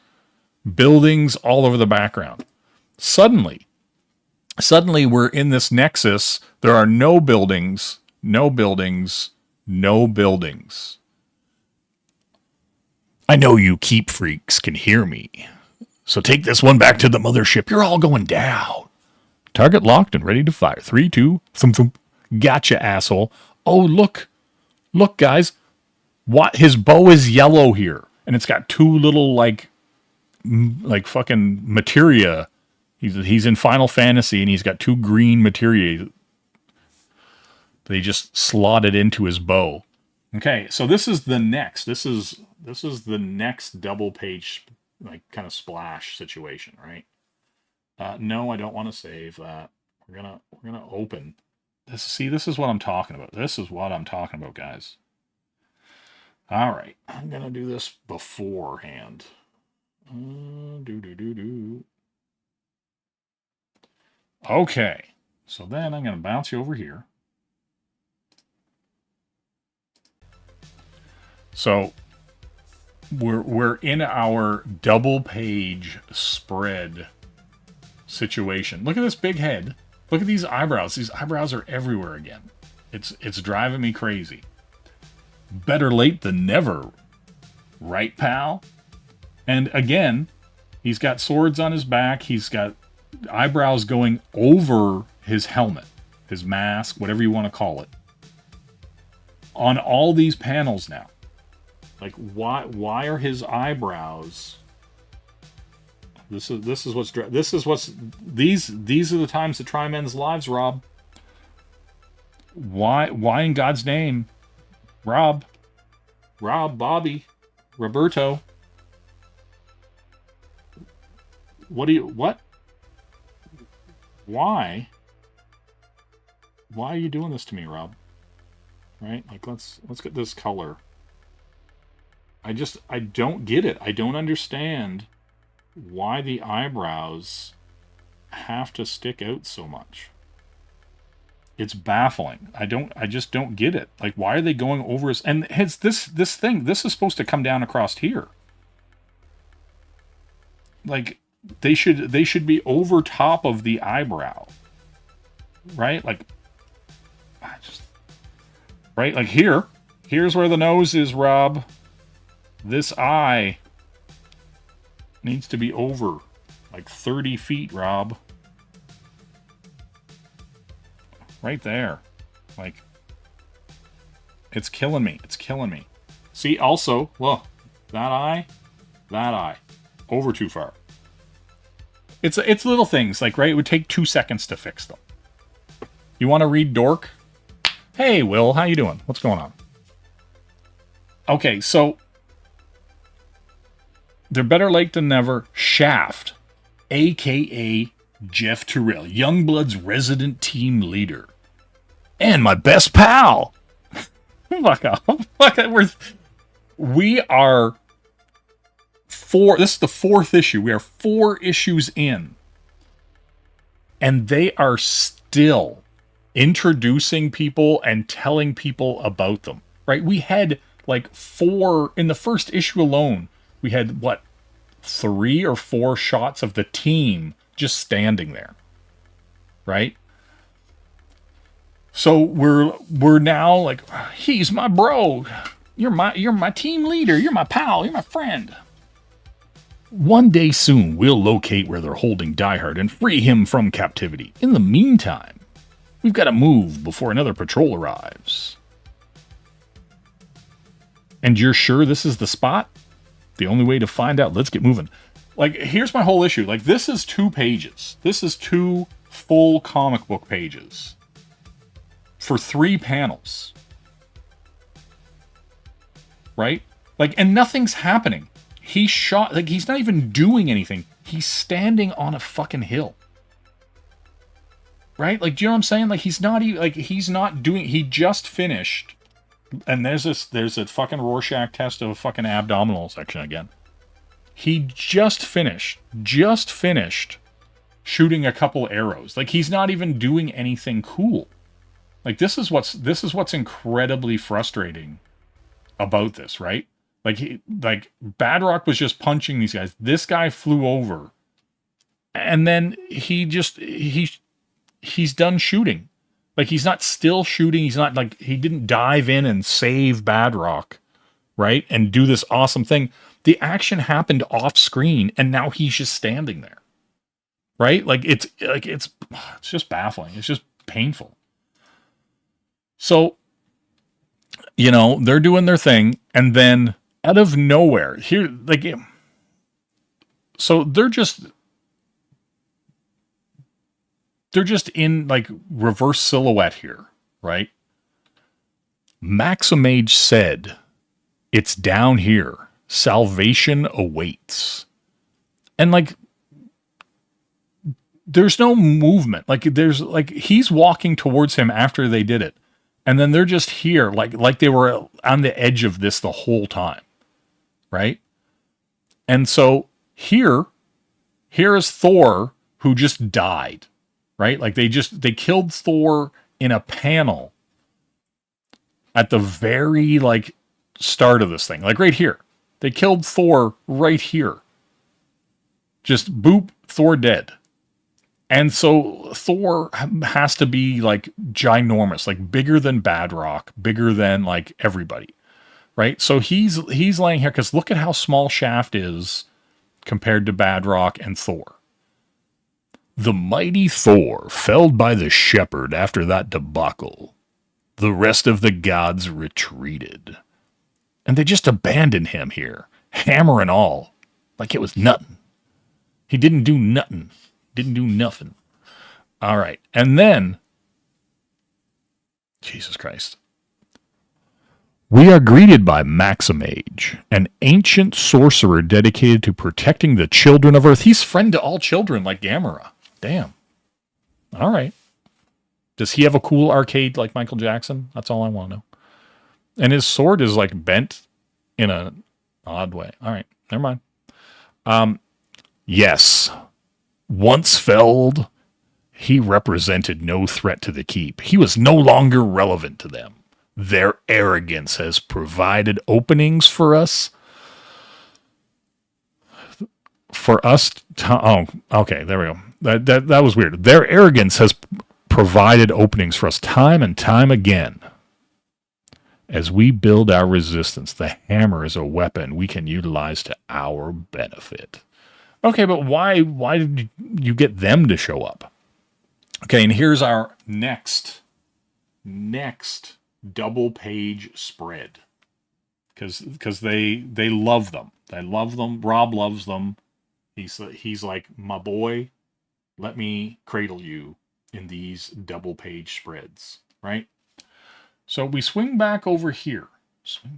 Buildings all over the background. Suddenly we're in this nexus. There are no buildings, no buildings, no buildings. I know you keep freaks can hear me. So take this one back to the mothership. You're all going down. Target locked and ready to fire. 3, 2, thump, thump. Gotcha, asshole. Oh, look. Look, guys. What? His bow is yellow here. And it's got 2 little, like fucking materia. He's in Final Fantasy, and he's got 2 green materia that he just slotted into his bow. Okay, so this is the next. This is the next double page, like, kind of splash situation, right? No, I don't want to save that. We're gonna open this. See, this is what I'm talking about. This is what I'm talking about, guys. All right, I'm gonna do this beforehand. Okay, so then I'm gonna bounce you over here. So we're in our double page spread situation. Look at this big head. Look at these eyebrows. These eyebrows are everywhere again. It's driving me crazy. Better late than never, right, pal? And again, he's got swords on his back. He's got eyebrows going over his helmet, his mask, whatever you want to call it. On all these panels now. Like, why are his eyebrows? These are the times to try men's lives, Rob. Why in God's name, Rob, Bobby, Roberto? What? Why are you doing this to me, Rob? Right? Like, let's get this color. I don't get it. I don't understand why the eyebrows have to stick out so much. It's baffling. I just don't get it. Like, why are they going over his... And it's this thing. This is supposed to come down across here. Like, they should be over top of the eyebrow. Right? Like, right? Like, here's where the nose is, Rob. This eye needs to be over like 30 feet, Rob. Right there. Like, it's killing me. It's killing me. See, also, look, that eye, That eye. Over too far. It's little things, like, right? It would take 2 seconds to fix them. You want to read Dork? Hey, Will, how you doing? What's going on? Okay, so they're better late than never. Shaft, a.k.a. Jeff Terrell, Youngblood's resident team leader. And my best pal. Fuck off. We are this is the 4th issue. We are 4 issues in. And they are still introducing people and telling people about them. Right? We had like 4 in the first issue alone. We had 3 or 4 shots of the team just standing there. Right? So we're now like, he's my bro. You're my team leader. You're my pal. You're my friend. One day soon, we'll locate where they're holding Die Hard and free him from captivity. In the meantime, we've got to move before another patrol arrives. And you're sure this is the spot? The only way to find out. Let's get moving. Like, here's my whole issue. Like, this is 2 pages. This is 2 full comic book pages. For 3 panels. Right? Like, and nothing's happening. He's shot, like, he's not even doing anything. He's standing on a fucking hill. Right? Like, do you know what I'm saying? Like, he's not even, like, he's not doing, he just finished. And there's a fucking Rorschach test of a fucking abdominal section again. He just finished shooting a couple arrows. Like, he's not even doing anything cool. Like, this is what's incredibly frustrating about this, right? Like, Badrock was just punching these guys. This guy flew over, and then he's done shooting. Like, he's not still shooting. He's not, like, he didn't dive in and save Badrock, right? And do this awesome thing. The action happened off screen, and now he's just standing there, right? It's just baffling. It's just painful. So, they're doing their thing, and then out of nowhere, here, like, so they're just in, like, reverse silhouette here, right? Maximage said, "It's down here. Salvation awaits." And, like, there's no movement. Like, he's walking towards him after they did it. And then they're just here, like they were on the edge of this the whole time. Right? And so here is Thor, who just died. Right? Like, they killed Thor in a panel at the very, like, start of this thing. Like, right here. They killed Thor right here. Just boop, Thor dead. And so Thor has to be, like, ginormous, like, bigger than Badrock, bigger than, like, everybody, right? So he's laying here, because look at how small Shaft is compared to Badrock and Thor. The mighty Thor felled by the shepherd after that debacle. The rest of the gods retreated. And they just abandoned him here, hammer and all, like it was nothing. He didn't do nothing. Didn't do nothing. All right. And then, Jesus Christ. We are greeted by Maximage, an ancient sorcerer dedicated to protecting the children of Earth. He's friend to all children, like Gamera. Damn. All right. Does he have a cool arcade like Michael Jackson? That's all I want to know. And his sword is, like, bent in an odd way. All right. Never mind. Yes. Once felled, he represented no threat to the keep. He was no longer relevant to them. Their arrogance has provided openings for us. Oh, okay, there we go. That was weird. Their arrogance has provided openings for us time and time again. As we build our resistance, the hammer is a weapon we can utilize to our benefit. Okay, but why did you get them to show up? Okay, and here's our next double page spread. Because they love them. I love them. Rob loves them. He's like, my boy, let me cradle you in these double page spreads, right? So we swing back over here.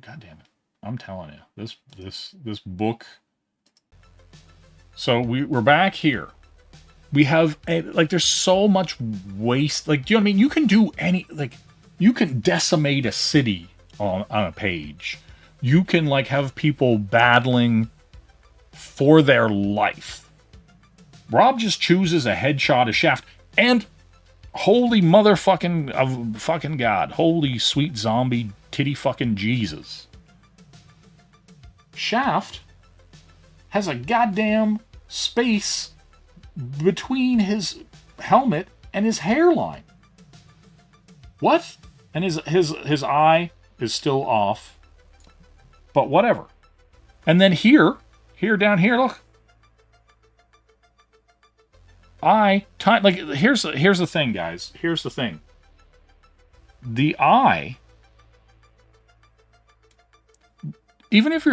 God damn it. I'm telling you, this book. So we're back here. We have like, there's so much waste. Like, do you know what I mean? You can do you can decimate a city on a page. You can like have people battling for their life. Rob just chooses a headshot, a shaft, and holy motherfucking of fucking God, holy sweet zombie titty fucking Jesus. Shaft has a goddamn space between his helmet and his hairline. What? And his eye is still off. But whatever. And then here down here, look. Here's the thing, guys. Here's the thing. The eye, even if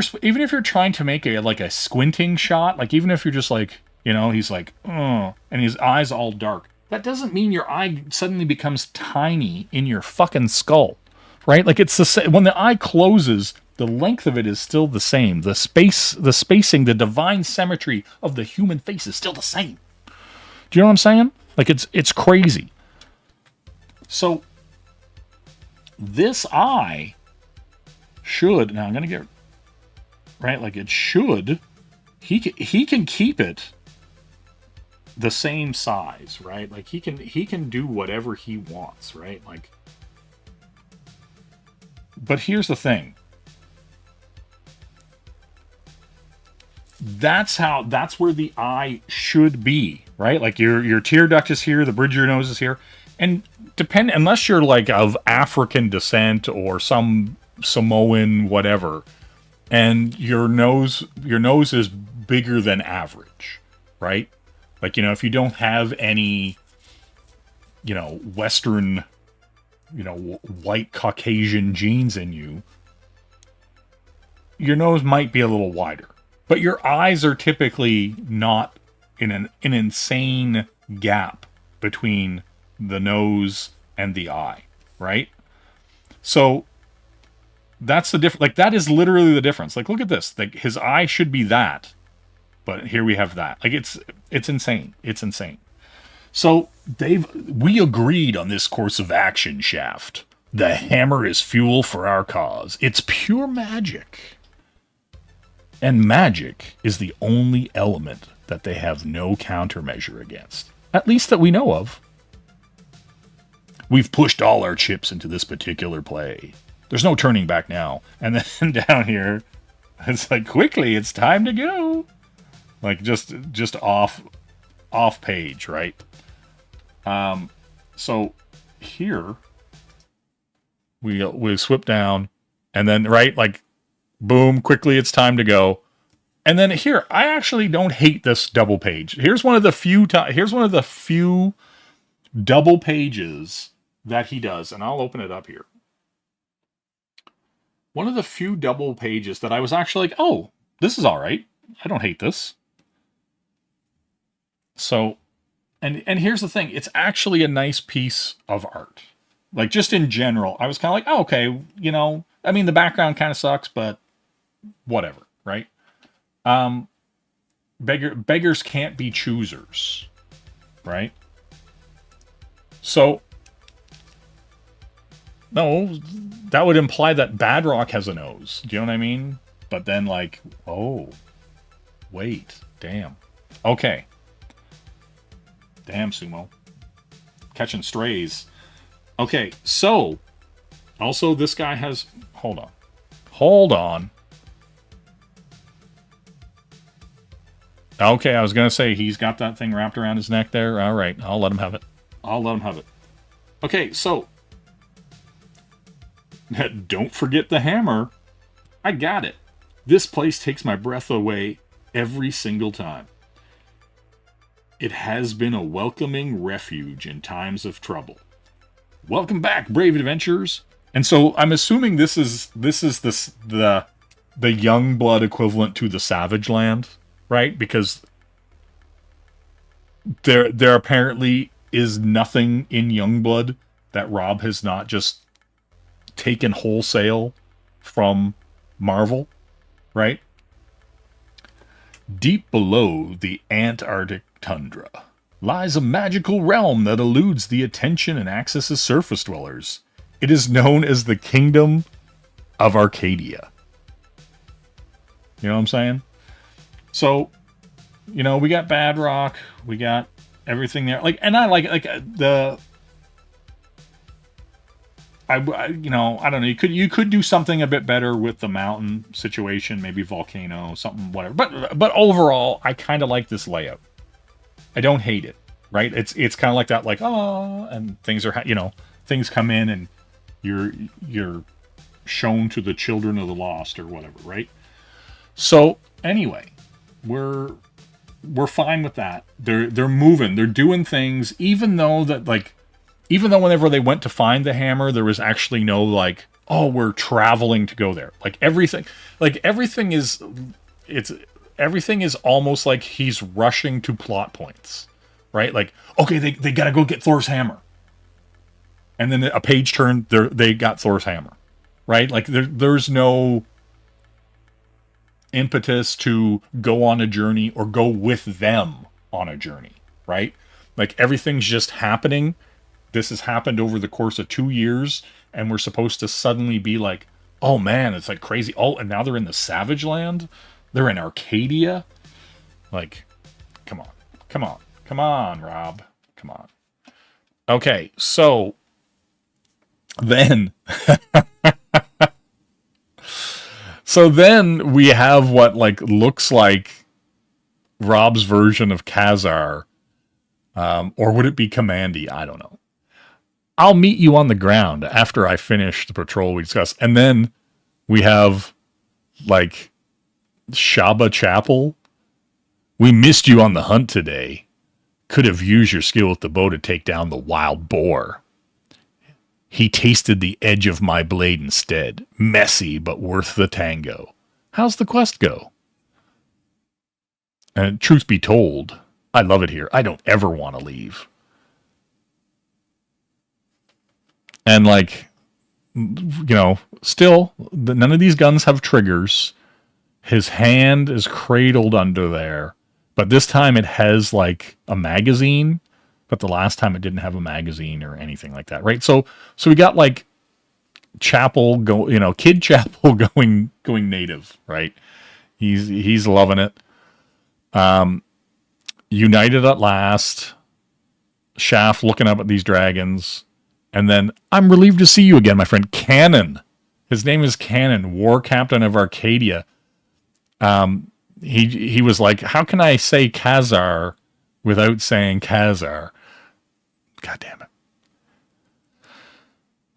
you're trying to make a squinting shot, like even if you're just like, you know, he's like, and his eye's all dark, that doesn't mean your eye suddenly becomes tiny in your fucking skull, right? Like it's the same. When the eye closes, the length of it is still the same. The spacing, the divine symmetry of the human face is still the same. Do you know what I'm saying? Like it's crazy. So this eye should, now I'm going to get, right, like it should, he can keep it the same size, right? Like he can do whatever he wants, right? Like, but here's the thing. That's where the eye should be, right? Like your tear duct is here, the bridge of your nose is here. And unless you're like of African descent or some Samoan whatever, and your nose is bigger than average, right? Like, you know, if you don't have any, you know, Western, you know, white Caucasian genes in you, your nose might be a little wider. But your eyes are typically not in an insane gap between the nose and the eye, right? So that's the difference. Like that is literally the difference. Like look at this. Like his eye should be that, but here we have that. Like it's insane. It's insane. So we agreed on this course of action, Shaft. The hammer is fuel for our cause. It's pure magic. And magic is the only element that they have no countermeasure against. At least that we know of. We've pushed all our chips into this particular play. There's no turning back now. And then down here, it's like, quickly, it's time to go. Like, just off page, right? So here, we swip down, and then, right, like, boom, quickly, it's time to go. And then here, I actually don't hate this double page. Here's one of the few double pages that he does, and I'll open it up here. One of the few double pages that I was actually like, oh, this is all right. I don't hate this. So, and here's the thing. It's actually a nice piece of art. Like, just in general, I was kind of like, oh, okay, you know, I mean, the background kind of sucks, but whatever, right? Beggars can't be choosers, right? So, no, that would imply that Badrock has a nose. Do you know what I mean? But then, like, oh, wait, damn. Okay. Damn, Sumo. Catching strays. Okay, so, also this guy has, hold on. Okay, I was going to say, he's got that thing wrapped around his neck there. All right, I'll let him have it. Okay, so, don't forget the hammer. I got it. This place takes my breath away every single time. It has been a welcoming refuge in times of trouble. Welcome back, brave adventurers. And so I'm assuming this is the the Youngblood equivalent to the Savage Land, right? Because there apparently is nothing in Youngblood that Rob has not just taken wholesale from Marvel, right? Deep below the Antarctic tundra lies a magical realm that eludes the attention and access of surface dwellers. It is known as the Kingdom of Arcadia. You know what I'm saying? So, you know, we got Badrock, we got everything there. Like, and I like the. I don't know. You could do something a bit better with the mountain situation, maybe volcano, something, whatever. But overall, I kind of like this layout. I don't hate it, right? It's kind of like that, like, oh, and things are, things come in and you're shown to the children of the lost or whatever, right? So anyway, we're fine with that. They're moving, they're doing things, even though whenever they went to find the hammer, there was actually no like, oh, we're traveling to go there. Everything is almost like he's rushing to plot points, right? Like, okay, they got to go get Thor's hammer. And then a page turned, they got Thor's hammer, right? Like there's no impetus to go on a journey or go with them on a journey, right? Like everything's just happening. This has happened over the course of 2 years, and we're supposed to suddenly be like, oh man, it's like crazy. Oh, and now they're in the Savage Land? They're in Arcadia? Like, come on, Rob. Come on. Okay, so then we have what looks like Rob's version of Khazar. Or would it be Commandy? I don't know. I'll meet you on the ground after I finish the patrol we discussed. And then we have Shaba Chapel. We missed you on the hunt today. Could have used your skill with the bow to take down the wild boar. He tasted the edge of my blade instead. Messy, but worth the tango. How's the quest go? And truth be told, I love it here. I don't ever want to leave. And still, none of these guns have triggers. His hand is cradled under there. But this time it has a magazine. But the last time it didn't have a magazine or anything like that, right? So we got Chapel Kid Chapel going native, right? He's loving it. United at last. Shaft looking up at these dragons. And then, I'm relieved to see you again, my friend. Cannon. His name is Cannon, War Captain of Arcadia. He was like, how can I say Khazar without saying Khazar? God damn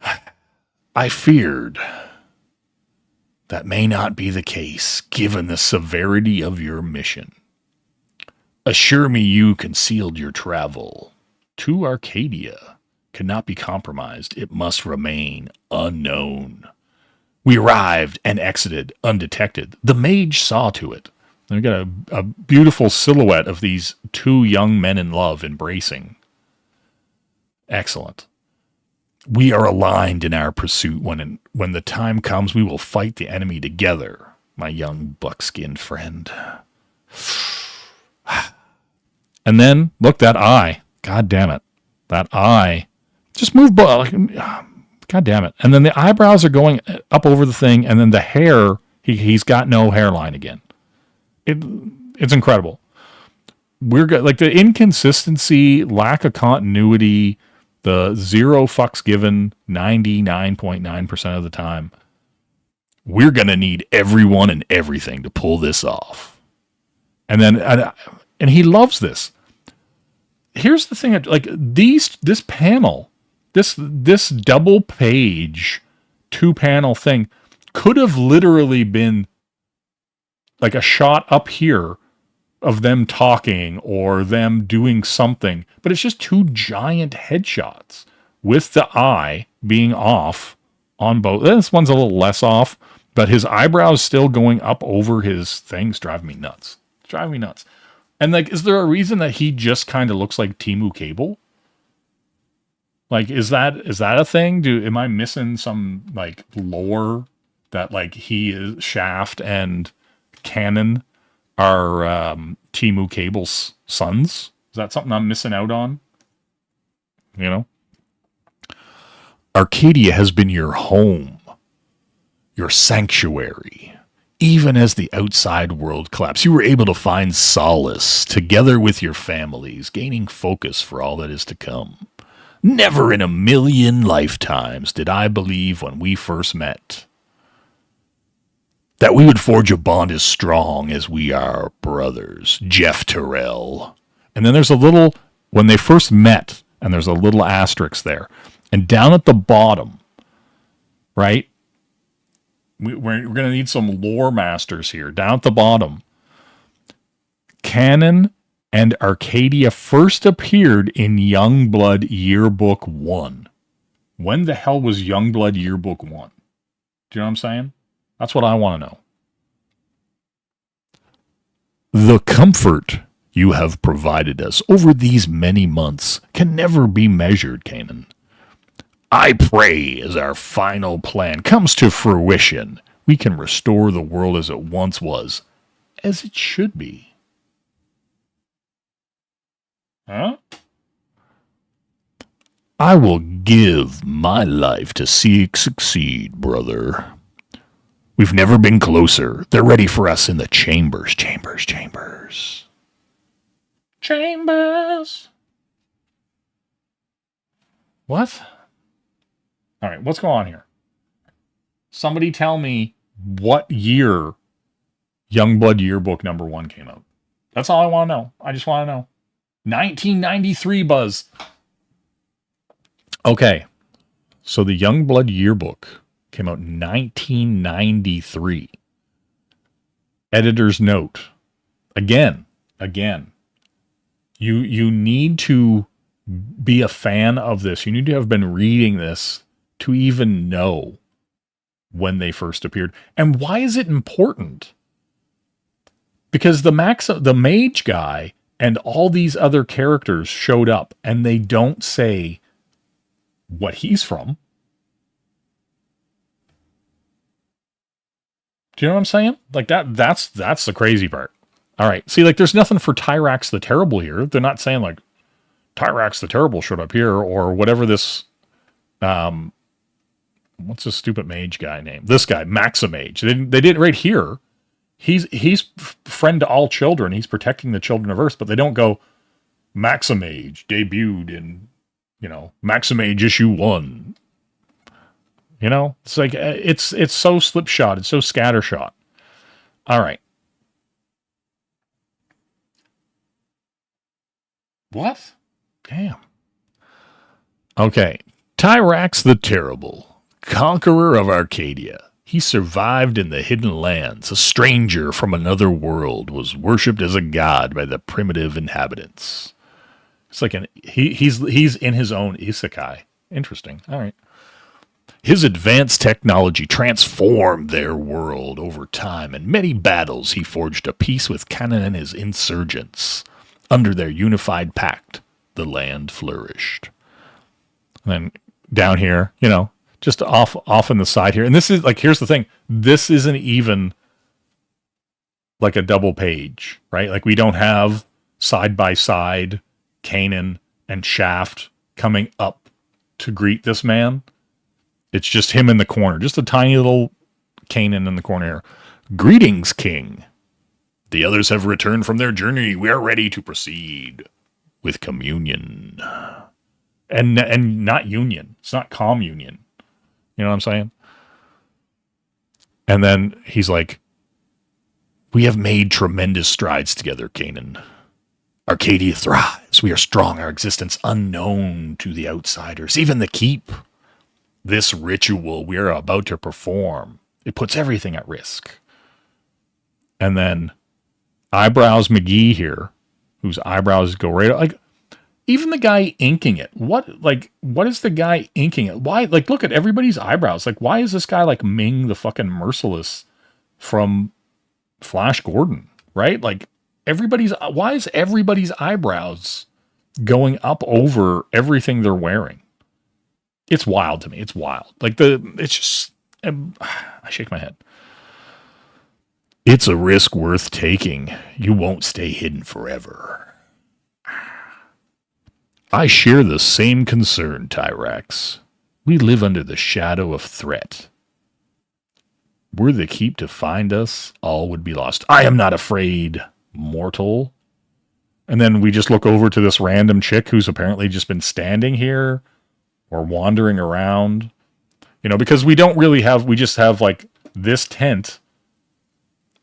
it. I feared that may not be the case, given the severity of your mission. Assure me you concealed your travel to Arcadia. Cannot be compromised. It must remain unknown. We arrived and exited undetected. The mage saw to it. And we got a beautiful silhouette of these two young men in love embracing. Excellent. We are aligned in our pursuit. When the time comes, we will fight the enemy together, my young buckskin friend. And then, look, that eye. God damn it. That eye. Just move, God damn it. And then the eyebrows are going up over the thing, and then the hair, he's got no hairline again. It's incredible. We're good. The inconsistency, lack of continuity, the zero fucks given 99.9% of the time. We're going to need everyone and everything to pull this off. And then, and he loves this. Here's the thing, this panel, this double page 2-panel thing could have literally been a shot up here of them talking or them doing something, but it's just 2 giant headshots with the eye being off on both. This one's a little less off, But his eyebrows still going up over his things drive me nuts. Drive me nuts. And like, is there a reason that he just kind of looks like Timu Cable? Like, is that a thing? Am I missing some like lore that like he is Shaft and Cannon are Timu Cable's sons? Is that something I'm missing out on? You know? Arcadia has been your home, your sanctuary. Even as the outside world collapsed, you were able to find solace together with your families, gaining focus for all that is to come. Never in a million lifetimes did I believe when we first met that we would forge a bond as strong as we are brothers, Jeff Terrell. And then there's a little, when they first met, and there's a little asterisk there. And down at the bottom, right, we're going to need some lore masters here. Down at the bottom, Cannon and Arcadia first appeared in Youngblood Yearbook 1. When the hell was Youngblood Yearbook 1? Do you know what I'm saying? That's what I want to know. The comfort you have provided us over these many months can never be measured, Canaan. I pray as our final plan comes to fruition, we can restore the world as it once was, as it should be. Huh? I will give my life to see it succeed, brother. We've never been closer. They're ready for us in the chambers. Chambers. What? All right, what's going on here? Somebody tell me what year Youngblood Yearbook number 1 came out. That's all I want to know. I just want to know. 1993, Buzz. Okay, so the Youngblood Yearbook came out in 1993. Editor's note. Again, you need to be a fan of this. You need to have been reading this to even know when they first appeared. And why is it important? Because the mage guy and all these other characters showed up and they don't say what he's from. Do you know what I'm saying? Like that's the crazy part. All right. See, like there's nothing for Tyrax the Terrible here. They're not saying like Tyrax the Terrible showed up here or whatever this what's this stupid mage guy name? This guy, Maximage. They did it right here. He's friend to all children. He's protecting the children of Earth, but they don't go Maximage debuted in, Maximage issue 1. It's like it's so slipshod, it's so scattershot. All right. What? Damn. Okay. Tyrax the Terrible, conqueror of Arcadia. He survived in the hidden lands. A stranger from another world was worshipped as a god by the primitive inhabitants. It's like he's in his own isekai. Interesting. All right. His advanced technology transformed their world over time. In many battles, he forged a peace with Canaan and his insurgents. Under their unified pact, the land flourished. And then down here, just off on the side here. And this is like, here's the thing. This isn't even like a double page, right? Like we don't have side by side Canaan and Shaft coming up to greet this man. It's just him in the corner. Just a tiny little Canaan in the corner here. Greetings, King. The others have returned from their journey. We are ready to proceed with communion. And not union. It's not communion. You know what I'm saying? And then he's like, we have made tremendous strides together, Canaan. Arcadia thrives. We are strong. Our existence unknown to the outsiders. Even the keep. This ritual we are about to perform, it puts everything at risk. And then Eyebrows McGee here, whose eyebrows go right like even the guy inking it, what is the guy inking it? Why, like, look at everybody's eyebrows. Like, why is this guy like Ming the fucking Merciless from Flash Gordon, right? Like, why is everybody's eyebrows going up over everything they're wearing? It's wild to me. It's wild. Like, it's just, I shake my head. It's a risk worth taking. You won't stay hidden forever. I share the same concern, Tyrax. We live under the shadow of threat. Were the keep to find us, all would be lost. I am not afraid, mortal. And then we just look over to this random chick who's apparently just been standing here or wandering around. You know, because we just have like this tent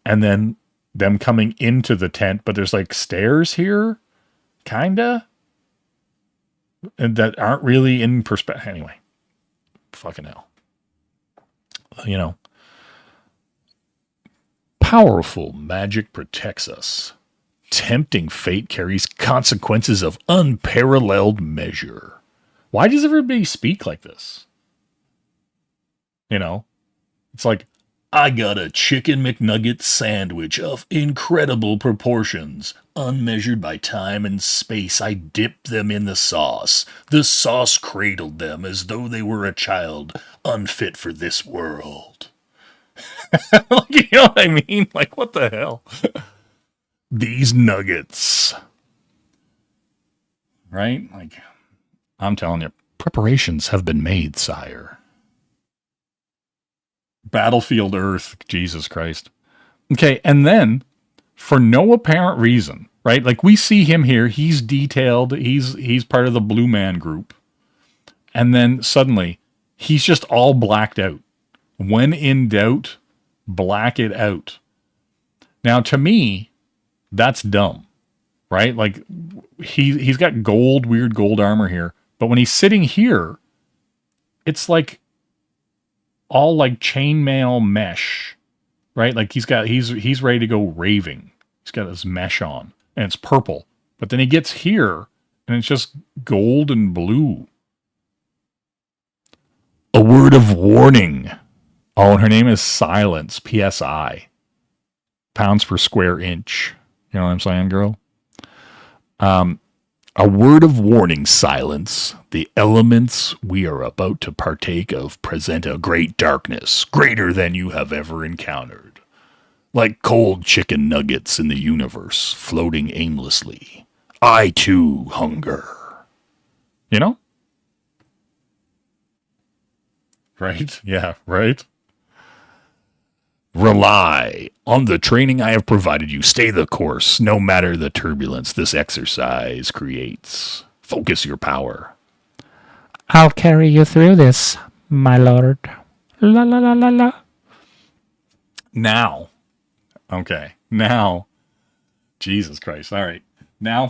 and then them coming into the tent, but there's like stairs here, kinda. And that aren't really in perspective. Anyway, fucking hell. You know, powerful magic protects us. Tempting fate carries consequences of unparalleled measure. Why does everybody speak like this? You know, it's like, I got a chicken McNugget sandwich of incredible proportions. Unmeasured by time and space, I dipped them in the sauce. The sauce cradled them as though they were a child, unfit for this world. Like, you know what I mean? Like, what the hell? These nuggets. Right? Like, I'm telling you, preparations have been made, sire. Battlefield Earth, Jesus Christ. Okay, and then, for no apparent reason, right? Like, we see him here, he's detailed, he's part of the Blue Man group. And then, suddenly, he's just all blacked out. When in doubt, black it out. Now, to me, that's dumb, right? Like, he's got weird gold armor here. But when he's sitting here, it's like, all like chainmail mesh, right? Like he's ready to go raving. He's got his mesh on and it's purple, but then he gets here and it's just gold and blue. A word of warning. Oh, and her name is Silence, PSI. Pounds per square inch. You know what I'm saying, girl? A word of warning, Silence. The elements we are about to partake of present a great darkness, greater than you have ever encountered. Like cold chicken nuggets in the universe, floating aimlessly. I, too, hunger. You know? Right? Yeah, right? Rely on the training I have provided you. Stay the course, no matter the turbulence this exercise creates. Focus your power. I'll carry you through this, my lord. La la la la la. Now. Okay. Now. Jesus Christ. All right. Now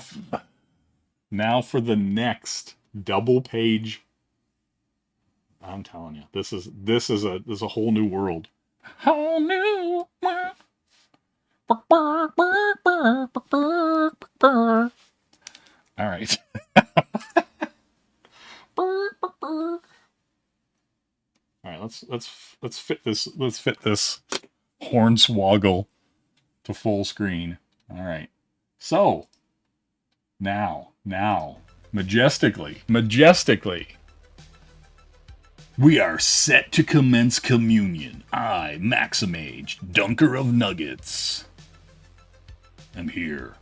for the next double page. I'm telling you, this is a whole new world. Whole new world. All right. All right, let's fit this hornswoggle to full screen. All right. So, now, majestically, we are set to commence communion. I, Maximage, Dunker of Nuggets, am here.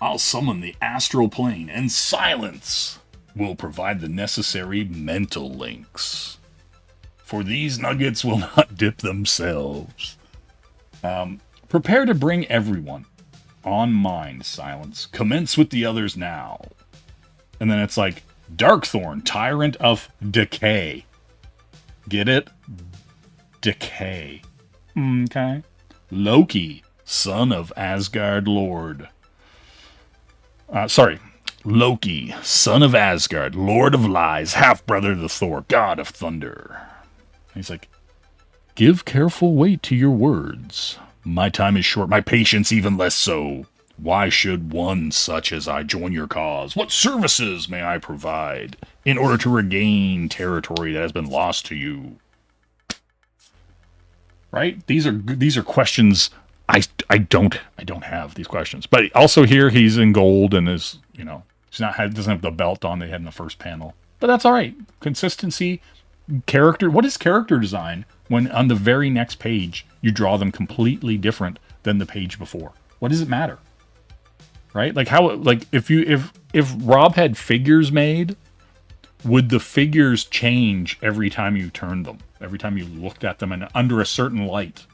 I'll summon the astral plane, and Silence will provide the necessary mental links. For these nuggets will not dip themselves. Prepare to bring everyone on mind, Silence. Commence with the others now. And then it's like, Darkthorn, Tyrant of Decay. Get it? Decay. Okay. Loki, Son of Asgard Lord. Loki, Son of Asgard, Lord of Lies, half-brother to Thor, God of Thunder. He's like, give careful weight to your words. My time is short, my patience even less so. Why should one such as I join your cause? What services may I provide in order to regain territory that has been lost to you? Right? These are questions I don't have these questions. But also here he's in gold and is, doesn't have the belt on they had in the first panel. But that's all right. Consistency, character. What is character design when on the very next page you draw them completely different than the page before? What does it matter? Right? Like if Rob had figures made, would the figures change every time you turned them? Every time you looked at them and under a certain light,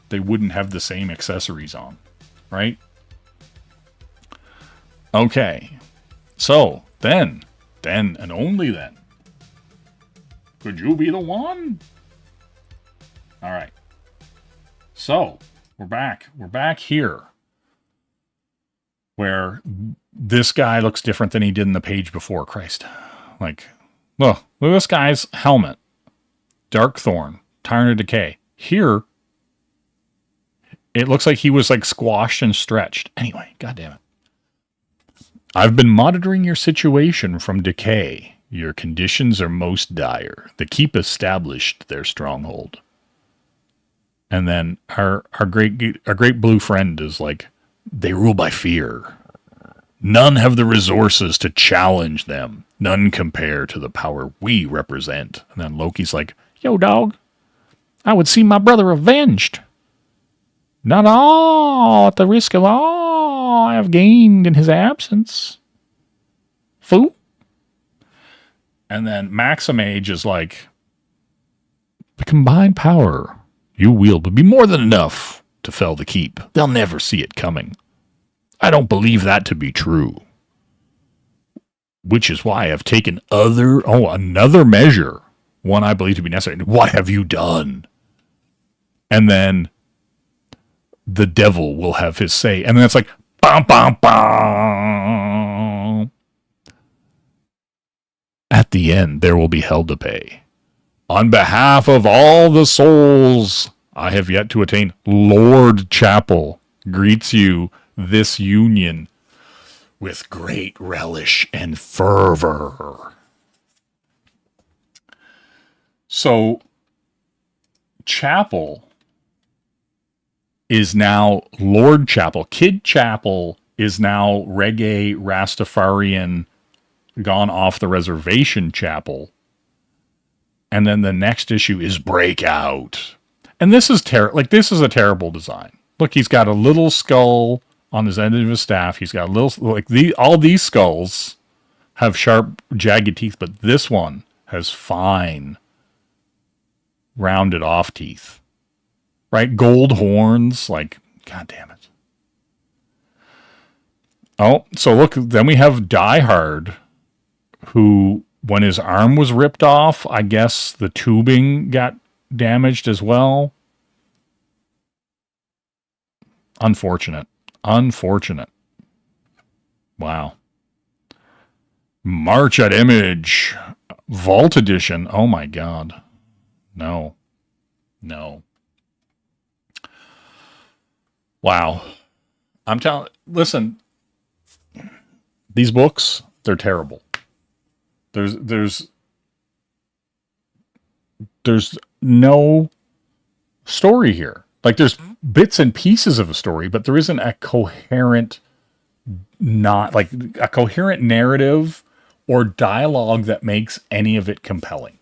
they wouldn't have the same accessories on, right? Okay. So, then and only then, could you be the one? All right. So, we're back. We're back here. Where this guy looks different than he did in the page before. Christ. Like, look at this guy's helmet. Darkthorn, Tyrant of Decay. Here, it looks like he was like squashed and stretched. Anyway, goddamn it. I've been monitoring your situation from Decay. Your conditions are most dire. The Keep established their stronghold. And then our great blue friend is like, they rule by fear. None have the resources to challenge them. None compare to the power we represent. And then Loki's like, yo, dog, I would see my brother avenged. Not all at the risk of all I have gained in his absence. Fool. And then Maximage is like, the combined power you wield would be more than enough to fell the Keep. They'll never see it coming. I don't believe that to be true. Which is why I've taken another measure, one I believe to be necessary. What have you done? And then the devil will have his say. And then it's like, bum, bum, bum. At the end, there will be hell to pay. On behalf of all the souls I have yet to attain, Lord Chapel greets you this union with great relish and fervor. So, Chapel is now Lord Chapel. Kid Chapel is now reggae Rastafarian, gone off the reservation Chapel. And then the next issue is Breakout. And this is this is a terrible design. Look, he's got a little skull on his end of his staff. He's got a little, all these skulls have sharp, jagged teeth, but this one has fine, rounded off teeth. Right? Gold horns. Like, God damn it. Oh, so look, then we have Die Hard, who, when his arm was ripped off, I guess the tubing got damaged as well. Unfortunate. Wow. March at Image. Vault Edition. Oh my God. No. Wow. Listen, these books, they're terrible. There's no story here. Like, there's bits and pieces of a story, but there isn't a coherent narrative or dialogue that makes any of it compelling.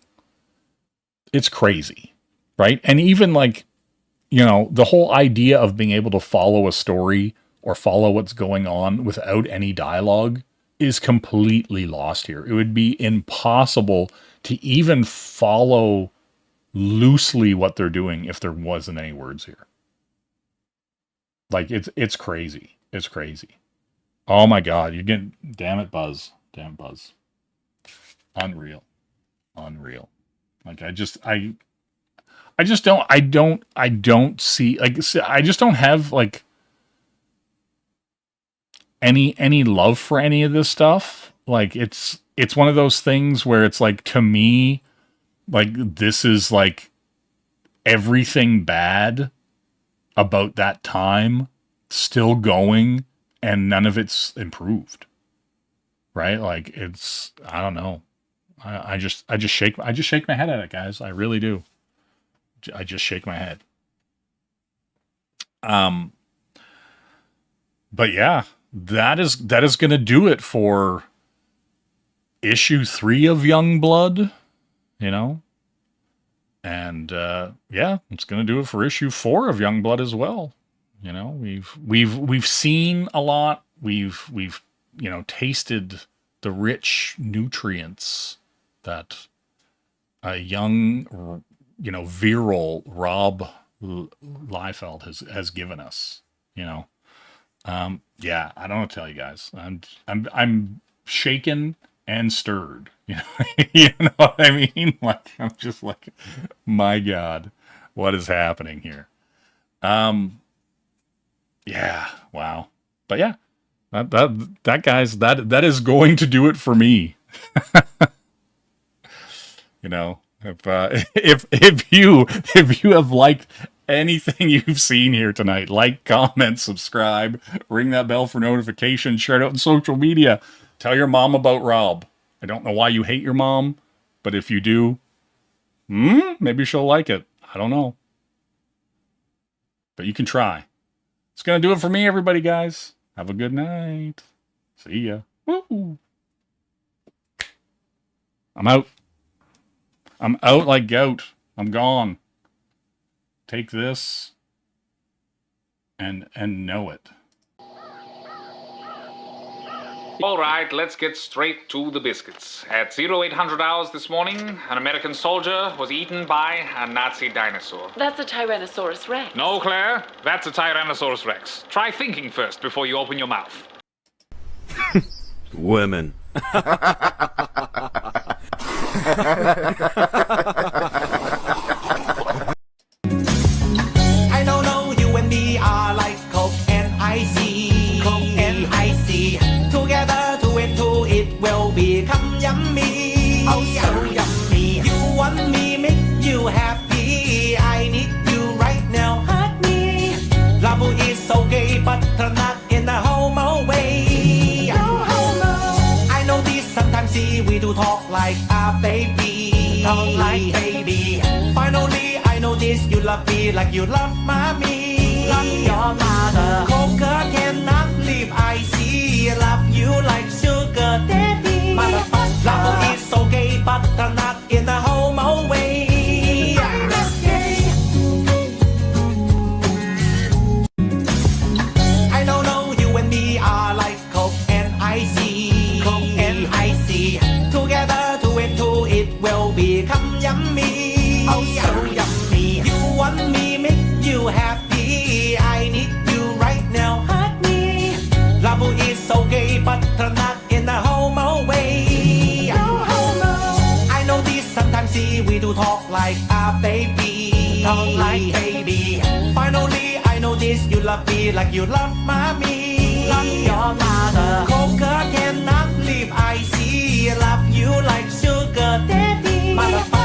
It's crazy, right? And even the whole idea of being able to follow a story or follow what's going on without any dialogue is completely lost here. It would be impossible to even follow loosely what they're doing if there wasn't any words here. Like, it's crazy. It's crazy. Oh my God, you're getting, damn it, Buzz. Unreal. Like, I just don't see, I just don't have any love for any of this stuff. Like, it's one of those things where it's like, to me, this is everything bad about that time still going and none of it's improved, right? Like it's, I don't know. I just shake my head at it, guys. I really do. I just shake my head. But yeah, that is going to do it for issue 3 of Youngblood, you know? And yeah, it's going to do it for issue 4 of Youngblood as well. You know, we've seen a lot. We've you know, tasted the rich nutrients that a young, you know, virile Rob Liefeld has given us, you know. Yeah, I don't know what to tell you guys. I'm shaken and stirred, you know. You know what I mean? Like, I'm just like, my God, what is happening here? Yeah, wow. But yeah, that guys, that is going to do it for me. You know, if you have liked anything you've seen here tonight, like, comment, subscribe, ring that bell for notifications, share it out on social media. Tell your mom about Rob. I don't know why you hate your mom, but if you do, maybe she'll like it. I don't know. But you can try. It's going to do it for me, everybody, guys. Have a good night. See ya. Woo! I'm out. I'm out like gout. I'm gone. Take this and know it.
All right, let's get straight to the biscuits. At 0800 hours this morning, an American soldier was eaten by a Nazi dinosaur.
That's a Tyrannosaurus Rex.
No, Claire, that's a Tyrannosaurus Rex. Try thinking first before you open your mouth.
Women.
I don't know, you and me are like Coke and icy. Coke and icy. Together, two and two, it will become yummy. Oh, so yummy. You want me, make you happy. I need you right now, hurt me. Love is okay, but not in a homo way. No homo. I know this sometimes, see, we do talk like a baby. Talk like baby. Finally, I know this, you love me like you love mommy. Love your mother. Coca cannot live, I see. Love you like sugar daddy. Motherfucker. Love is okay, but not in a homo way. I don't know, you and me are like Coke and icy. Coke and icy. Together, two and two, it will become yummy. Oh, so yummy. You want me, make you happy. I need you right now, hurt me. Love is okay, but not in a homo way. No homo. I know this sometimes, see, we do talk like a baby. Talk like baby. Finally, I know this, you love me like you love mommy. Love your mother. Coca cannot live, I see. Love you like sugar daddy. Motherfucker.